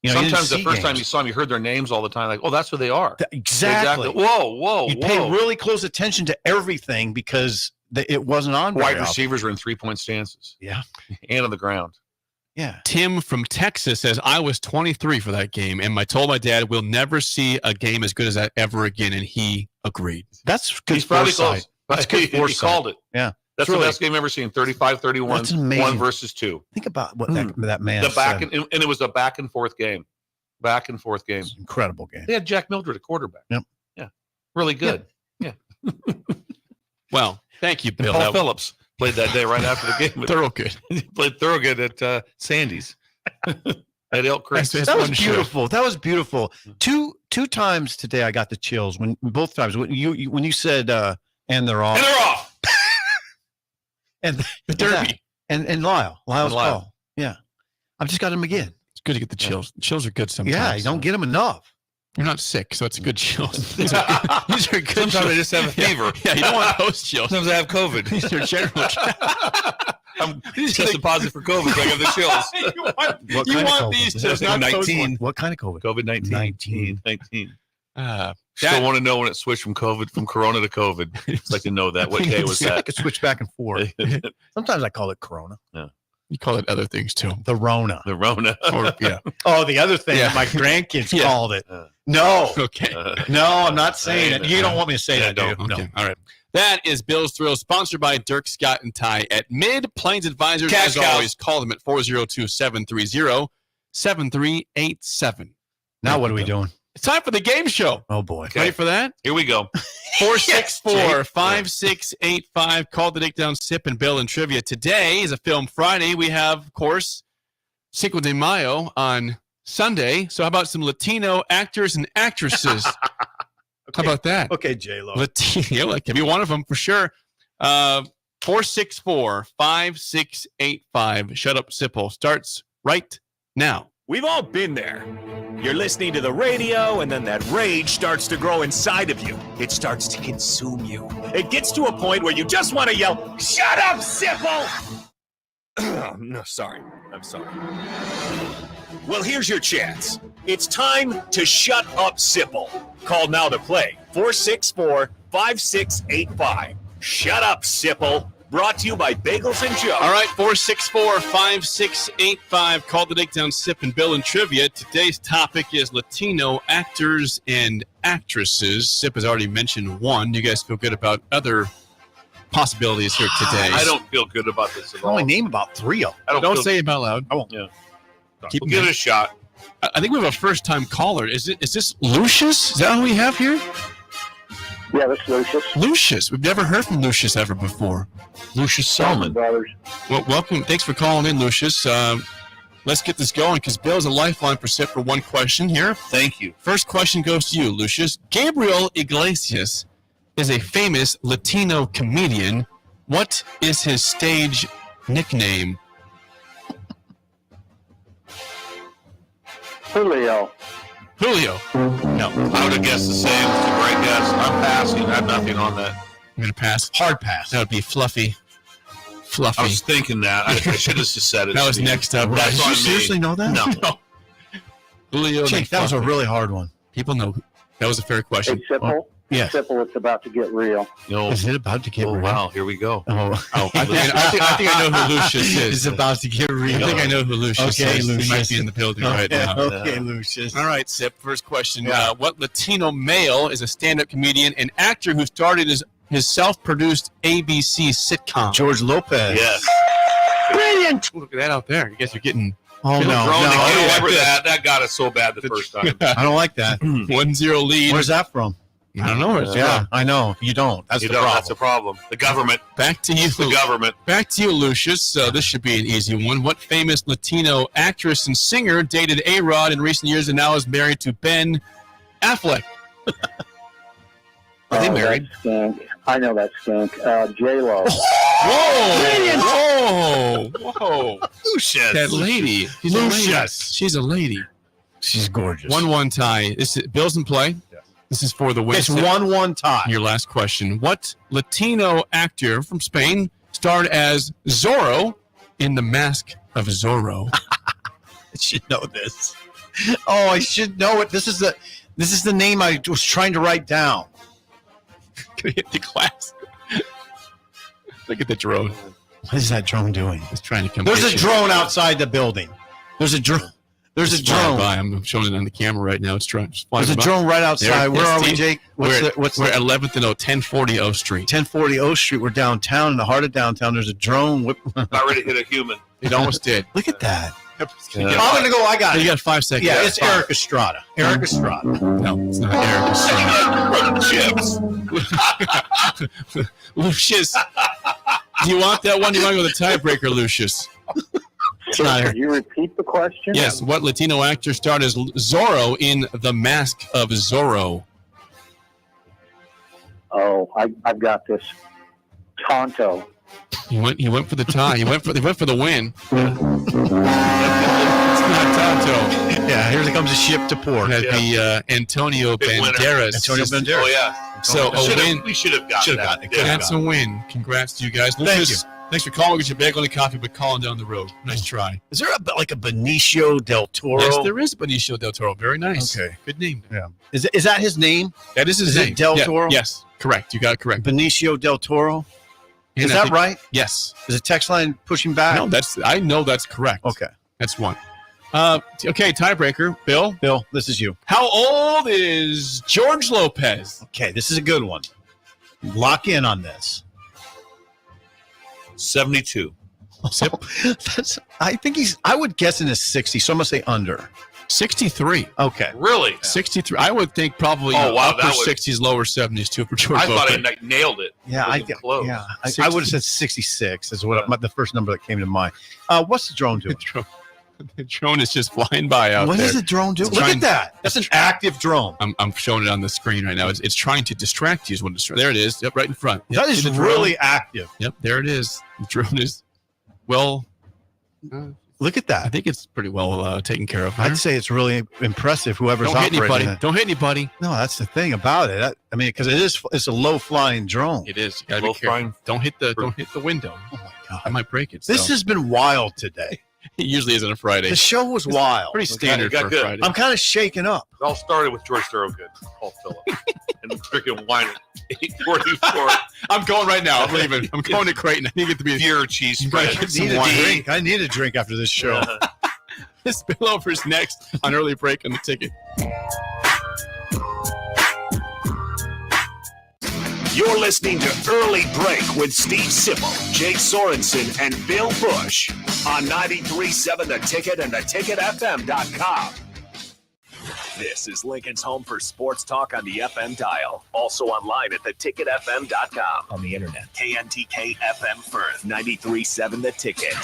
Sometimes the first time you saw them, you heard their names all the time. Like, oh, that's who they are. Exactly. Whoa. You pay really close attention to everything because it wasn't on. Wide receivers were in 3-point stances. Yeah. And on the ground. Yeah. Tim from Texas says, I was 23 for that game, and I told my dad we'll never see a game as good as that ever again, and he agreed. That's good. He's probably foresight. close. That's good foresight. He called it. Yeah. That's the best game I've ever seen. 35-31. That's amazing. 1 versus 2. Think about what that man said. And it was a back and forth game. Incredible game. They had Jack Mildred at quarterback. Yep. Yeah. Really good. Yeah. Well, thank you, Bill. Paul Phillips played that day right after the game. Thorogood. He played Thorogood at Sandy's. At Elk Creek. That was beautiful. That was beautiful. Two times today I got the chills both times when you said and they're off. And they're off. And the Derby. And Lyle's call. Yeah. I've just got them again. It's good to get the chills. The chills are good sometimes. Yeah, you don't get them enough. You're not sick, so it's a good chills. These are good Sometimes I just have a fever. Yeah, you don't want those chills. Sometimes I have COVID. These are general. I'm tested positive for COVID, so I have the chills. you want these chills, not COVID-19. What kind of COVID? COVID-19. 19. Still want to know when it switched from Corona to COVID. I'd like to know that. What day was that? I could switch back and forth. Sometimes I call it Corona. Yeah. You call it other things too. The Rona. Yeah. Oh, the other thing that my grandkids called it. No. Okay. No, I'm not saying it. You don't want me to say that, do you? Okay. No. All right. That is Bill's Thrill, sponsored by Dirk, Scott, and Ty at Mid Plains Advisors. Cash As cows. always, call them at 402-730-7387. Now what are we doing? It's time for the game show. Oh, boy. Ready for that? Here we go. 464-5685. Call the Dick Down Sip and Bill and Trivia. Today is a Film Friday. We have, of course, Cinco de Mayo on Sunday. So how about some Latino actors and actresses? How about that? Okay, J-Lo. Latino, like, give you one of them for sure. 464-5685. Shut Up Sipple starts right now. We've all been there. You're listening to the radio, and then that rage starts to grow inside of you. It starts to consume you. It gets to a point where you just want to yell, "Shut up, Sipple!" No, sorry. I'm sorry. Well, here's your chance. It's time to shut up, Sipple. Call now to play. 464-5685. Shut up, Sipple. Brought to you by Bagels and Joe. All right, 464-5685. Call the Takedown Sip and Bill and Trivia. Today's topic is Latino actors and actresses. Sip has already mentioned one. You guys feel good about other possibilities here today? I don't feel good about this at all. I only name about 3 of them. Don't say it out loud. I won't. Yeah. Keep We'll give it a shot. I think we have a first-time caller. Is this Lucius? Is that who we have here? Yeah, that's Lucius. Lucius. We've never heard from Lucius ever before. Lucius Selman. Brothers. Well, welcome. Thanks for calling in, Lucius. Let's get this going because Bill's a lifeline for Sip for one question here. Thank you. First question goes to you, Lucius. Gabriel Iglesias is a famous Latino comedian. What is his stage nickname? Julio. Julio. No. I would have guessed the same. It's a great guess. I'm passing. I have nothing on that. I'm going to pass. Hard pass. That would be Fluffy. Fluffy. I was thinking that. I should have just said it. That was next up. That's Did on you me. seriously know that? No. Julio. Jake, that was a really hard one. People know. That was a fair question. Hey, Sipple. Yes. Sipple, it's about to get real. No. Is it about to get real? Wow. Here we go. Oh, I think I know who Lucius is. It's about to get real. I think I know who Lucius Okay, is. Lucius. He might be in the building right now. Okay, Lucius. All right, Sip. First question. What Latino male is a stand-up comedian and actor who started his self-produced ABC sitcom? George Lopez. Yes. Brilliant. Look at that out there. I guess you're getting... Oh, no. I don't like like that. that got us so bad the first time. I don't like that. 1-0 lead. Where's that from? I don't know. Yeah, I know. You don't. That's You the don't. problem. That's the problem. The government. Back to you. The government. Back to you, Lucius. This should be an easy one. What famous Latino actress and singer dated A-Rod in recent years and now is married to Ben Affleck? Are they married? I know that skunk. J-Lo. Whoa! Lucius. That lady. Lucius. She's a lady. She's gorgeous. 1-1 tie. This is Bill's in play. Yes. This is for the win. It's 1-1 tie. Your last question. What Latino actor from Spain starred as Zorro in The Mask of Zorro? I should know this. Oh, I should know it. This is the name I was trying to write down. Gonna hit the glass. Look at the drone. What is that drone doing? It's trying to come. There's get a you. drone outside the building. There's a drone. There's a drone. By. I'm showing it on the camera right now. It's trying. There's a drone right outside. Where are we, Jake? We're at 11th and 1040 O Street. 1040 O Street. We're downtown, in the heart of downtown. There's a drone. About ready to hit a human. It almost did. Look at that. Yeah. I'm going to go. I got it. You got 5 seconds. Yeah, it's Eric Estrada. Eric Estrada. No, it's not Eric Estrada. Lucius. Do you want that one? Do you want to go with the tiebreaker, Lucius? Could you repeat the question? Yes. What Latino actor starred as Zorro in The Mask of Zorro? Oh, I've got this. Tonto. He went for the tie. He went for the win. It's not Tonto. Yeah, here comes a ship to port. That'd be Antonio Banderas. Antonio Banderas. Oh, yeah. So a win. We should have gotten that. That's a win. Congrats to you guys. Thank you. Thanks for calling. Get your bagel and coffee, but calling down the road. Nice try. Is there a Benicio del Toro? Yes, there is Benicio del Toro. Very nice. Okay. Good name. Yeah. Is that his name? That is his Is name. it Del Toro? Yes. Correct. You got it correct. Benicio del Toro. And Is I that think- right? Yes. Is the text line pushing back? No, I know that's correct. Okay. That's one. Okay, tiebreaker. Bill, this is you. how old is George Lopez? Okay, this is a good one. Lock in on this. 72. I think I would guess in his 60s, so I'm going to say under. 63. Okay. Really? 63. I would think probably upper 60s, lower 70s too for George I thought Lopez. I nailed it. Yeah, I close. Yeah, I would have said 66 is the first number that came to mind. What's the drone doing? The drone is just flying by out What there. does the drone do? Look at that. That's an active drone. I'm showing it on the screen right now. It's trying to distract you. There it is. Yep, right in front. That is really active. Yep, there it is. The drone is well. Look at that. I think it's pretty well taken care of. I'd say it's really impressive. Whoever's Don't hit operating anybody. it. Don't hit anybody. No, that's the thing about it. I mean, because it's a low flying drone. It is. You gotta be careful. Don't hit the window. Oh my god, I might break it. This has been wild today. It usually isn't a Friday. The show was wild. Pretty standard for a Friday. I'm kind of shaken up. It all started with George Thorogood, called Philip, and freaking wine at 8:44. I'm going right now. I'm leaving. I'm going to Creighton. I need to get to be beer cheese spread. I need a drink after this show. This spillover is next on Early Break on the Ticket. You're listening to Early Break with Steve Sipple, Jake Sorensen, and Bill Busch on 93.7 The Ticket and theticketfm.com. This is Lincoln's home for sports talk on the FM dial. Also online at theticketfm.com. On the internet. KNTK FM Firth, 93.7 The Ticket.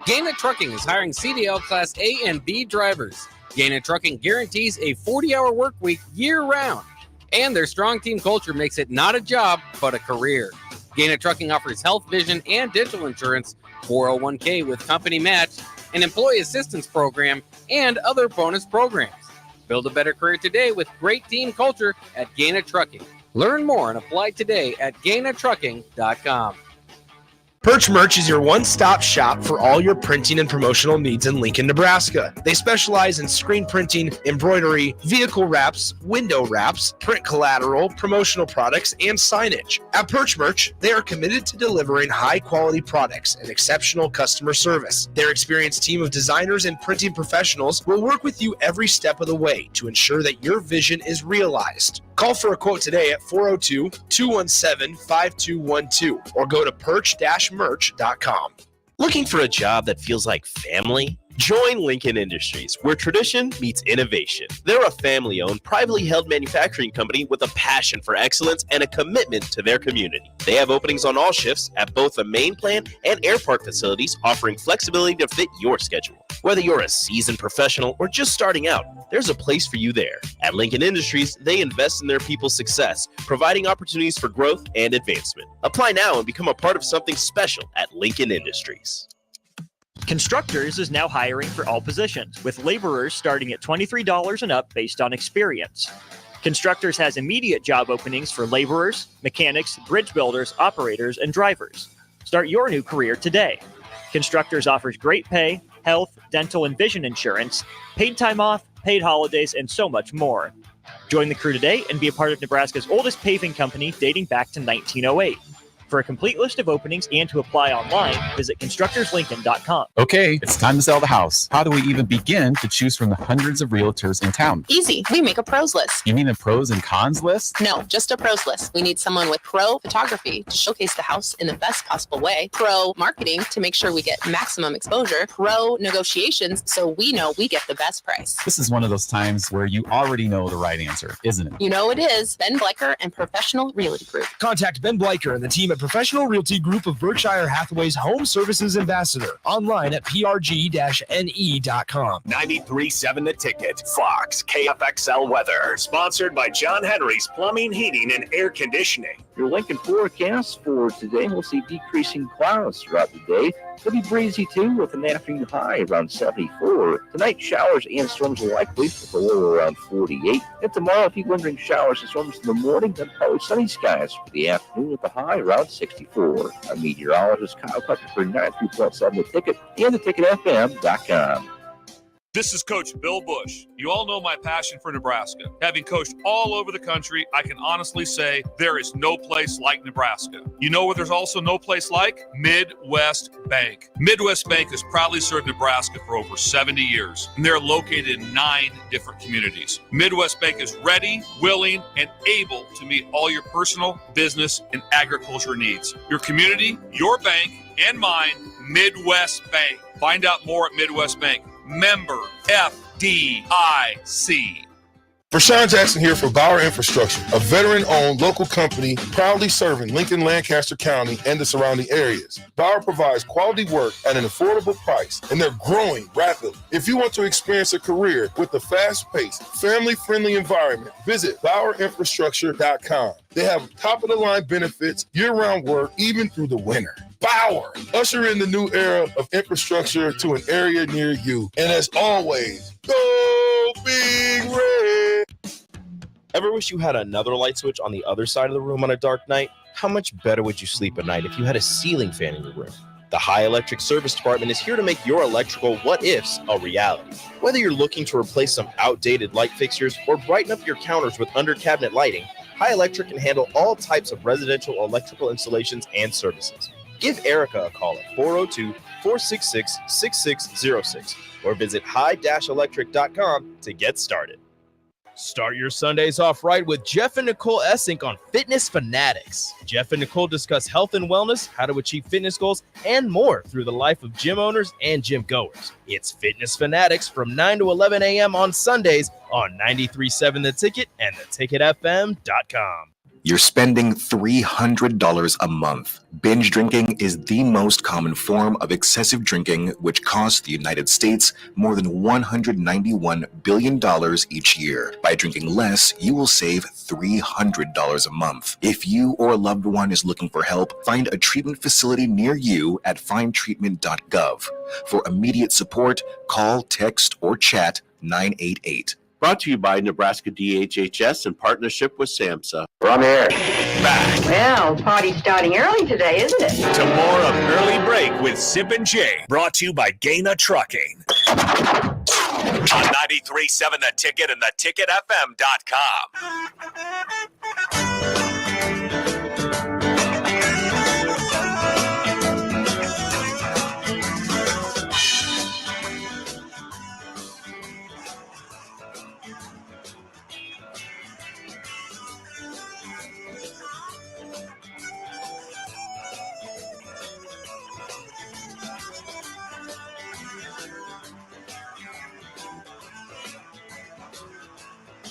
Gaina Trucking is hiring CDL Class A and B drivers. Gaina Trucking guarantees a 40-hour work week year-round. And their strong team culture makes it not a job, but a career. Gaina Trucking offers health, vision, and dental insurance, 401k with company match, an employee assistance program, and other bonus programs. Build a better career today with great team culture at Gaina Trucking. Learn more and apply today at GainaTrucking.com. Perch Merch is your one-stop shop for all your printing and promotional needs in Lincoln, Nebraska. They specialize in screen printing, embroidery, vehicle wraps, window wraps, print collateral, promotional products, and signage. At Perch Merch, they are committed to delivering high-quality products and exceptional customer service. Their experienced team of designers and printing professionals will work with you every step of the way to ensure that your vision is realized. Call for a quote today at 402-217-5212 or go to perch-merch.com. Looking for a job that feels like family? Join Lincoln Industries, where tradition meets innovation. They're a family-owned, privately held manufacturing company with a passion for excellence and a commitment to their community. They have openings on all shifts at both the main plant and air park facilities, offering flexibility to fit your schedule. Whether you're a seasoned professional or just starting out, there's a place for you there. At Lincoln Industries, they invest in their people's success, providing opportunities for growth and advancement. Apply now and become a part of something special at Lincoln Industries. Constructors is now hiring for all positions, with laborers starting at $23 and up based on experience. Constructors has immediate job openings for laborers, mechanics, bridge builders, operators, and drivers. Start your new career today. Constructors offers great pay, health, dental, and vision insurance, paid time off, paid holidays, and so much more. Join the crew today and be a part of Nebraska's oldest paving company dating back to 1908. For a complete list of openings and to apply online, visit constructorslincoln.com. Okay, it's time to sell the house. How do we even begin to choose from the hundreds of realtors in town? Easy. We make a pros list. You mean a pros and cons list? No, just a pros list. We need someone with pro photography to showcase the house in the best possible way, pro marketing to make sure we get maximum exposure, pro negotiations so we know we get the best price. This is one of those times where you already know the right answer, isn't it? You know it is. Ben Bleicher and Professional Realty Group. Contact Ben Bleicher and the team at Professional Realty Group of Berkshire Hathaway's Home Services Ambassador. Online at prg-ne.com. 93.7 The Ticket. Fox KFXL weather. Sponsored by John Henry's Plumbing, Heating, and Air Conditioning. Your Lincoln forecast for today, we'll see decreasing clouds throughout the day. It'll be breezy too with an afternoon high around 74. Tonight, showers and storms are likely with a low around 48. And tomorrow, a few lingering showers and storms in the morning, then probably sunny skies for the afternoon with a high around 64. Our meteorologist Kyle Tucker for 93.7 The Ticket and theticketfm.com. This is Coach Bill Busch. You all know my passion for Nebraska. Having coached all over the country, I can honestly say there is no place like Nebraska. You know where there's also no place like? Midwest Bank. Midwest Bank has proudly served Nebraska for over 70 years, and they're located in 9 different communities. Midwest Bank is ready, willing, and able to meet all your personal, business, and agriculture needs. Your community, your bank, and mine, Midwest Bank. Find out more at Midwest Bank. Member FDIC. Rashawn Jackson here for Bauer Infrastructure, a veteran-owned local company proudly serving Lincoln, Lancaster County, and the surrounding areas. Bauer provides quality work at an affordable price, and they're growing rapidly. If you want to experience a career with a fast-paced, family-friendly environment, visit BauerInfrastructure.com. They have top-of-the-line benefits, year-round work, even through the winter. Bauer, usher in the new era of infrastructure to an area near you. And as always, go Big Red! Ever wish you had another light switch on the other side of the room on a dark night? How much better would you sleep at night if you had a ceiling fan in your room? The High Electric Service Department is here to make your electrical what-ifs a reality. Whether you're looking to replace some outdated light fixtures or brighten up your counters with under-cabinet lighting, High Electric can handle all types of residential electrical installations and services. Give Erica a call at 402-466-6606 or visit high-electric.com to get started. Start your Sundays off right with Jeff and Nicole Essink on Fitness Fanatics. Jeff and Nicole discuss health and wellness, how to achieve fitness goals, and more through the life of gym owners and gym goers. It's Fitness Fanatics from 9 to 11 a.m. on Sundays on 93.7 The Ticket and theticketfm.com. You're spending $300 a month. Binge drinking is the most common form of excessive drinking, which costs the United States more than $191 billion each year. By drinking less, you will save $300 a month. If you or a loved one is looking for help, find a treatment facility near you at findtreatment.gov. For immediate support, call, text, or chat 988. Brought to you by Nebraska DHHS in partnership with SAMHSA. We're on the air. Back Well, party's starting early today, isn't it? to more of Early Break with Sip and Jay. Brought to you by Gaina Trucking. On 93.7 The Ticket and theticketfm.com.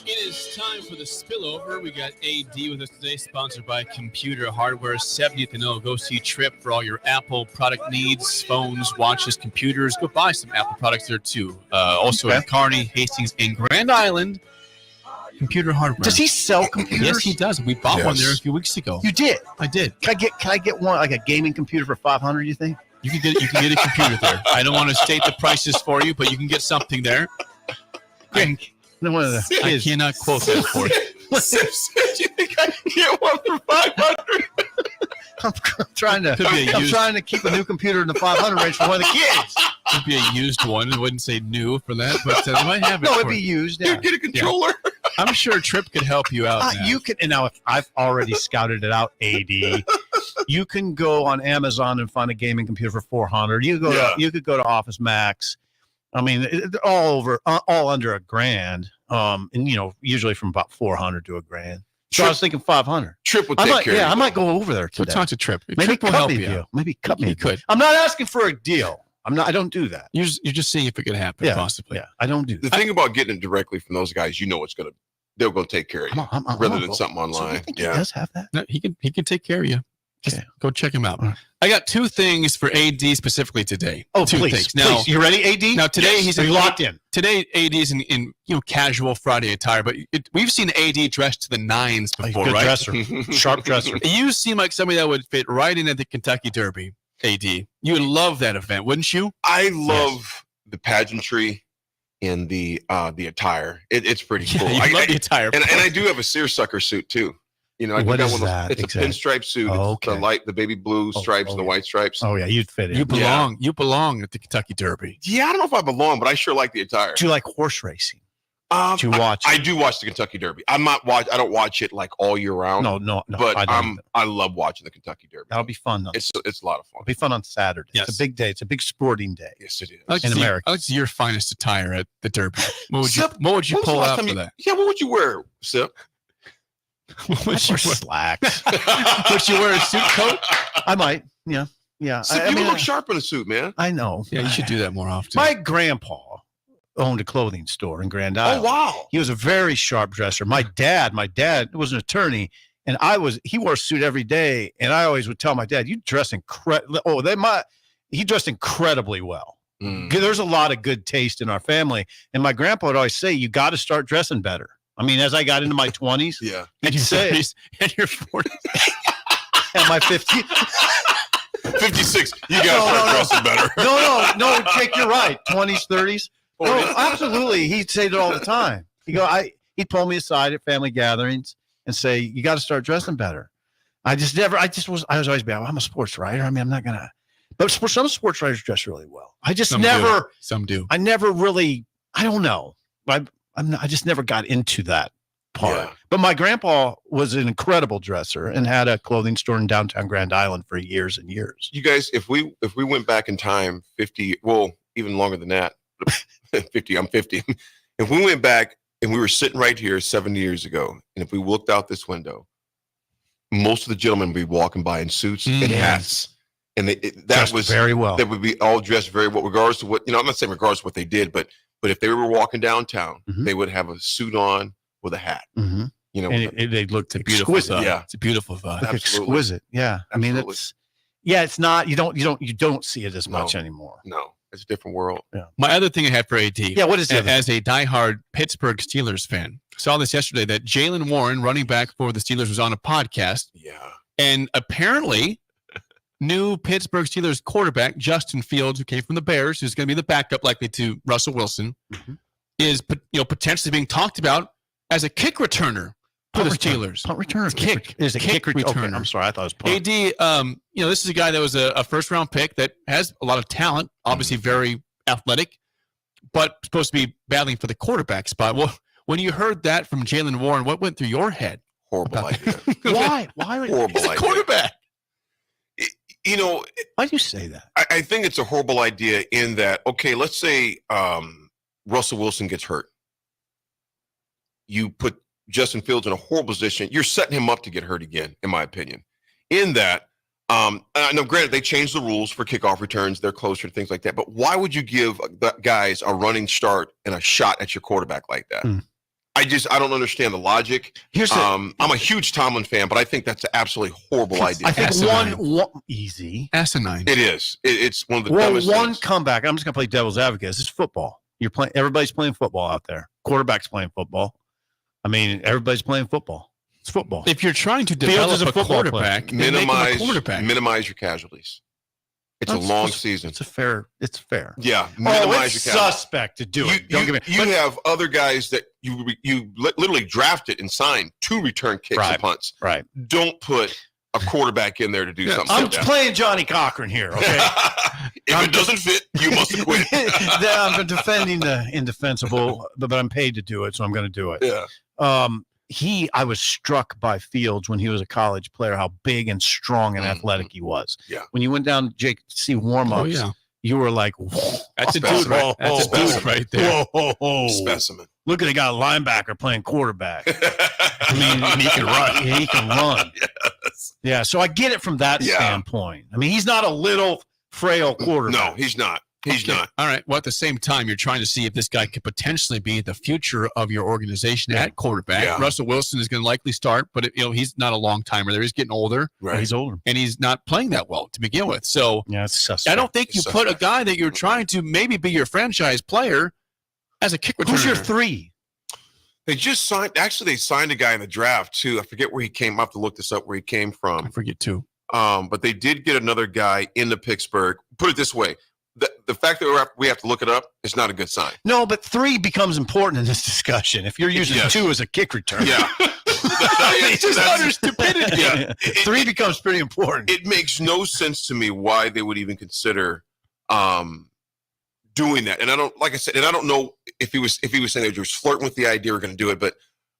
It is time for the spillover. We got AD with us today, sponsored by Computer Hardware. 70th and O. Go see Trip for all your Apple product needs, phones, watches, computers. Go buy some Apple products there too. Also in Kearney, Hastings, and Grand Island. Computer Hardware. Does he sell computers? Yes, he does. We bought one there a few weeks ago. You did? I did. Can I get one, like a gaming computer for $500, you think? You can get a computer there. I don't want to state the prices for you, but you can get something there. I cannot quote that for you. You think I can get one for $500? I'm trying to keep a new computer in the 500 range for one of the kids. It'd be a used one. I wouldn't say new for that, but I might have it. No, it'd be used. Yeah. Get a controller. Yeah. I'm sure Trip could help you out. You can, and now I've already scouted it out. AD, you can go on Amazon and find a gaming computer for $400. You could go to Office Max. I mean, they're all under $1,000. And usually from about $400 to $1,000. So I was thinking $500. Trip would take care of you. I might go over there today. So talk to Trip. Maybe Trip will cut help me you. a deal. Maybe cut me. You could. I'm not asking for a deal. I don't do that. You're just seeing if it could happen, possibly. Yeah, I don't do that. The thing about getting it directly from those guys, they're going to take care of you rather than something online. So he does have that. No, he can take care of you. Just go check him out. I got two things for AD specifically today. Oh, two please, things. Now, please. You ready, AD? Now today he's locked in. Today AD is in casual Friday attire, but we've seen AD dressed to the nines before, Good right? dresser, sharp dresser. You seem like somebody that would fit right in at the Kentucky Derby. AD, you would love that event, wouldn't you? I love the pageantry and the attire. It's pretty cool. I love the attire, and I do have a seersucker suit too. What is that? It's a pinstripe suit. It's the baby blue stripes and the white stripes. Oh yeah, you'd fit in. You belong. You belong at the Kentucky Derby. Yeah, I don't know if I belong, but I sure like the attire. Do you like horse racing? Do you watch? I do watch the Kentucky Derby. I don't watch it like all year round. No. But I love watching the Kentucky Derby. That'll be fun. It's a lot of fun. It'll be fun on Saturday. Yes. It's a big day. It's a big sporting day. Yes, it is. In America, I like to see your finest attire at the Derby. What would you pull out for that? Yeah, what would you wear, Sip? What would you wear? Slacks. Would you wear a suit coat? I might. Yeah. Sip, you look sharp in a suit, man. I know. Yeah, you should do that more often. My grandpa owned a clothing store in Grand Island. Oh, wow. He was a very sharp dresser. My dad was an attorney, and he wore a suit every day, and I always would tell my dad, "You dress he dressed incredibly well." There's a lot of good taste in our family, and my grandpa would always say, "You got to start dressing better." I mean, as I got into my 20s, and your 30s, and your 40s, and my 50s. 56. You got to start dressing better. No, Jake, you're right. 20s, 30s. No, absolutely. He'd say that all the time. He'd pull me aside at family gatherings and say, "You got to start dressing better." I was always bad. I'm a sports writer. I mean, I'm not going to, but some sports writers dress really well. Some do. I never really, I don't know. I just never got into that part. Yeah. But my grandpa was an incredible dresser and had a clothing store in downtown Grand Island for years and years. You guys, if we went back in time 50, well, even longer than that, 50, I'm 50. If we went back and we were sitting right here 70 years ago, and if we looked out this window, most of the gentlemen would be walking by in suits and hats. And that was very well. They would be all dressed very well, regardless of what, I'm not saying regardless of what they did, but if they were walking downtown, they would have a suit on with a hat. And they looked exquisite. Beautiful. Yeah, it's a beautiful vibe. Exquisite. Yeah. I mean, it's not. You don't see it as much anymore. No, it's a different world. Yeah. My other thing I had for AD. Yeah. What is it? As a diehard Pittsburgh Steelers fan, saw this yesterday that Jalen Warren, running back for the Steelers, was on a podcast. Yeah. And apparently, new Pittsburgh Steelers quarterback Justin Fields, who came from the Bears, who's going to be the backup likely to Russell Wilson, is potentially being talked about as a kick returner for the Steelers. Punt returner. Kick returner. Okay, I'm sorry, I thought it was punt. AD, this is a guy that was a first round pick that has a lot of talent, obviously very athletic, but supposed to be battling for the quarterback spot. Well, when you heard that from Jalen Warren, what went through your head? Horrible idea. Why? Horrible He's a idea. quarterback. Why do you say that? I think it's a horrible idea in that, okay, let's say Russell Wilson gets hurt. You put Justin Fields in a horrible position. You're setting him up to get hurt again, in my opinion. In that, now granted, they changed the rules for kickoff returns. They're closer to things like that. But why would you give the guys a running start and a shot at your quarterback like that? I don't understand the logic. I'm a huge Tomlin fan, but I think that's an absolutely horrible idea. I think one easy. Asinine. It is. It's one of the dumbest things. Comeback. I'm just going to play devil's advocate. This is football. Everybody's playing football out there. Quarterback's playing football. I mean, everybody's playing football. It's football. If you're trying to develop a quarterback, minimize your casualties. It's a long season. It's fair. Yeah. It's suspect to do it. You have other guys that you literally drafted and signed to return kicks and punts. Right. Don't put a quarterback in there to do something. I'm playing Johnny Cochran here. Okay. If it doesn't fit, you must quit. I'm defending the indefensible, but I'm paid to do it, so I'm going to do it. Yeah. I was struck by Fields when he was a college player, how big and strong and athletic he was. Yeah. When you went down, Jake, to see warm-ups, you were like, whoa. That's a dude right, that's a dude right there. Whoa. Specimen. Look at a guy, linebacker, playing quarterback. I mean, he can run. He can run. Yes. Yeah, so I get it from that standpoint. I mean, he's not a little frail quarterback. No, he's not. He's not. All right. Well, at the same time, you're trying to see if this guy could potentially be the future of your organization at quarterback. Yeah. Russell Wilson is going to likely start, but he's not a long timer there. He's getting older. Right. He's older. And he's not playing that well to begin with. So it's suspect. I don't think you put a guy that you're trying to maybe be your franchise player as a kick returner. Who's your 3? They just signed. Actually, they signed a guy in the draft too. I forget where he came. I have to look this up. Where he came from. I forget too. But they did get another guy into Pittsburgh. Put it this way: the fact that we have to look it up is not a good sign. No, but 3 becomes important in this discussion. If you're using 2 as a kick return, it's just utter stupidity. Yeah, 3 becomes pretty important. It makes no sense to me why they would even consider doing that. And I don't know if he was saying they were just flirting with the idea we're going to do it, but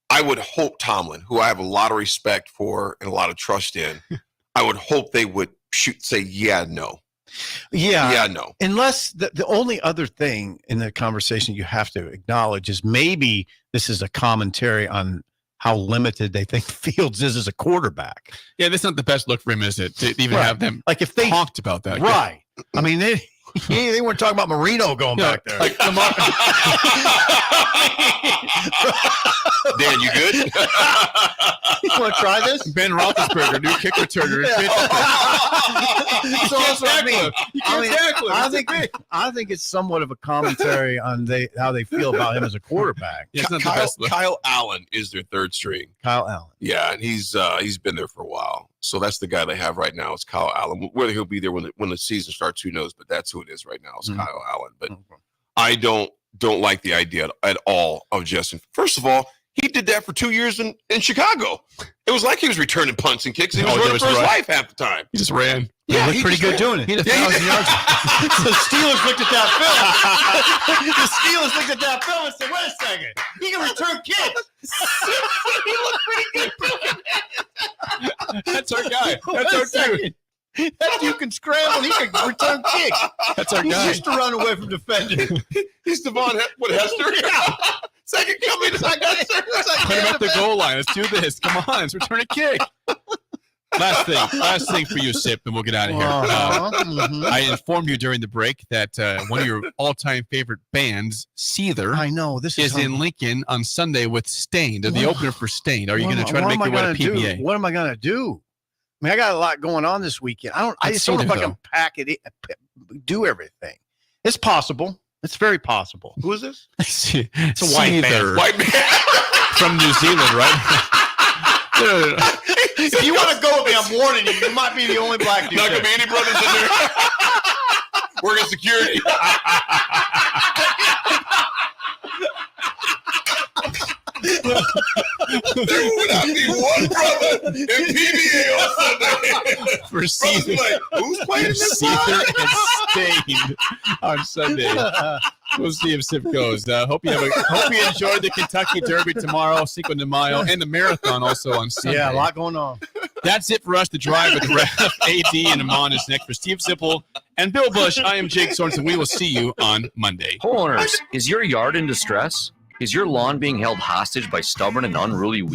I would hope Tomlin, who I have a lot of respect for and a lot of trust in, I would hope they would say, no. Yeah, no. Unless the only other thing in the conversation you have to acknowledge is maybe this is a commentary on how limited they think Fields is as a quarterback. Yeah, that's not the best look for him, is it? To even have them if they talked about that. Right. I mean, They weren't talking about Marino going back there. Like, come on. Dan, you good? You want to try this? Ben Roethlisberger, new kick returner. So that's what I mean. You can't tackle him. I think it's somewhat of a commentary on how they feel about him as a quarterback. Yeah, it's not the best look. Kyle Allen is their third string. Kyle Allen. Yeah, and he's been there for a while. So that's the guy they have right now. It's Kyle Allen. Whether he'll be there when the season starts, who knows? But that's who it is right now. It's Kyle Allen. But I don't like the idea at all of Justin. First of all, he did that for 2 years in Chicago. It was like he was returning punts and kicks. He was running for his life half the time. He just ran. Yeah, he looked pretty good doing it. He had 1,000 yards. The Steelers looked at that film. The Steelers looked at that film and said, "Wait a second, he can return kicks." He looked pretty good. That's our guy. That's our dude. That dude can scramble. He can return kicks. That's our guy. He used to run away from defenders. He's Devon Hester. Yeah. Second coming. Put him at the goal line. Let's do this. Come on, let's return a kick. Last thing for you, Sip, and we'll get out of here. I informed you during the break that one of your all-time favorite bands, Seether, is in Lincoln on Sunday with Stained. They're the opener for Stained. Are you going to try to make your way to PBA? What am I going to do? I mean, I got a lot going on this weekend. I just don't know if I can pack it, do everything. It's possible. It's very possible. Who is this? It's a white man. White man from New Zealand, right? No. If you want to go with me, I'm warning you. You might be the only black dude. Not going to be any brothers in there. Working security. There would not be one brother in PBA on Sunday. For Seether. Like, who's playing this Seether and Stained on Sunday. We'll see if Sip goes. Hope you enjoyed the Kentucky Derby tomorrow, Cinco de Mayo, and the marathon also on Sunday. Yeah, a lot going on. That's it for us. The Drive with Ref, AD, and Amon is next. For Steve Sipple and Bill Busch, I am Jake Sorensen. We will see you on Monday. Homeowners, is your yard in distress? Is your lawn being held hostage by stubborn and unruly weeds?